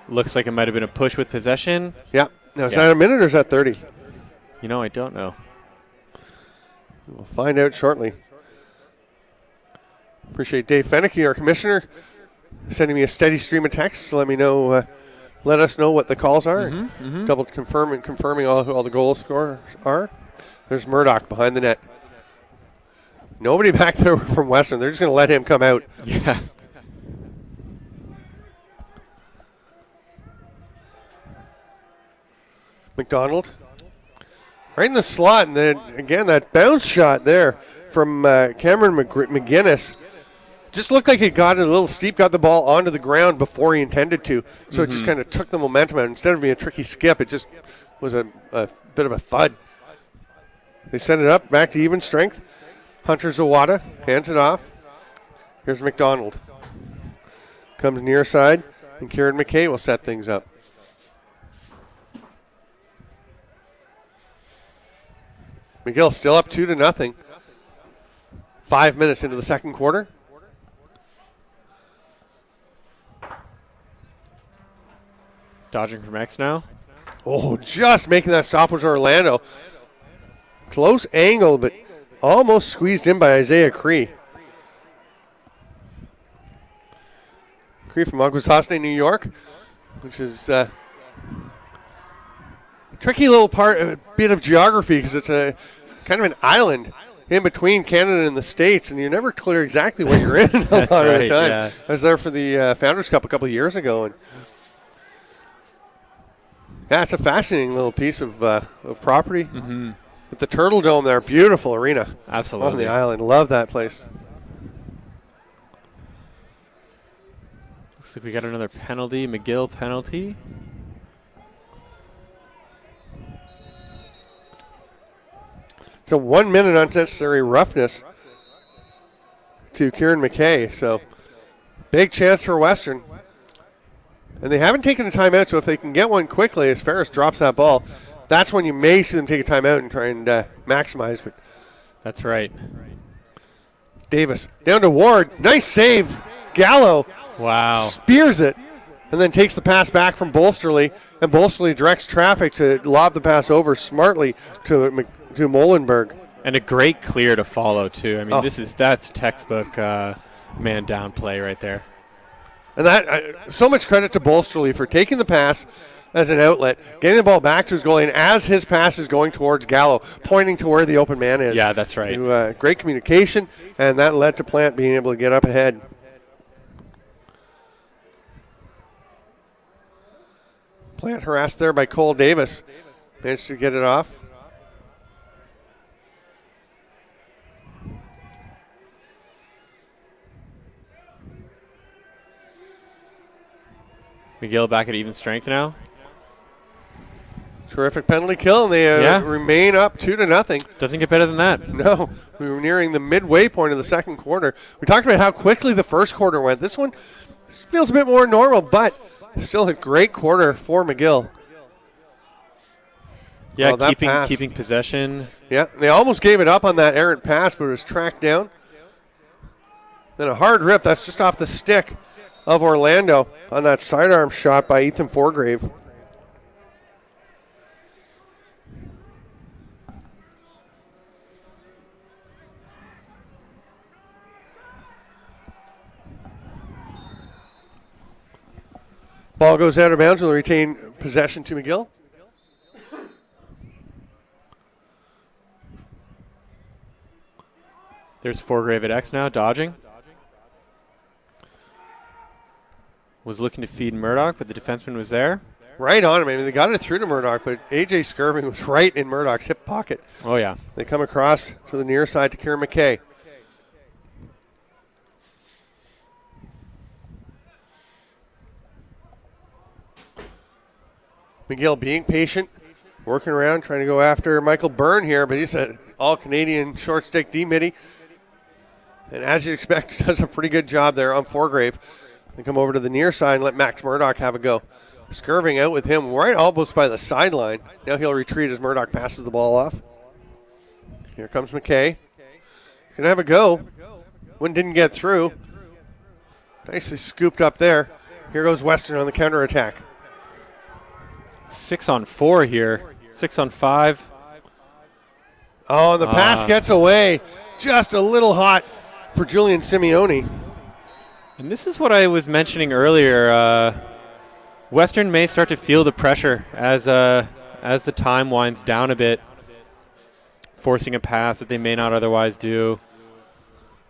Looks like it might have been a push with possession. Yeah. Now, is that a minute or is that 30? You know, I don't know. We'll find out shortly. Appreciate Dave Fennicky, our commissioner, sending me a steady stream of texts to let me know, let us know what the calls are. Double confirming all the goal scorers are. There's Murdoch behind the net. Nobody back there from Western. They're just going to let him come out. Yeah. McDonald. Right in the slot, and then again that bounce shot there from Cameron McGinnis. Just looked like he got it a little steep, got the ball onto the ground before he intended to, so it just kind of took the momentum out. Instead of being a tricky skip, it just was a bit of a thud. They set it up, back to even strength. Hunter Zawada hands it off. Here's McDonald. Comes near side, and Kieran McKay will set things up. McGill still up 2-0. 5 minutes into the second quarter. Dodging from X now. Oh, just making that stop was Orlando. Close angle, but almost squeezed in by Isaiah Cree. Cree from Akwesasne, New York, which is a tricky little bit of geography because it's a kind of an island in between Canada and the States, and you're never clear exactly what you're in a lot of the time. Yeah. I was there for the Founders Cup a couple of years ago, and yeah, it's a fascinating little piece of property. With the Turtle Dome there, beautiful arena. Absolutely. On the island. Love that place. Looks like we got another penalty, McGill penalty. It's a 1 minute unnecessary roughness to Kieran McKay. So big chance for Western. And they haven't taken a timeout, so if they can get one quickly as Ferris drops that ball, that's when you may see them take a timeout and try and maximize. But that's right. Davis down to Ward. Nice save. Gallo. Wow. Spears it and then takes the pass back from Bolsterley. And Bolsterley directs traffic to lob the pass over smartly to Molenberg. And a great clear to follow, too. I mean, that's textbook man down play right there. And that so much credit to Bolsterly for taking the pass as an outlet, getting the ball back to his goalie, and as his pass is going towards Gallo, pointing to where the open man is. Yeah, that's right. Great communication, and that led to Plant being able to get up ahead. Plant harassed there by Cole Davis. Managed to get it off. McGill back at even strength now. Terrific penalty kill, and they remain up 2-0. Doesn't get better than that. No, we were nearing the midway point of the second quarter. We talked about how quickly the first quarter went. This one feels a bit more normal, but still a great quarter for McGill. Yeah, keeping possession. Yeah, they almost gave it up on that errant pass, but it was tracked down. Then a hard rip. That's just off the stick of Orlando on that sidearm shot by Ethan Forgrave. Ball goes out of bounds and they retain possession to McGill. There's Forgrave at X now, dodging. Was looking to feed Murdoch, but the defenseman was there. Right on him. I mean, they got it through to Murdoch, but A.J. Skirving was right in Murdoch's hip pocket. Oh, yeah. They come across to the near side to Kieran McKay. McGill being patient, working around, trying to go after Michael Byrne here, but he's an all-Canadian short stick D-Mitty. And as you'd expect, does a pretty good job there on Forgrave. They come over to the near side and let Max Murdoch have a go. Skirving out with him right almost by the sideline. Now he'll retreat as Murdoch passes the ball off. Here comes McKay. He's going to have a go. One didn't get through. Nicely scooped up there. Here goes Western on the counterattack. 6-on-4 here. 6-on-5. Oh, and the pass gets away. Just a little hot for Julian Simeone. And this is what I was mentioning earlier. Western may start to feel the pressure as the time winds down a bit, forcing a pass that they may not otherwise do.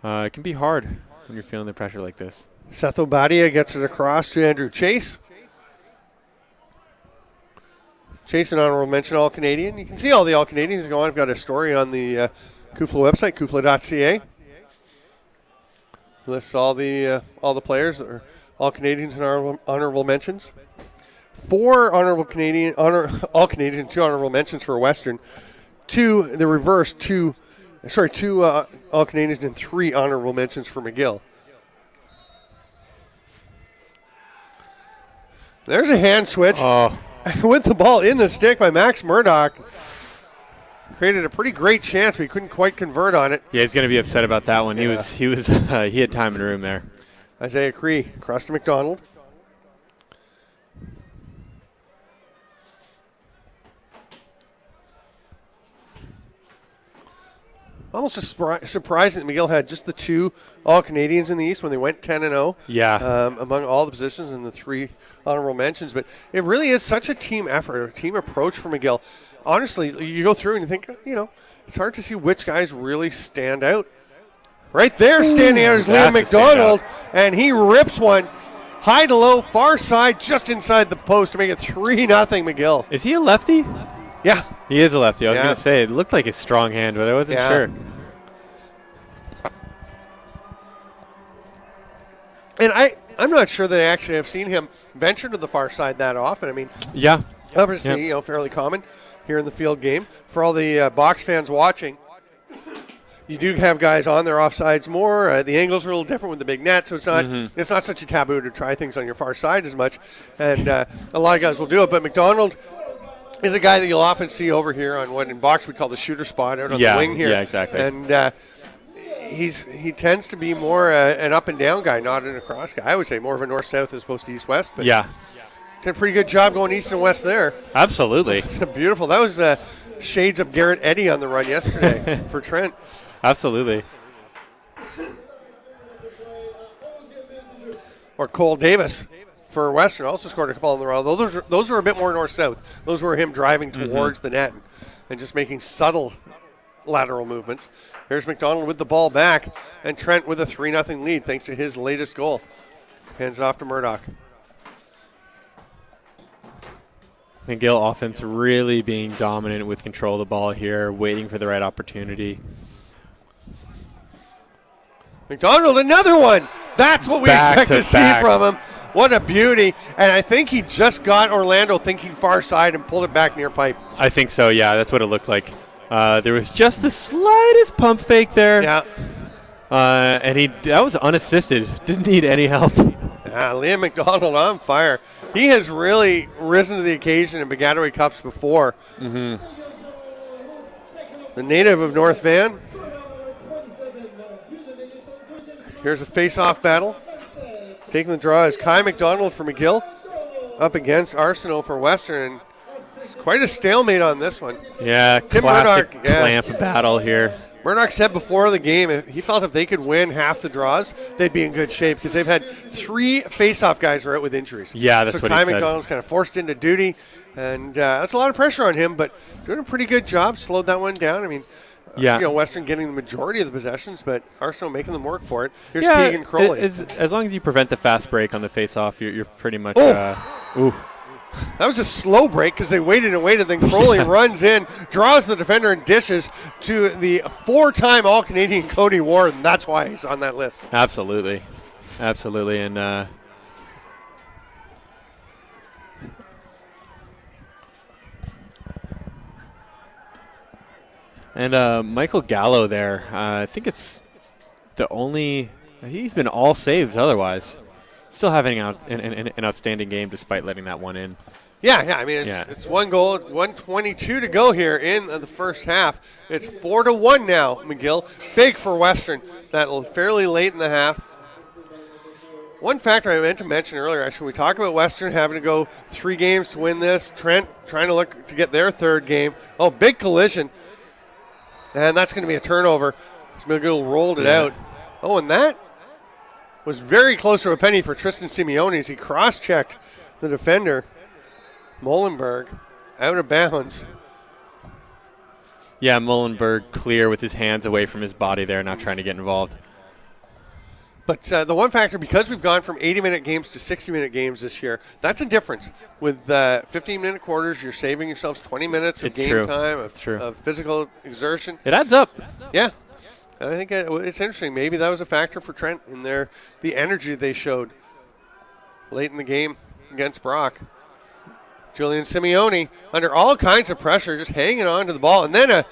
It can be hard when you're feeling the pressure like this. Seth Obadia gets it across to Andrew Chase. Chase, an honorable mention All-Canadian. You can see all the All-Canadians go on. I've got a story on the Kufla website, kufla.ca. Lists all the players that are All-Canadians and honorable mentions. 4 All-Canadian, 2 honorable mentions for Western. 2 All-Canadians and 3 honorable mentions for McGill. There's a hand switch. Oh. With the ball in the stick by Max Murdoch. Created a pretty great chance, but he couldn't quite convert on it. Yeah, he's going to be upset about that one. Yeah. He had time and room there. Isaiah Cree across to McDonald. Almost surprising that McGill had just the 2 All-Canadians in the East when they went 10-0. Yeah. Among all the positions and the 3 honorable mentions. But it really is such a team effort, a team approach for McGill. Honestly, you go through and you think, it's hard to see which guys really stand out. Right there, standing out is Liam McDonald, and he rips one high to low, far side, just inside the post to make it 3-0 McGill. Is he a lefty? Yeah. He is a lefty. I was going to say, it looked like a strong hand, but I wasn't sure. And I'm not sure that I actually have seen him venture to the far side that often. I mean, obviously, fairly common here in the field game. For all the box fans watching, you do have guys on their offsides more. The angles are a little different with the big net, so it's not such a taboo to try things on your far side as much. And a lot of guys will do it, but McDonald is a guy that you'll often see over here on what in box we call the shooter spot out on the wing here. Yeah, exactly. And he tends to be more an up and down guy, not an across guy. I would say more of a north-south as opposed to east-west. But did a pretty good job going east and west there. Absolutely. It's beautiful. That was shades of Garrett Eddy on the run yesterday for Trent. Absolutely. or Cole Davis for Western also scored a couple in the row. Those were a bit more north-south. Those were him driving towards the net and just making subtle lateral movements. Here's McDonald with the ball back, and Trent with a 3-0 lead thanks to his latest goal. Hands it off to Murdoch. McGill offense really being dominant with control of the ball here, waiting for the right opportunity. McDonald, another one. That's what we expect to see from him. What a beauty. And I think he just got Orlando thinking far side and pulled it back near pipe. I think so, yeah. That's what it looked like. There was just the slightest pump fake there. Yeah. And that was unassisted. Didn't need any help. Yeah, Liam McDonald on fire. He has really risen to the occasion in Baggataway Cups before. The native of North Van. Here's a face-off battle. Taking the draw is Kai McDonald for McGill up against Arsenault for Western. And it's quite a stalemate on this one. Yeah, Tim classic Murdoch, clamp battle here. Murdoch said before the game he felt if they could win half the draws, they'd be in good shape because they've had 3 face-off guys are out with injuries. Yeah, that's what he said. So Kai McDonald's kind of forced into duty, and that's a lot of pressure on him, but doing a pretty good job, slowed that one down. I mean, Western getting the majority of the possessions, but Arsenal making them work for it. Here's Keegan Crowley. As long as you prevent the fast break on the face-off, you're pretty much ooh. That was a slow break because they waited and waited. Then Crowley runs in, draws the defender, and dishes to the 4-time All-Canadian Cody Ward, and that's why he's on that list. Absolutely. And Michael Gallo there, I think it's he's been all saves otherwise. Still having an outstanding game despite letting that one in. Yeah. I mean, it's 1 goal, 1:22 to go here in the first half. It's 4-1 now, McGill. Big for Western. That fairly late in the half. One factor I meant to mention earlier, actually, we talked about Western having to go 3 games to win this. Trent trying to look to get their 3rd game. Oh, big collision. And that's going to be a turnover. McGill rolled it out. Oh, and that was very close to a penny for Tristan Simeone as he cross-checked the defender, Molenberg, out of bounds. Yeah, Molenberg clear with his hands away from his body there, not trying to get involved. But the one factor, because we've gone from 80-minute games to 60-minute games this year, that's a difference. With 15-minute quarters, you're saving yourselves 20 minutes of game time, of physical exertion. It adds up. Yeah. And I think it's interesting. Maybe that was a factor for Trent in the energy they showed late in the game against Brock. Julian Simeone, under all kinds of pressure, just hanging on to the ball. And then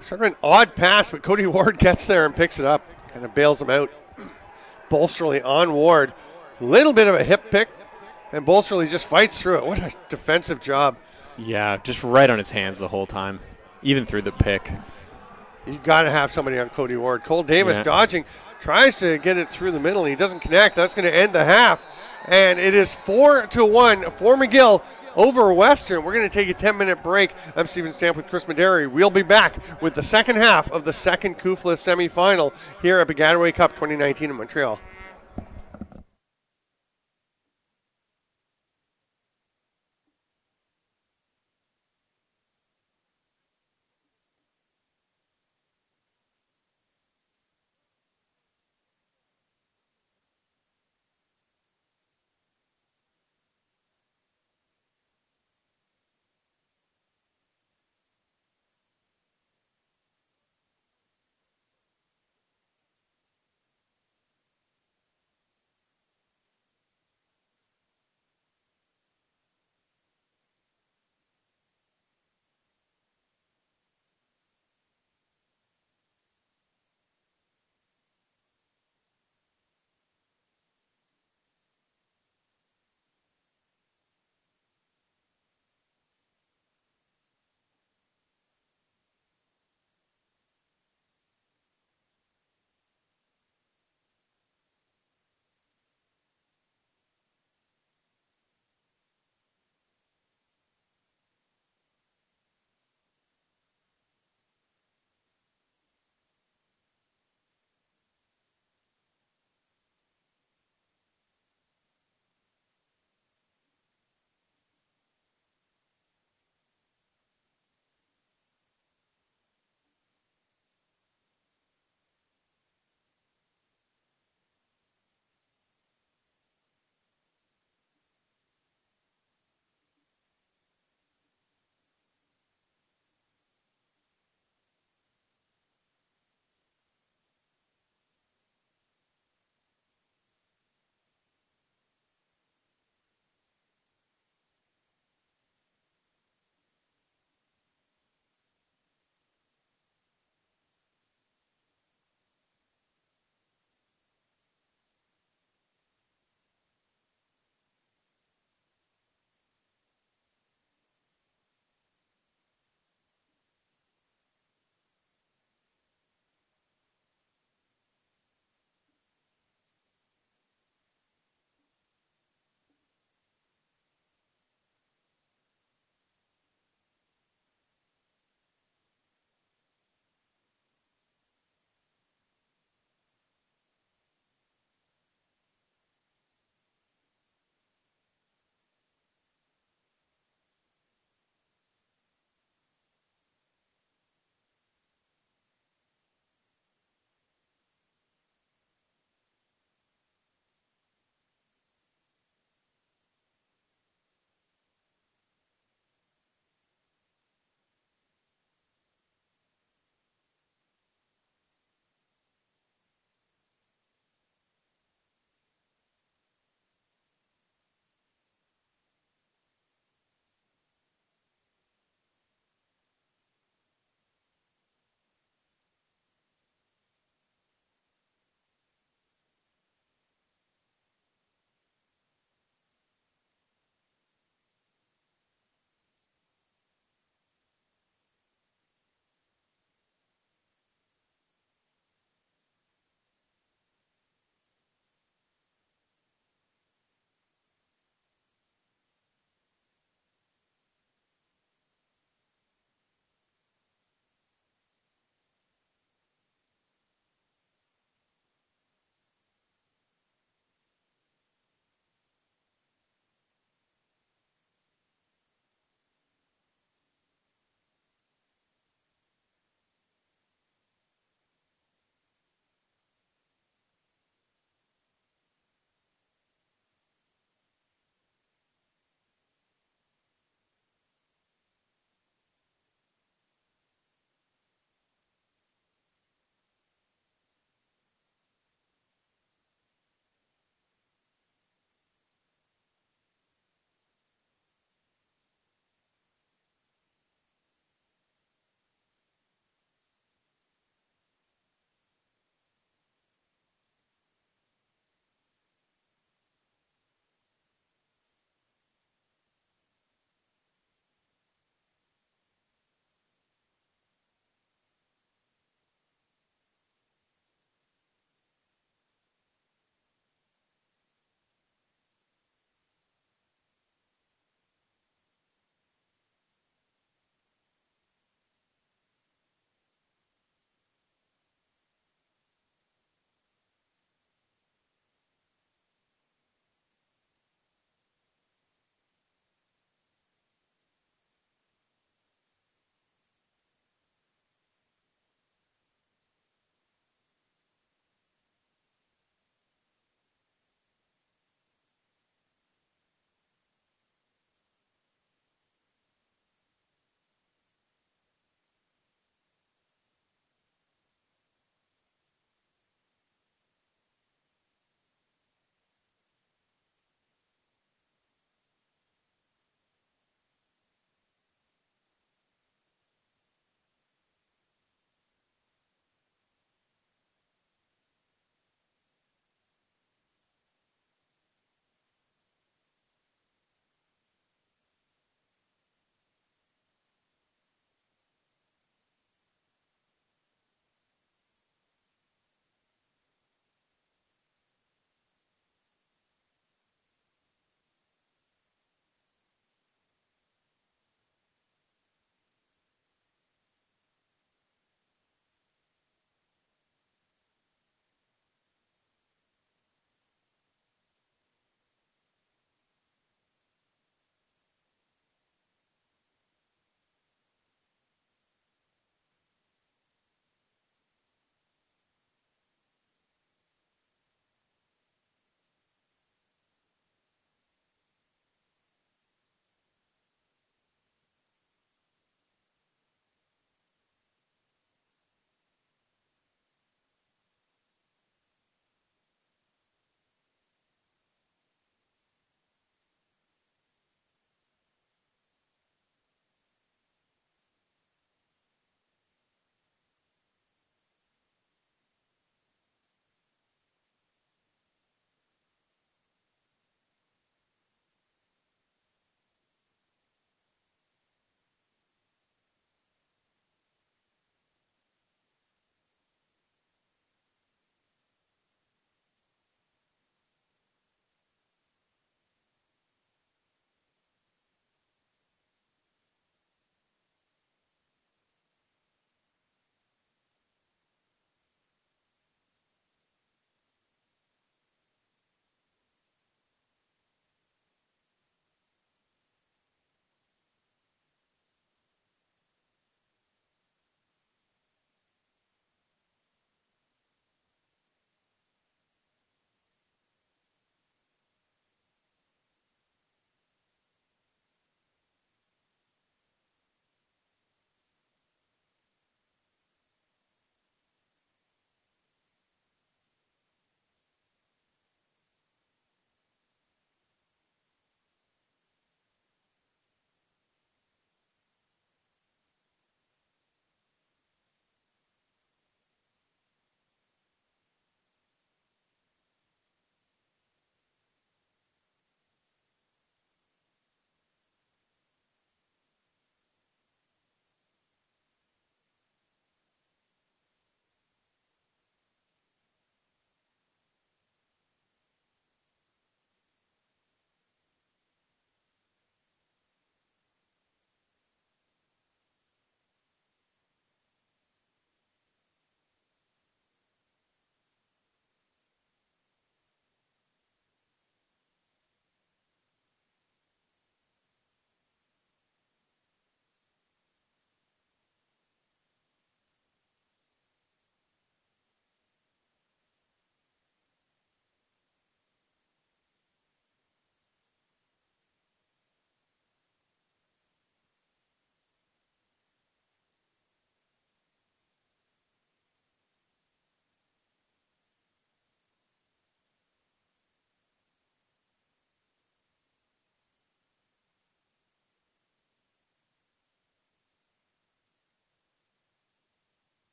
sort of an odd pass, but Cody Ward gets there and picks it up, kind of bails him out. Bolsterly on Ward. Little bit of a hip pick, and Bolsterly just fights through it. What a defensive job. Yeah, just right on his hands the whole time, even through the pick. You got to have somebody on Cody Ward. Cole Davis dodging, tries to get it through the middle. He doesn't connect. That's going to end the half. And it is 4-1 for McGill over Western. We're going to take a 10-minute break. I'm Steven Stamp with Chris Maderi. We'll be back with the second half of the second CUFLA semifinal here at Baggataway Cup 2019 in Montreal.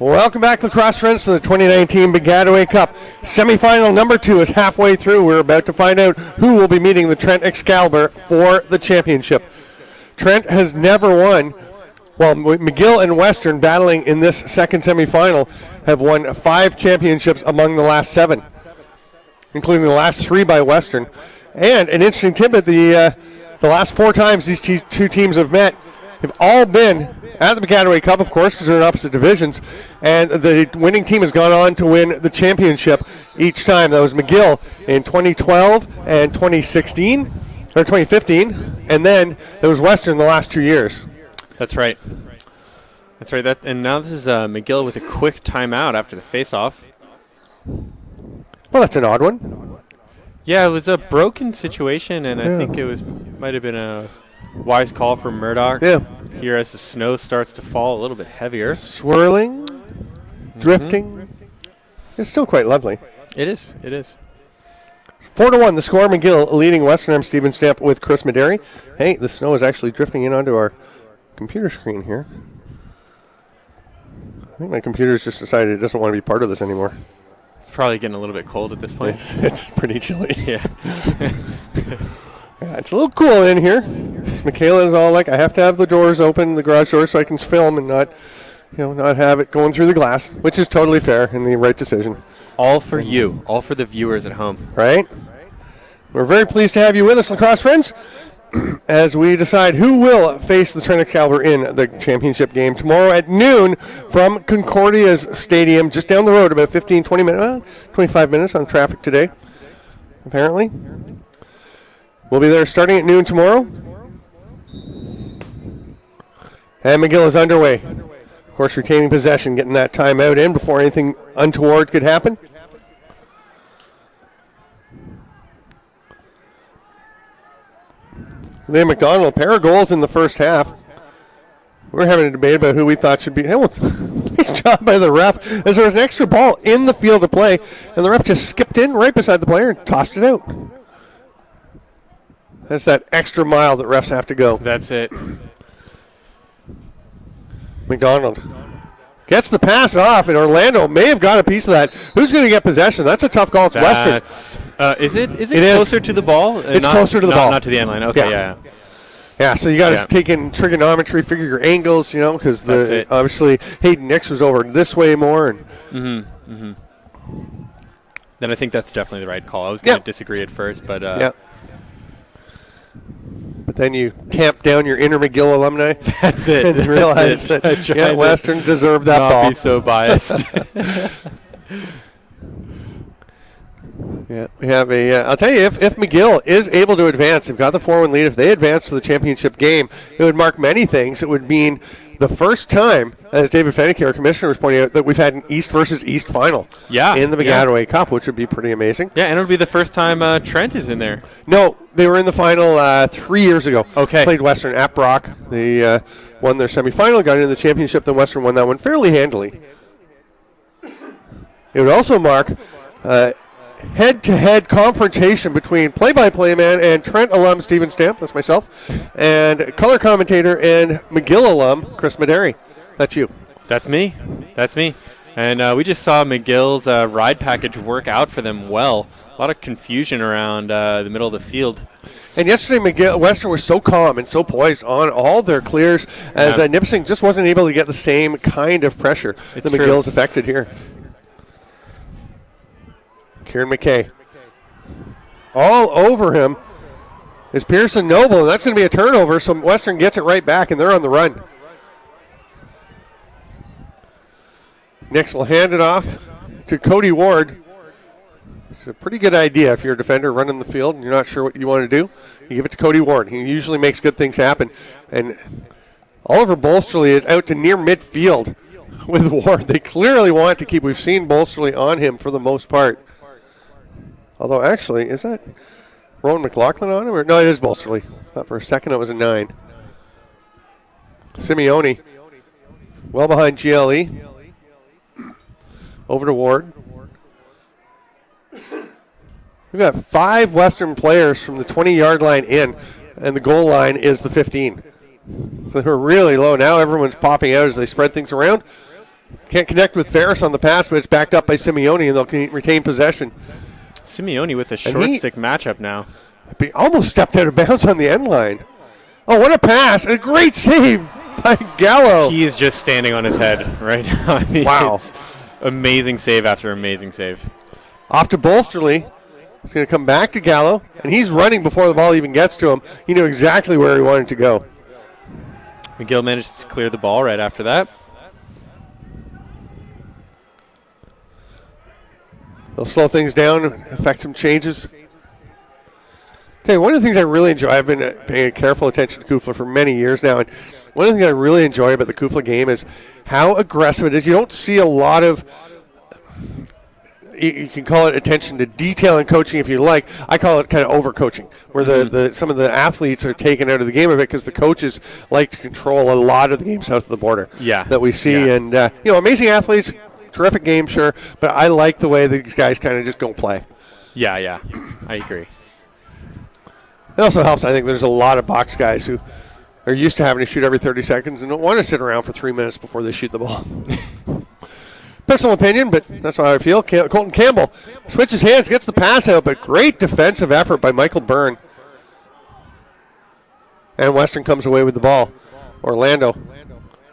Welcome back, lacrosse friends, to the 2019 Baggataway Cup. Semifinal number 2 is halfway through. We're about to find out who will be meeting the Trent Excalibur for the championship. Trent has never won. Well, McGill and Western, battling in this second semifinal, have won 5 championships among the last 7, including the last 3 by Western. And an interesting tidbit, the last 4 times these two teams have met have all been at the Baggataway Cup, of course, because they're in opposite divisions, and the winning team has gone on to win the championship each time. That was McGill in 2012 and 2016, or 2015, and then it was Western the last 2 years. That's right. That's right. And now this is McGill with a quick timeout after the face-off. Well, that's an odd one. Yeah, it was a broken situation, and I think might have been a wise call from Murdoch. Yeah. Here as the snow starts to fall a little bit heavier. Swirling, drifting. It's still quite lovely. It is. It is. 4-1, the score. McGill leading Western. I'm Steven Stamp with Chris Mederi. Hey, the snow is actually drifting in onto our computer screen here. I think my computer's just decided it doesn't want to be part of this anymore. It's probably getting a little bit cold at this point. It's pretty chilly. Yeah. Yeah, it's a little cool in here. Michaela's all like, I have to have the doors open, the garage doors, so I can film and not have it going through the glass, which is totally fair and the right decision. All for you. All for the viewers at home. Right? We're very pleased to have you with us, lacrosse friends, as we decide who will face the Trent Excalibur in the championship game tomorrow at noon from Concordia's Stadium, just down the road, about 20 minutes, 25 minutes on traffic today, apparently. We'll be there starting at noon tomorrow. And McGill is underway. Of course, retaining possession, getting that timeout in before anything untoward could happen. Liam McDonald, a pair of goals in the first half. We're having a debate about who we thought should be. Hey, well, nice job by the ref, as there was an extra ball in the field of play, and the ref just skipped in right beside the player and tossed it out. That's that extra mile that refs have to go. That's it. McDonald gets the pass off, and Orlando may have got a piece of that. Who's going to get possession? That's a tough call. It's Western. Is it closer to the ball? It's closer to the ball. Not to the end line. Okay, yeah. Yeah, so you got to take in trigonometry, figure your angles, because obviously Hayden Nix was over this way more. And Then I think that's definitely the right call. I was going to disagree at first, but But then you tamp down your inner McGill alumni. That's it. And realize that Western deserved that ball. Not be so biased. Yeah, we have I'll tell you, if McGill is able to advance, they've got the 4-1 lead. If they advance to the championship game, it would mark many things. It would mean the first time, as David Fennick, our commissioner, was pointing out, that we've had an East versus East final in the Baggataway Cup, which would be pretty amazing. Yeah, and it would be the first time Trent is in there. No, they were in the final 3 years ago. Okay. Played Western at Brock. They won their semifinal, got into the championship, then Western won that one fairly handily. It would also mark head-to-head confrontation between play-by-play man and Trent alum Steven Stamp, that's myself, and color commentator and McGill alum Chris Mederi. That's you. That's me. And we just saw McGill's ride package work out for them well. A lot of confusion around the middle of the field. And yesterday, Western was so calm and so poised on all their clears as Nipissing just wasn't able to get the same kind of pressure that McGill's affected here. Kieran McKay. All over him is Pearson Noble, and that's going to be a turnover, so Western gets it right back, and they're on the run. Next, we'll hand it off to Cody Ward. It's a pretty good idea if you're a defender running the field and you're not sure what you want to do. You give it to Cody Ward. He usually makes good things happen. And Oliver Bolsterley is out to near midfield with Ward. They clearly want to keep. We've seen Bolsterley on him for the most part. Although, actually, is that Rowan McLaughlin on him? No, it is Bolsterley. I thought for a second it was a 9. Simeone, well behind GLE. Over to Ward. We've got 5 Western players from the 20-yard line in, and the goal line is the 15. They're really low. Now everyone's popping out as they spread things around. Can't connect with Ferris on the pass, but it's backed up by Simeone, and they'll retain possession. Simeone with a short stick matchup now. He almost stepped out of bounds on the end line. Oh, what a pass. And a great save by Gallo. He is just standing on his head right now. I mean, wow. Amazing save after amazing save. Off to Bolsterly. He's going to come back to Gallo, and he's running before the ball even gets to him. He knew exactly where he wanted to go. McGill managed to clear the ball right after that. They'll slow things down, affect some changes. Okay, one of the things I really enjoy, I've been paying careful attention to Kufla for many years now, and one of the things I really enjoy about the Kufla game is how aggressive it is. You don't see a lot of, you can call it attention to detail in coaching if you like. I call it kind of over-coaching, where some of the athletes are taken out of the game a bit because the coaches like to control a lot of the game south of the border that we see. Yeah. And, amazing athletes, terrific game, sure, but I like the way these guys kind of just go play. Yeah, I agree. It also helps, I think, there's a lot of box guys who are used to having to shoot every 30 seconds and don't want to sit around for 3 minutes before they shoot the ball. Personal opinion, but that's how I feel. Colton Campbell switches hands, gets the pass out, but great defensive effort by Michael Byrne. And Western comes away with the ball. Orlando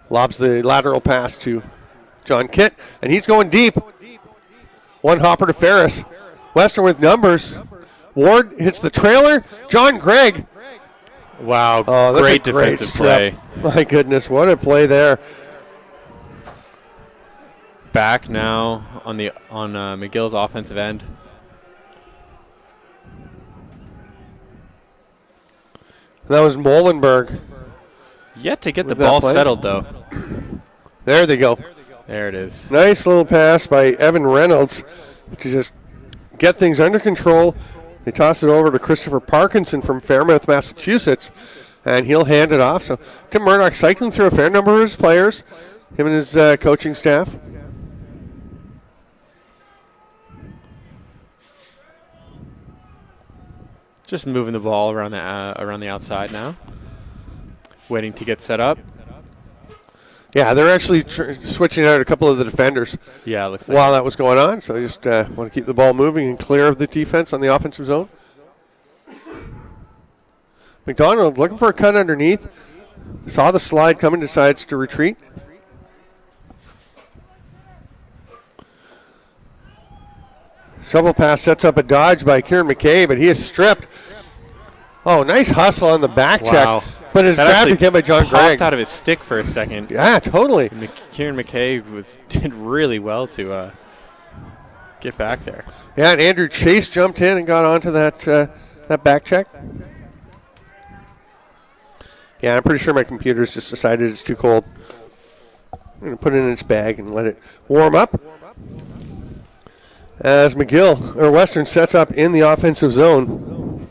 lobs the lateral pass to John Kitt, and he's going deep. One hopper to Ferris. Western with numbers. Ward hits the trailer. John Gregg. Wow, great defensive play. My goodness, what a play there. Back now on McGill's offensive end. That was Molenberg. Yet to get the ball settled, though. There they go. There it is. Nice little pass by Evan Reynolds to just get things under control. They toss it over to Christopher Parkinson from Fairmouth, Massachusetts, and he'll hand it off. So Tim Murdoch cycling through a fair number of his players, him and his coaching staff. Just moving the ball around the outside now. Waiting to get set up. Yeah, they're actually switching out a couple of the defenders. Yeah, it looks like while that was going on. So just want to keep the ball moving and clear of the defense on the offensive zone. McDonald looking for a cut underneath. Saw the slide coming, decides to retreat. Shovel pass sets up a dodge by Kieran McKay, but he is stripped. Oh, nice hustle on the back check. But it's grabbed again by John Gregg. Popped out of his stick for a second. Yeah, totally. Kieran McKay did really well to get back there. Yeah, and Andrew Chase jumped in and got onto that back check. Yeah, I'm pretty sure my computer's just decided it's too cold. I'm going to put it in its bag and let it warm up. As Western sets up in the offensive zone.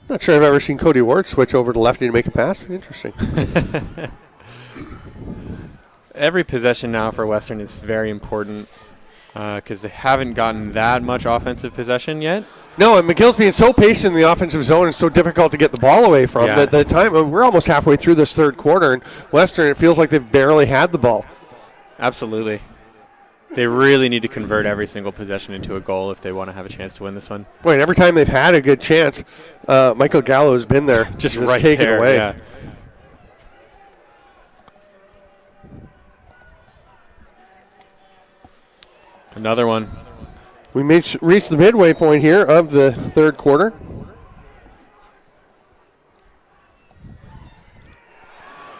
Not sure I've ever seen Cody Ward switch over to lefty to make a pass. Interesting. Every possession now for Western is very important because they haven't gotten that much offensive possession yet. No, and McGill's being so patient in the offensive zone, it's so difficult to get the ball away from. Yeah. The time we're almost halfway through this third quarter, and Western, it feels like they've barely had the ball. Absolutely. They really need to convert every single possession into a goal if they want to have a chance to win this one. Wait, every time they've had a good chance, Michael Gallo has been there. just right taken there, away. Yeah. Another one. We reached the midway point here of the third quarter.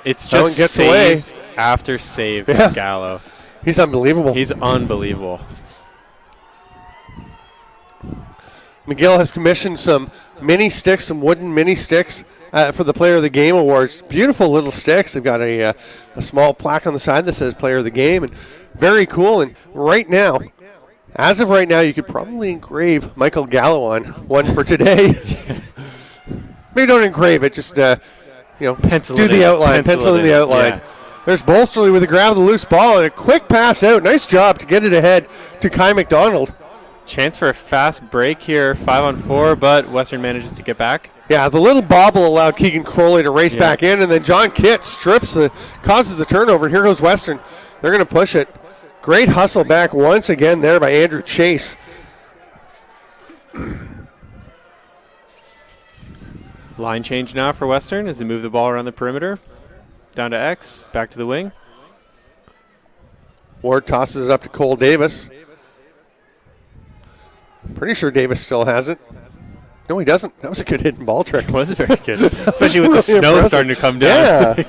It's just save after save from Gallo. He's unbelievable. He's unbelievable. McGill has commissioned some mini sticks, some wooden mini sticks for the Player of the Game awards. Beautiful little sticks. They've got a small plaque on the side that says Player of the Game, and very cool. And right now, as of right now, you could probably engrave Michael Gallo on one for today. Maybe don't engrave it, just pencil do the outline, pencil in the outline. Yeah. There's Bolsterly with a grab of the loose ball and a quick pass out. Nice job to get it ahead to Kai McDonald. Chance for a fast break here, 5-on-4, but Western manages to get back. Yeah, the little bobble allowed Keegan Crowley to race back in, and then John Kitt causes the turnover. Here goes Western. They're going to push it. Great hustle back once again there by Andrew Chase. Line change now for Western as they move the ball around the perimeter. Down to X, back to the wing. Ward tosses it up to Cole Davis. Pretty sure Davis still has it. No, he doesn't. That was a good hidden ball trick. It was very good, especially with the snow impressive. starting to come down. Yeah.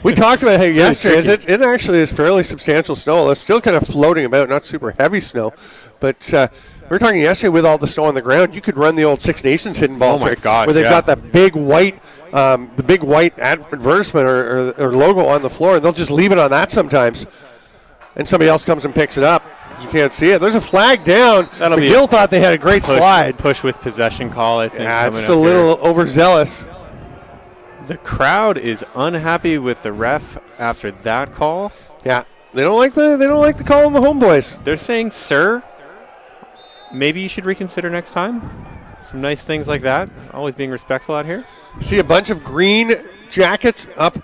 We talked about it yesterday. It actually is fairly substantial snow. It's still kind of floating about, not super heavy snow. But we were talking yesterday with all the snow on the ground, you could run the old Six Nations hidden ball trick where they've got that big white advertisement or logo on the floor, and they'll just leave it on that sometimes. And somebody else comes and picks it up. You can't see it. There's a flag down. McGill thought they had a great slide. Push with possession call, I think. Yeah, it's a little overzealous. The crowd is unhappy with the ref after that call. Yeah, they don't like the call on the homeboys. They're saying, "Sir, maybe you should reconsider next time." Some nice things like that. Always being respectful out here. See a bunch of green jackets up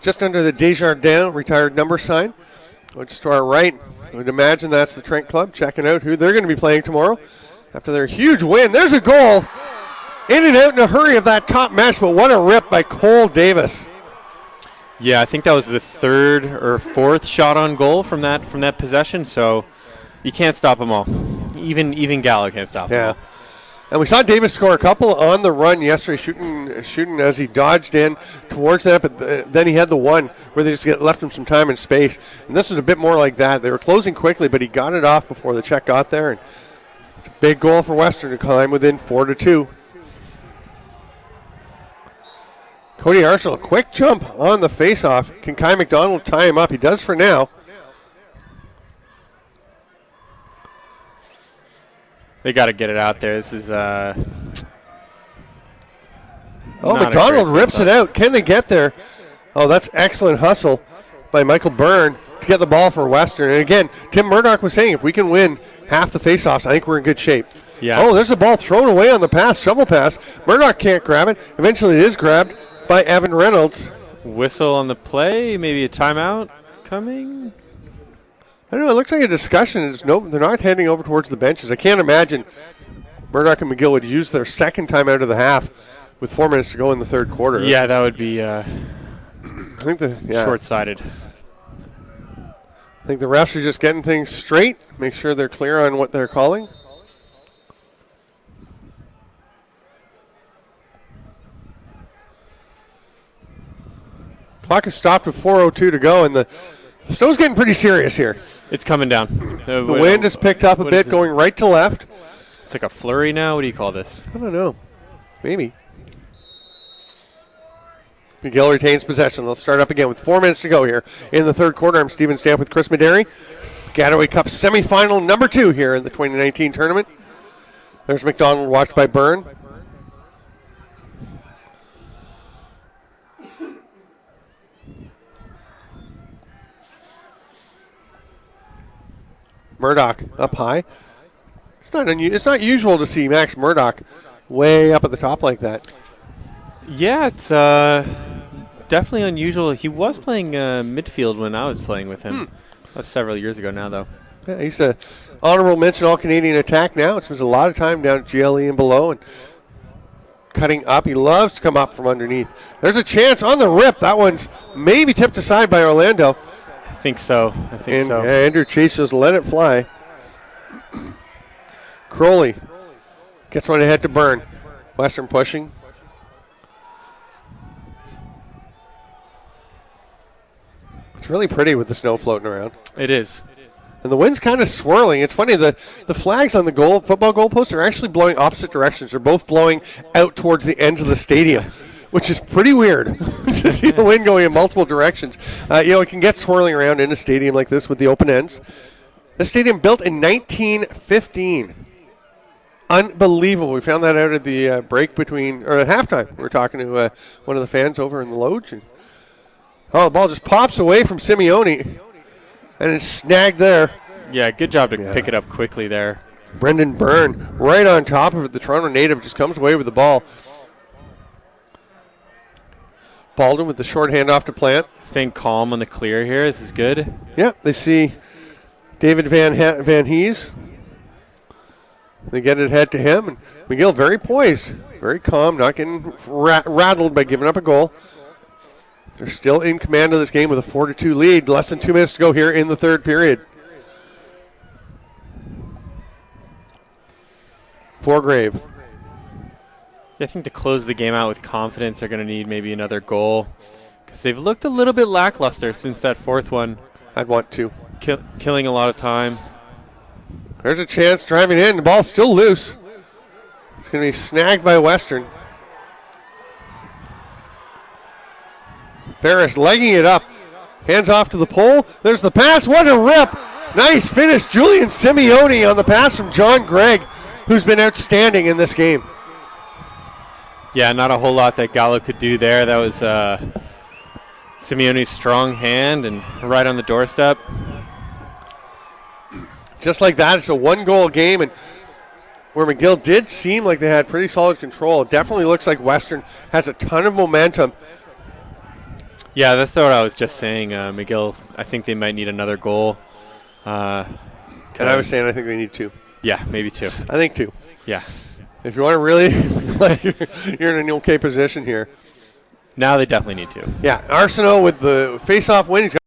just under the Desjardins retired number sign. Just to our right, I would imagine that's the Trent Club checking out who they're going to be playing tomorrow after their huge win. There's a goal. In and out in a hurry of that top mesh, but what a rip by Cole Davis. Yeah, I think that was the third or fourth shot on goal from that possession, so you can't stop them all. Even Gallo can't stop them all. And we saw Davis score a couple on the run yesterday, shooting as he dodged in towards that, but then he had the one where they just left him some time and space. And this was a bit more like that. They were closing quickly, but he got it off before the check got there. And it's a big goal for Western to climb within 4-2. Cody Archel, a quick jump on the faceoff. Can Kai McDonald tie him up? He does for now. They got to get it out there. This is McDonald rips it out. Can they get there? Oh, that's excellent hustle by Michael Byrne to get the ball for Western. And again, Tim Murdoch was saying if we can win half the faceoffs, I think we're in good shape. Yeah. Oh, there's a ball thrown away on the pass, shovel pass. Murdoch can't grab it. Eventually it is grabbed by Evan Reynolds. Whistle on the play, maybe a timeout coming. I don't know. It looks like a discussion. They're not heading over towards the benches. I can't imagine Murdoch and McGill would use their second time out of the half with 4 minutes to go in the third quarter. Yeah, that would be I think short-sighted. I think the refs are just getting things straight, make sure they're clear on what they're calling. Clock is stopped with 4:02 to go, and the snow's getting pretty serious here. It's coming down. The wind has picked up a bit, going right to left. It's like a flurry now. What do you call this? I don't know. Maybe. McGill retains possession. They'll start up again with 4 minutes to go here in the third quarter. I'm Steven Stamp with Chris Mederi. Baggataway Cup semifinal number 2 here in the 2019 tournament. There's McDonald watched by Byrne. Murdoch up high. It's not usual to see Max Murdoch way up at the top like that. Yeah, it's definitely unusual. He was playing midfield when I was playing with him. That was several years ago now, though. Yeah, he's a honorable mention All-Canadian attack now. It spends a lot of time down at GLE and below and cutting up. He loves to come up from underneath. There's a chance on the rip. That one's maybe tipped aside by Orlando. I think so. Andrew Chase just let it fly. Crowley gets one ahead to Byrne. Western pushing. It's really pretty with the snow floating around. It is. And the wind's kind of swirling. It's funny, the flags on the football goalposts are actually blowing opposite directions. They're both blowing out towards the ends of the stadium, which is pretty weird to see the wind going in multiple directions. It can get swirling around in a stadium like this with the open ends. This stadium built in 1915. Unbelievable. We found that out at the at halftime. We were talking to one of the fans over in the Loge. The ball just pops away from Simeone, and it's snagged there. Yeah, good job to pick it up quickly there. Brendan Byrne right on top of it. The Toronto native just comes away with the ball. Baldwin with the short handoff to Plant. Staying calm on the clear here. This is good. Yeah, they see David Van Hees. They get it ahead to him. And McGill very poised, very calm, not getting rattled by giving up a goal. They're still in command of this game with a 4-2 lead. Less than 2 minutes to go here in the third period. Foregrave. I think to close the game out with confidence, they're going to need maybe another goal because they've looked a little bit lackluster since that fourth one. I'd want to. Killing a lot of time. There's a chance driving in. The ball's still loose. It's going to be snagged by Western. Ferris legging it up. Hands off to the pole. There's the pass. What a rip. Nice finish. Julian Simeone on the pass from John Gregg, who's been outstanding in this game. Yeah, not a whole lot that Gallo could do there. That was Simeone's strong hand and right on the doorstep. Just like that, it's a one-goal game, and where McGill did seem like they had pretty solid control. It definitely looks like Western has a ton of momentum. Yeah, that's what I was just saying. McGill, I think they might need another goal. And I was saying I think they need 2. Yeah, maybe 2. I think 2. Yeah. If you want to really feel like you're in an okay position here. Now they definitely need 2. Yeah, Arsenault with the face-off win. He's got